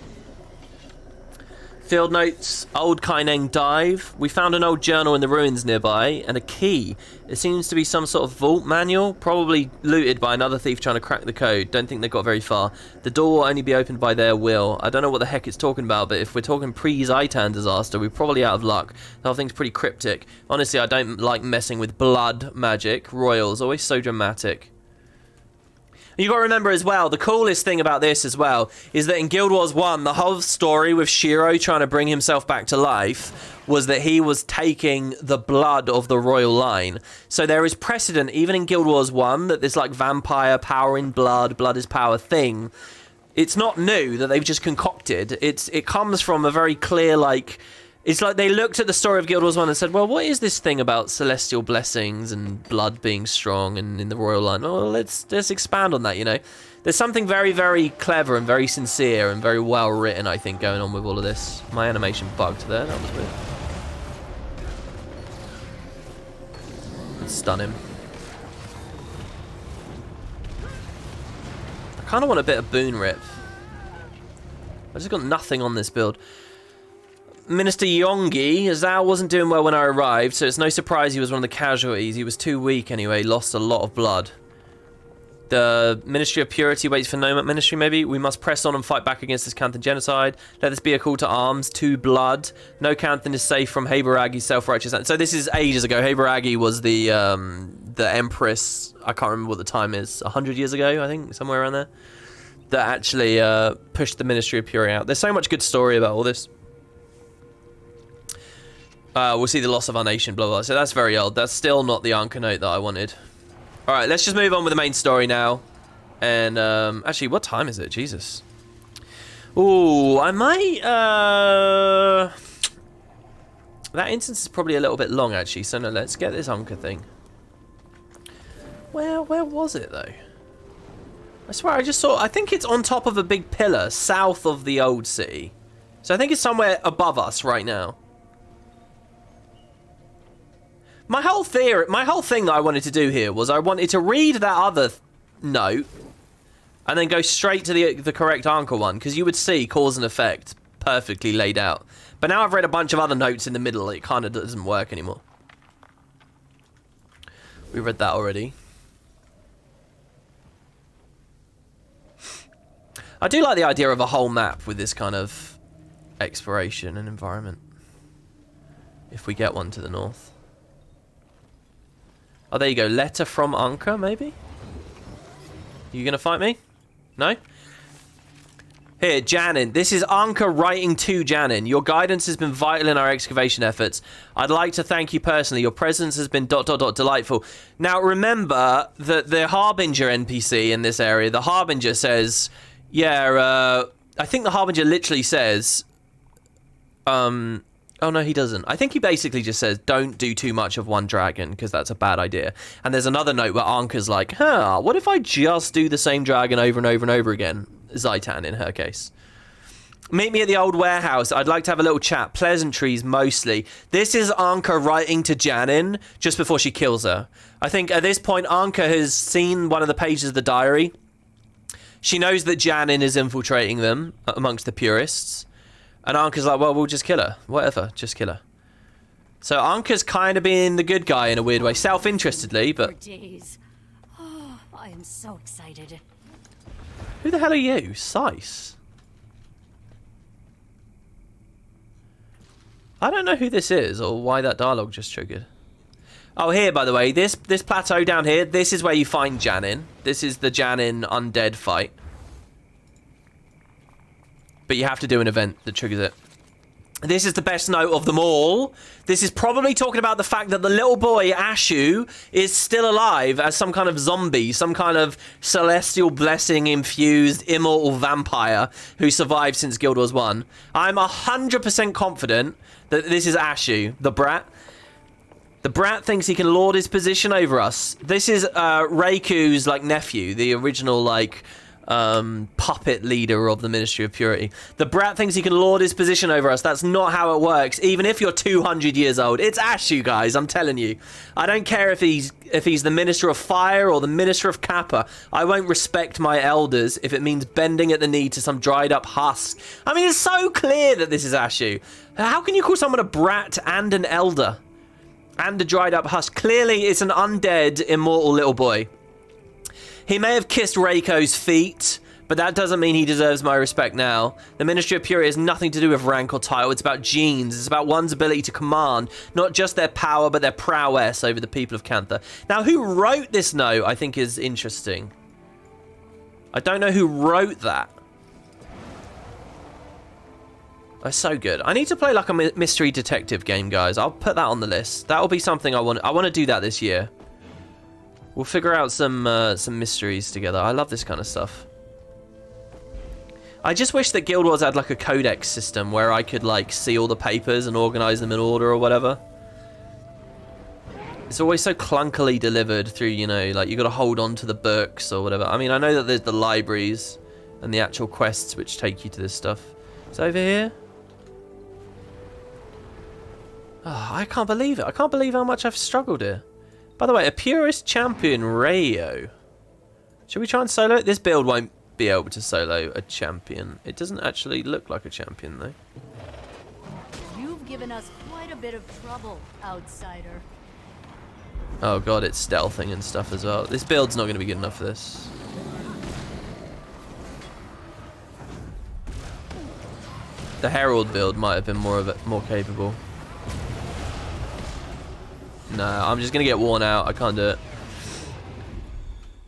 Field notes. Old Kaineng dive. We found an old journal in the ruins nearby and a key. It seems to be some sort of vault manual. Probably looted by another thief trying to crack the code. Don't think they got very far. The door will only be opened by their will. I don't know what the heck it's talking about, but if we're talking pre-Zaitan disaster, we're probably out of luck. The whole thing's pretty cryptic. Honestly, I don't like messing with blood magic. Royals, always so dramatic. You got to remember as well, the coolest thing about this as well is that in Guild Wars 1, the whole story with Shiro trying to bring himself back to life was that he was taking the blood of the royal line. So there is precedent, even in Guild Wars 1, that this like vampire power in blood, blood is power thing. It's not new that they've just concocted. It comes from a very clear, like... It's like they looked at the story of Guild Wars 1 and said, well, what is this thing about celestial blessings and blood being strong and in the royal line? Well, let's expand on that, you know? There's something very, very clever and very sincere and very well written, I think, going on with all of this. My animation bugged there. That was weird. Let's stun him. I kind of want a bit of boon rip. I just got nothing on this build. Minister Yongi, Zhao wasn't doing well when I arrived, so it's no surprise he was one of the casualties. He was too weak anyway, lost a lot of blood. The Ministry of Purity waits for Nomad Ministry, maybe? We must press on and fight back against this Canthan genocide. Let this be a call to arms, to blood. No Canthan is safe from Habaragi's self-righteous... So this is ages ago. Habaragi was the Empress, I can't remember what the time is, 100 years ago, I think, somewhere around there, that actually pushed the Ministry of Purity out. There's so much good story about all this. We'll see the loss of our nation, blah, blah. So that's very old. That's still not the Anka note that I wanted. Alright, let's just move on with the main story now. And, actually, what time is it? Jesus. Ooh, I might, that instance is probably a little bit long, actually. So, no, let's get this Anka thing. Where was it, though? I swear, I just saw... I think it's on top of a big pillar, south of the old city. So I think it's somewhere above us right now. My whole thing that I wanted to do here was I wanted to read that other note and then go straight to the correct Anka one, because you would see cause and effect perfectly laid out. But now I've read a bunch of other notes in the middle, it kind of doesn't work anymore. We read that already. I do like the idea of a whole map with this kind of exploration and environment. If we get one to the north. Oh, there you go. Letter from Anka, maybe? You gonna fight me? No? Here, Janin. This is Anka writing to Janin. Your guidance has been vital in our excavation efforts. I'd like to thank you personally. Your presence has been ... delightful. Now, remember that the Harbinger NPC in this area, the Harbinger says... Yeah, I think the Harbinger literally says... Oh, no, he doesn't. I think he basically just says, don't do too much of one dragon, because that's a bad idea. And there's another note where Anka's like, what if I just do the same dragon over and over and over again? Zaitan, in her case. Meet me at the old warehouse. I'd like to have a little chat. Pleasantries, mostly. This is Anka writing to Janin just before she kills her. I think at this point, Anka has seen one of the pages of the diary. She knows that Janin is infiltrating them amongst the purists. And Anka's like, well, we'll just kill her. Whatever, just kill her. So Anka's kind of being the good guy in a weird way. Self-interestedly, but... For days. Oh, I am so excited. Who the hell are you? Sice? I don't know who this is or why that dialogue just triggered. Oh, here, by the way, this plateau down here, this is where you find Janin. This is the Janin undead fight. But you have to do an event that triggers it. This is the best note of them all. This is probably talking about the fact that the little boy, Ashu, is still alive as some kind of zombie, some kind of celestial blessing-infused immortal vampire who survived since Guild Wars 1. I'm 100% confident that this is Ashu, the brat. The brat thinks he can lord his position over us. This is Reiku's, like, nephew, the original, like... puppet leader of the Ministry of Purity. The brat thinks he can lord his position over us. That's not how it works, even if you're 200 years old. It's Ashu, guys, I'm telling you. I don't care if he's the Minister of Fire or the Minister of Kappa. I won't respect my elders if it means bending at the knee to some dried up husk. I mean, it's so clear that this is Ashu. How can you call someone a brat and an elder? And a dried up husk? Clearly, it's an undead, immortal little boy. He may have kissed Reiko's feet, but that doesn't mean he deserves my respect now. The Ministry of Purity has nothing to do with rank or title. It's about genes. It's about one's ability to command, not just their power, but their prowess over the people of Cantha. Now, who wrote this note, I think, is interesting. I don't know who wrote that. That's so good. I need to play like a mystery detective game, guys. I'll put that on the list. That'll be something I want to do that this year. We'll figure out some mysteries together. I love this kind of stuff. I just wish that Guild Wars had like a codex system where I could like see all the papers and organize them in order or whatever. It's always so clunkily delivered through, you know, like you got to hold on to the books or whatever. I mean, I know that there's the libraries and the actual quests which take you to this stuff. It's over here. Oh, I can't believe it. I can't believe how much I've struggled here. By the way, a purist champion, Rayo. Should we try and solo it? This build won't be able to solo a champion. It doesn't actually look like a champion, though. You've given us quite a bit of trouble, outsider. Oh god, it's stealthing and stuff as well. This build's not going to be good enough for this. The Herald build might have been more capable. No, I'm just going to get worn out. I can't do it.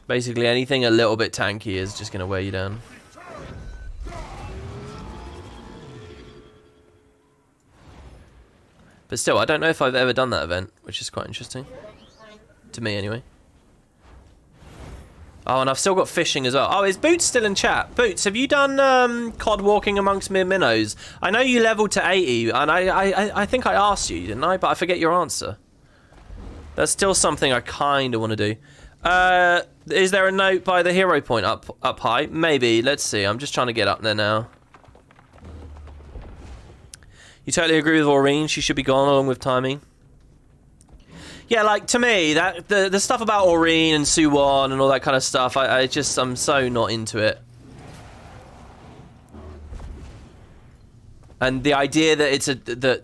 Basically, anything a little bit tanky is just going to wear you down. But still, I don't know if I've ever done that event, which is quite interesting. To me, anyway. Oh, and I've still got fishing as well. Oh, is Boots still in chat? Boots, have you done cod walking amongst mere minnows? I know you leveled to 80, and I think I asked you, didn't I? But I forget your answer. That's still something I kind of want to do. Is there a note by the hero point up high? Maybe. Let's see. I'm just trying to get up there now. You totally agree with Aureen? She should be gone along with timing. Yeah, like, to me, that the stuff about Aureen and Suwon and all that kind of stuff, I'm so not into it. And the idea that that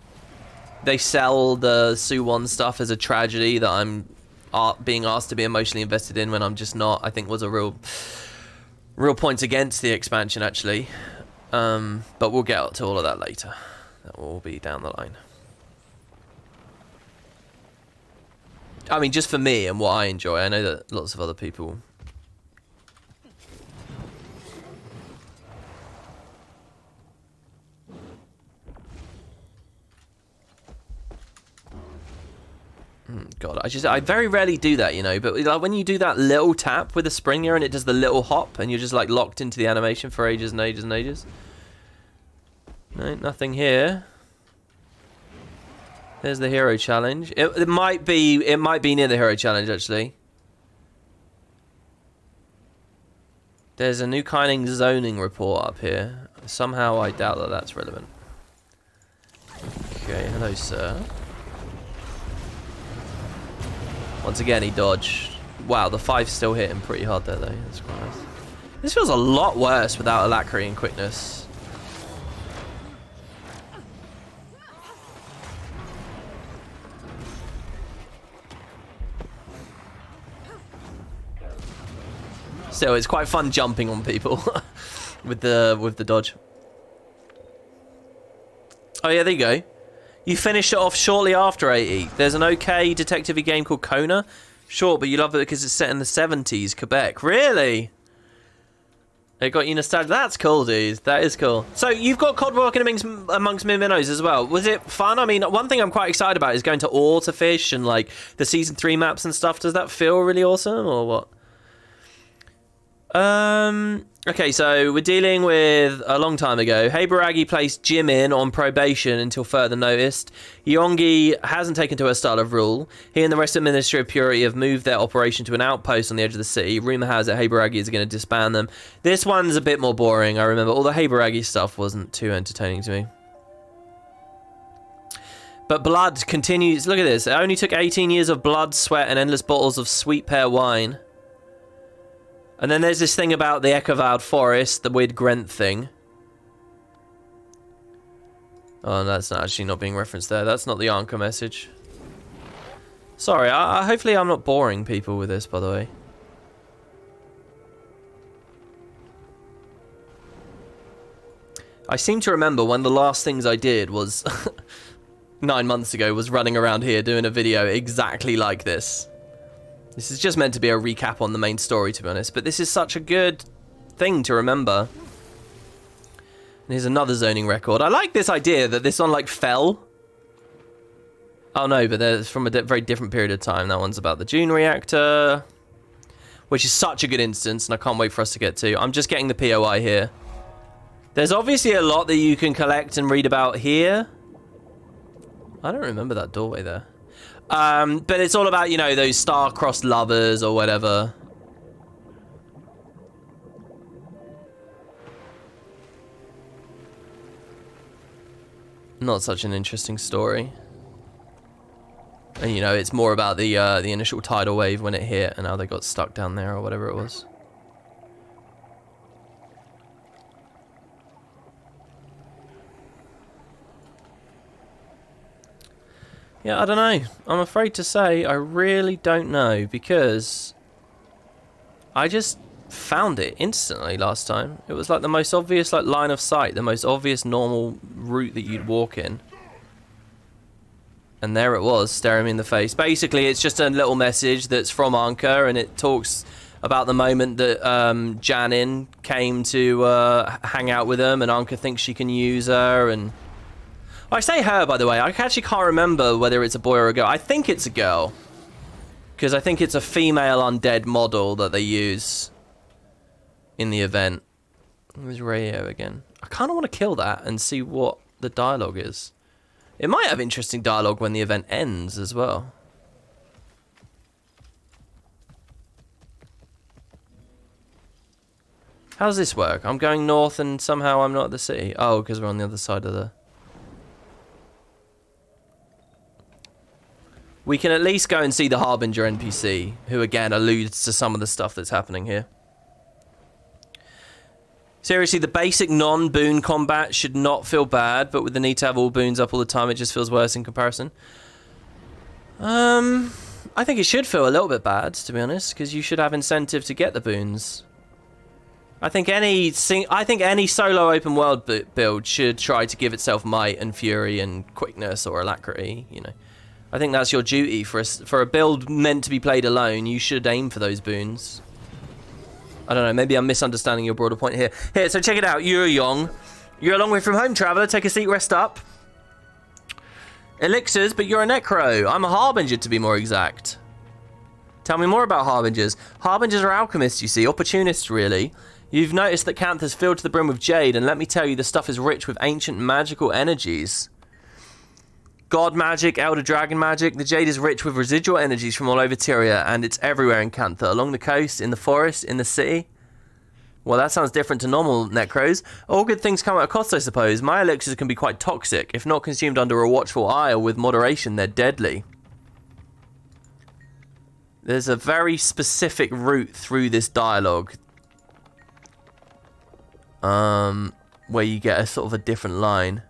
they sell the Suwon stuff as a tragedy that I'm being asked to be emotionally invested in when I'm just not, I think was a real point against the expansion, actually. But we'll get to all of that later. That will be down the line. I mean, just for me and what I enjoy. I know that lots of other people... God, I very rarely do that, you know, but like when you do that little tap with a Springer and it does the little hop and you're just like locked into the animation for ages and ages and ages. No, nothing here. There's the hero challenge. It might be near the hero challenge, actually. There's a new Kaineng zoning report up here. Somehow I doubt that that's relevant. Okay, hello, sir. Once again, he dodged. Wow, the 5 still hit him pretty hard there, though. That's quite nice. This feels a lot worse without alacrity and quickness. Still, it's quite fun jumping on people with the dodge. Oh yeah, there you go. You finished it off shortly after 80. There's an okay detective-y game called Kona. Short, but you love it because it's set in the 70s, Quebec. Really? It got you nostalgic. That's cool, dude. That is cool. So you've got COD working amongst minnows as well. Was it fun? I mean, one thing I'm quite excited about is going to Ore to fish and like the season 3 maps and stuff. Does that feel really awesome or what? Okay, so we're dealing with a long time ago. Heibaragi placed Jimin on probation until further notice. Yongi hasn't taken to her style of rule. He and the rest of the Ministry of Purity have moved their operation to an outpost on the edge of the city. Rumour has it Heibaragi is going to disband them. This one's a bit more boring, I remember. All the Heibaragi stuff wasn't too entertaining to me. But blood continues. Look at this. It only took 18 years of blood, sweat, and endless bottles of sweet pear wine. And then there's this thing about the Echovowed Forest, the weird Grent thing. Oh, that's not actually not being referenced there. That's not the Anka message. Sorry, hopefully I'm not boring people with this, by the way. I seem to remember one of the last things I did was 9 months ago was running around here doing a video exactly like this. This is just meant to be a recap on the main story, to be honest, but this is such a good thing to remember. And here's another zoning record. I like this idea that this one, like, fell. Oh, no, but that's from a very different period of time. That one's about the June reactor, which is such a good instance, and I can't wait for us to get to. I'm just getting the POI here. There's obviously a lot that you can collect and read about here. I don't remember that doorway there. But it's all about, you know, those star-crossed lovers or whatever. Not such an interesting story. And, you know, it's more about the initial tidal wave when it hit and how they got stuck down there or whatever it was. Yeah, I don't know. I'm afraid to say I really don't know because I just found it instantly last time. It was like the most obvious like line of sight, the most obvious normal route that you'd walk in. And there it was, staring me in the face. Basically, it's just a little message that's from Anka, and it talks about the moment that Janin came to hang out with them, and Anka thinks she can use her, and... I say her, by the way. I actually can't remember whether it's a boy or a girl. I think it's a girl. Because I think it's a female undead model that they use in the event. There's radio again. I kind of want to kill that and see what the dialogue is. It might have interesting dialogue when the event ends as well. How does this work? I'm going north and somehow I'm not at the city. Oh, because we're on the other side of the... We can at least go and see the Harbinger NPC, who again alludes to some of the stuff that's happening here. Seriously, the basic non-boon combat should not feel bad, but with the need to have all boons up all the time, it just feels worse in comparison. I think it should feel a little bit bad, to be honest, because you should have incentive to get the boons. I think any solo open world build should try to give itself might and fury and quickness or alacrity, you know. I think that's your duty for a build meant to be played alone. You should aim for those boons. I don't know, maybe I'm misunderstanding your broader point here. Here, so check it out. You're young. You're a long way from home, traveller. Take a seat, rest up. Elixirs, but you're a necro. I'm a harbinger, to be more exact. Tell me more about harbingers. Harbingers are alchemists, you see. Opportunists, really. You've noticed that Cantha's filled to the brim with jade, and let me tell you, the stuff is rich with ancient magical energies. God magic, Elder Dragon magic. The jade is rich with residual energies from all over Tyria, and it's everywhere in Cantha. Along the coast, in the forest, in the city. Well, that sounds different to normal necros. All good things come at a cost, I suppose. My elixirs can be quite toxic. If not consumed under a watchful eye or with moderation, they're deadly. There's a very specific route through this dialogue. Where you get a sort of a different line.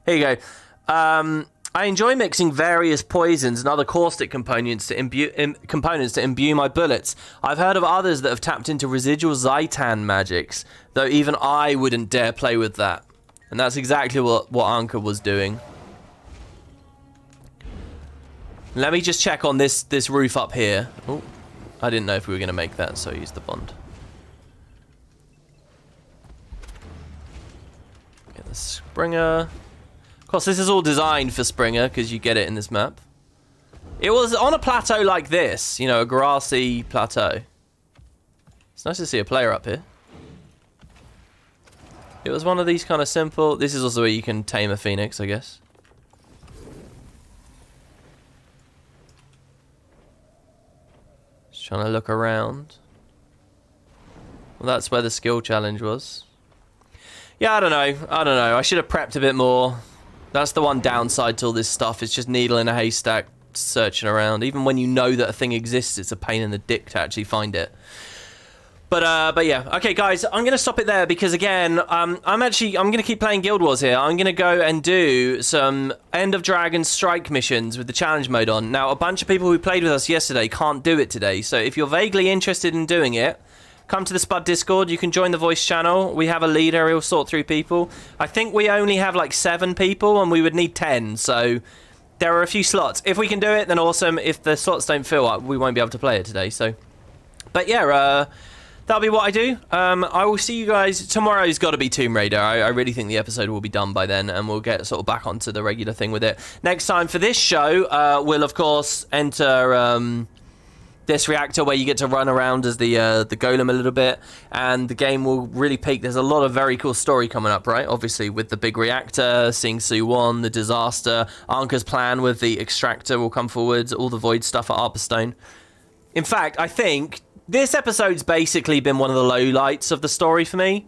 Here you go. I enjoy mixing various poisons and other caustic components to imbue my bullets. I've heard of others that have tapped into residual Zaitan magics, though even I wouldn't dare play with that. And that's exactly what Anka was doing. Let me just check on this roof up here. Oh, I didn't know if we were going to make that, so I used the bond. Get the Springer. Of course, this is all designed for Springer, because you get it in this map. It was on a plateau like this, you know, a grassy plateau. It's nice to see a player up here. It was one of these kind of simple... This is also where you can tame a phoenix, I guess. Just trying to look around. Well, that's where the skill challenge was. Yeah, I don't know. I should have prepped a bit more. That's the one downside to all this stuff. It's just needle in a haystack, searching around. Even when you know that a thing exists, it's a pain in the dick to actually find it. But yeah, okay, guys, I'm gonna stop it there because again, I'm gonna keep playing Guild Wars here. I'm gonna go and do some End of Dragon Strike missions with the challenge mode on. Now, a bunch of people who played with us yesterday can't do it today, so if you're vaguely interested in doing it, come to the Spud Discord. You can join the voice channel. We have a leader. He'll sort through people. I think we only have like 7 people, and we would need 10. So there are a few slots. If we can do it, then awesome. If the slots don't fill up, we won't be able to play it today. So, but yeah, that'll be what I do. I will see you guys. Tomorrow's got to be Tomb Raider. I really think the episode will be done by then, and we'll get sort of back onto the regular thing with it. Next time for this show, we'll of course enter this reactor where you get to run around as the golem a little bit, and the game will really peak. There's a lot of very cool story coming up, right? Obviously with the big reactor, seeing Suwon, the disaster, Anka's plan with the extractor will come forwards, all the void stuff at Arborstone. In fact, I think this episode's basically been one of the lowlights of the story for me.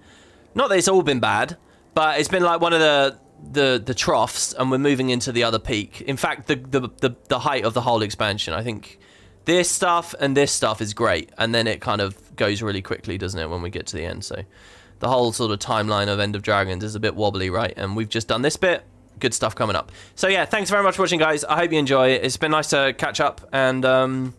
Not that it's all been bad, but it's been like one of the troughs, and we're moving into the other peak. In fact, the height of the whole expansion. I think this stuff and this stuff is great, and then it kind of goes really quickly, doesn't it, when we get to the end? So the whole sort of timeline of End of Dragons is a bit wobbly, right? And we've just done this bit. Good stuff coming up. So yeah, thanks very much for watching, guys. I hope you enjoy it. It's been nice to catch up, and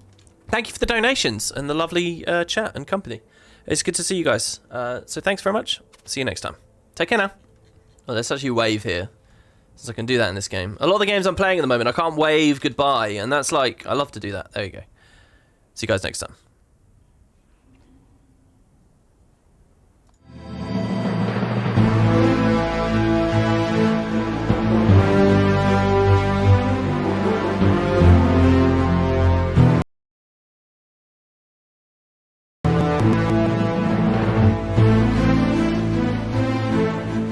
thank you for the donations and the lovely chat and company. It's good to see you guys. So thanks very much. See you next time. Take care now. Oh, there's actually a wave here. So I can do that in this game. A lot of the games I'm playing at the moment, I can't wave goodbye. And that's like, I love to do that. There you go. See you guys next time.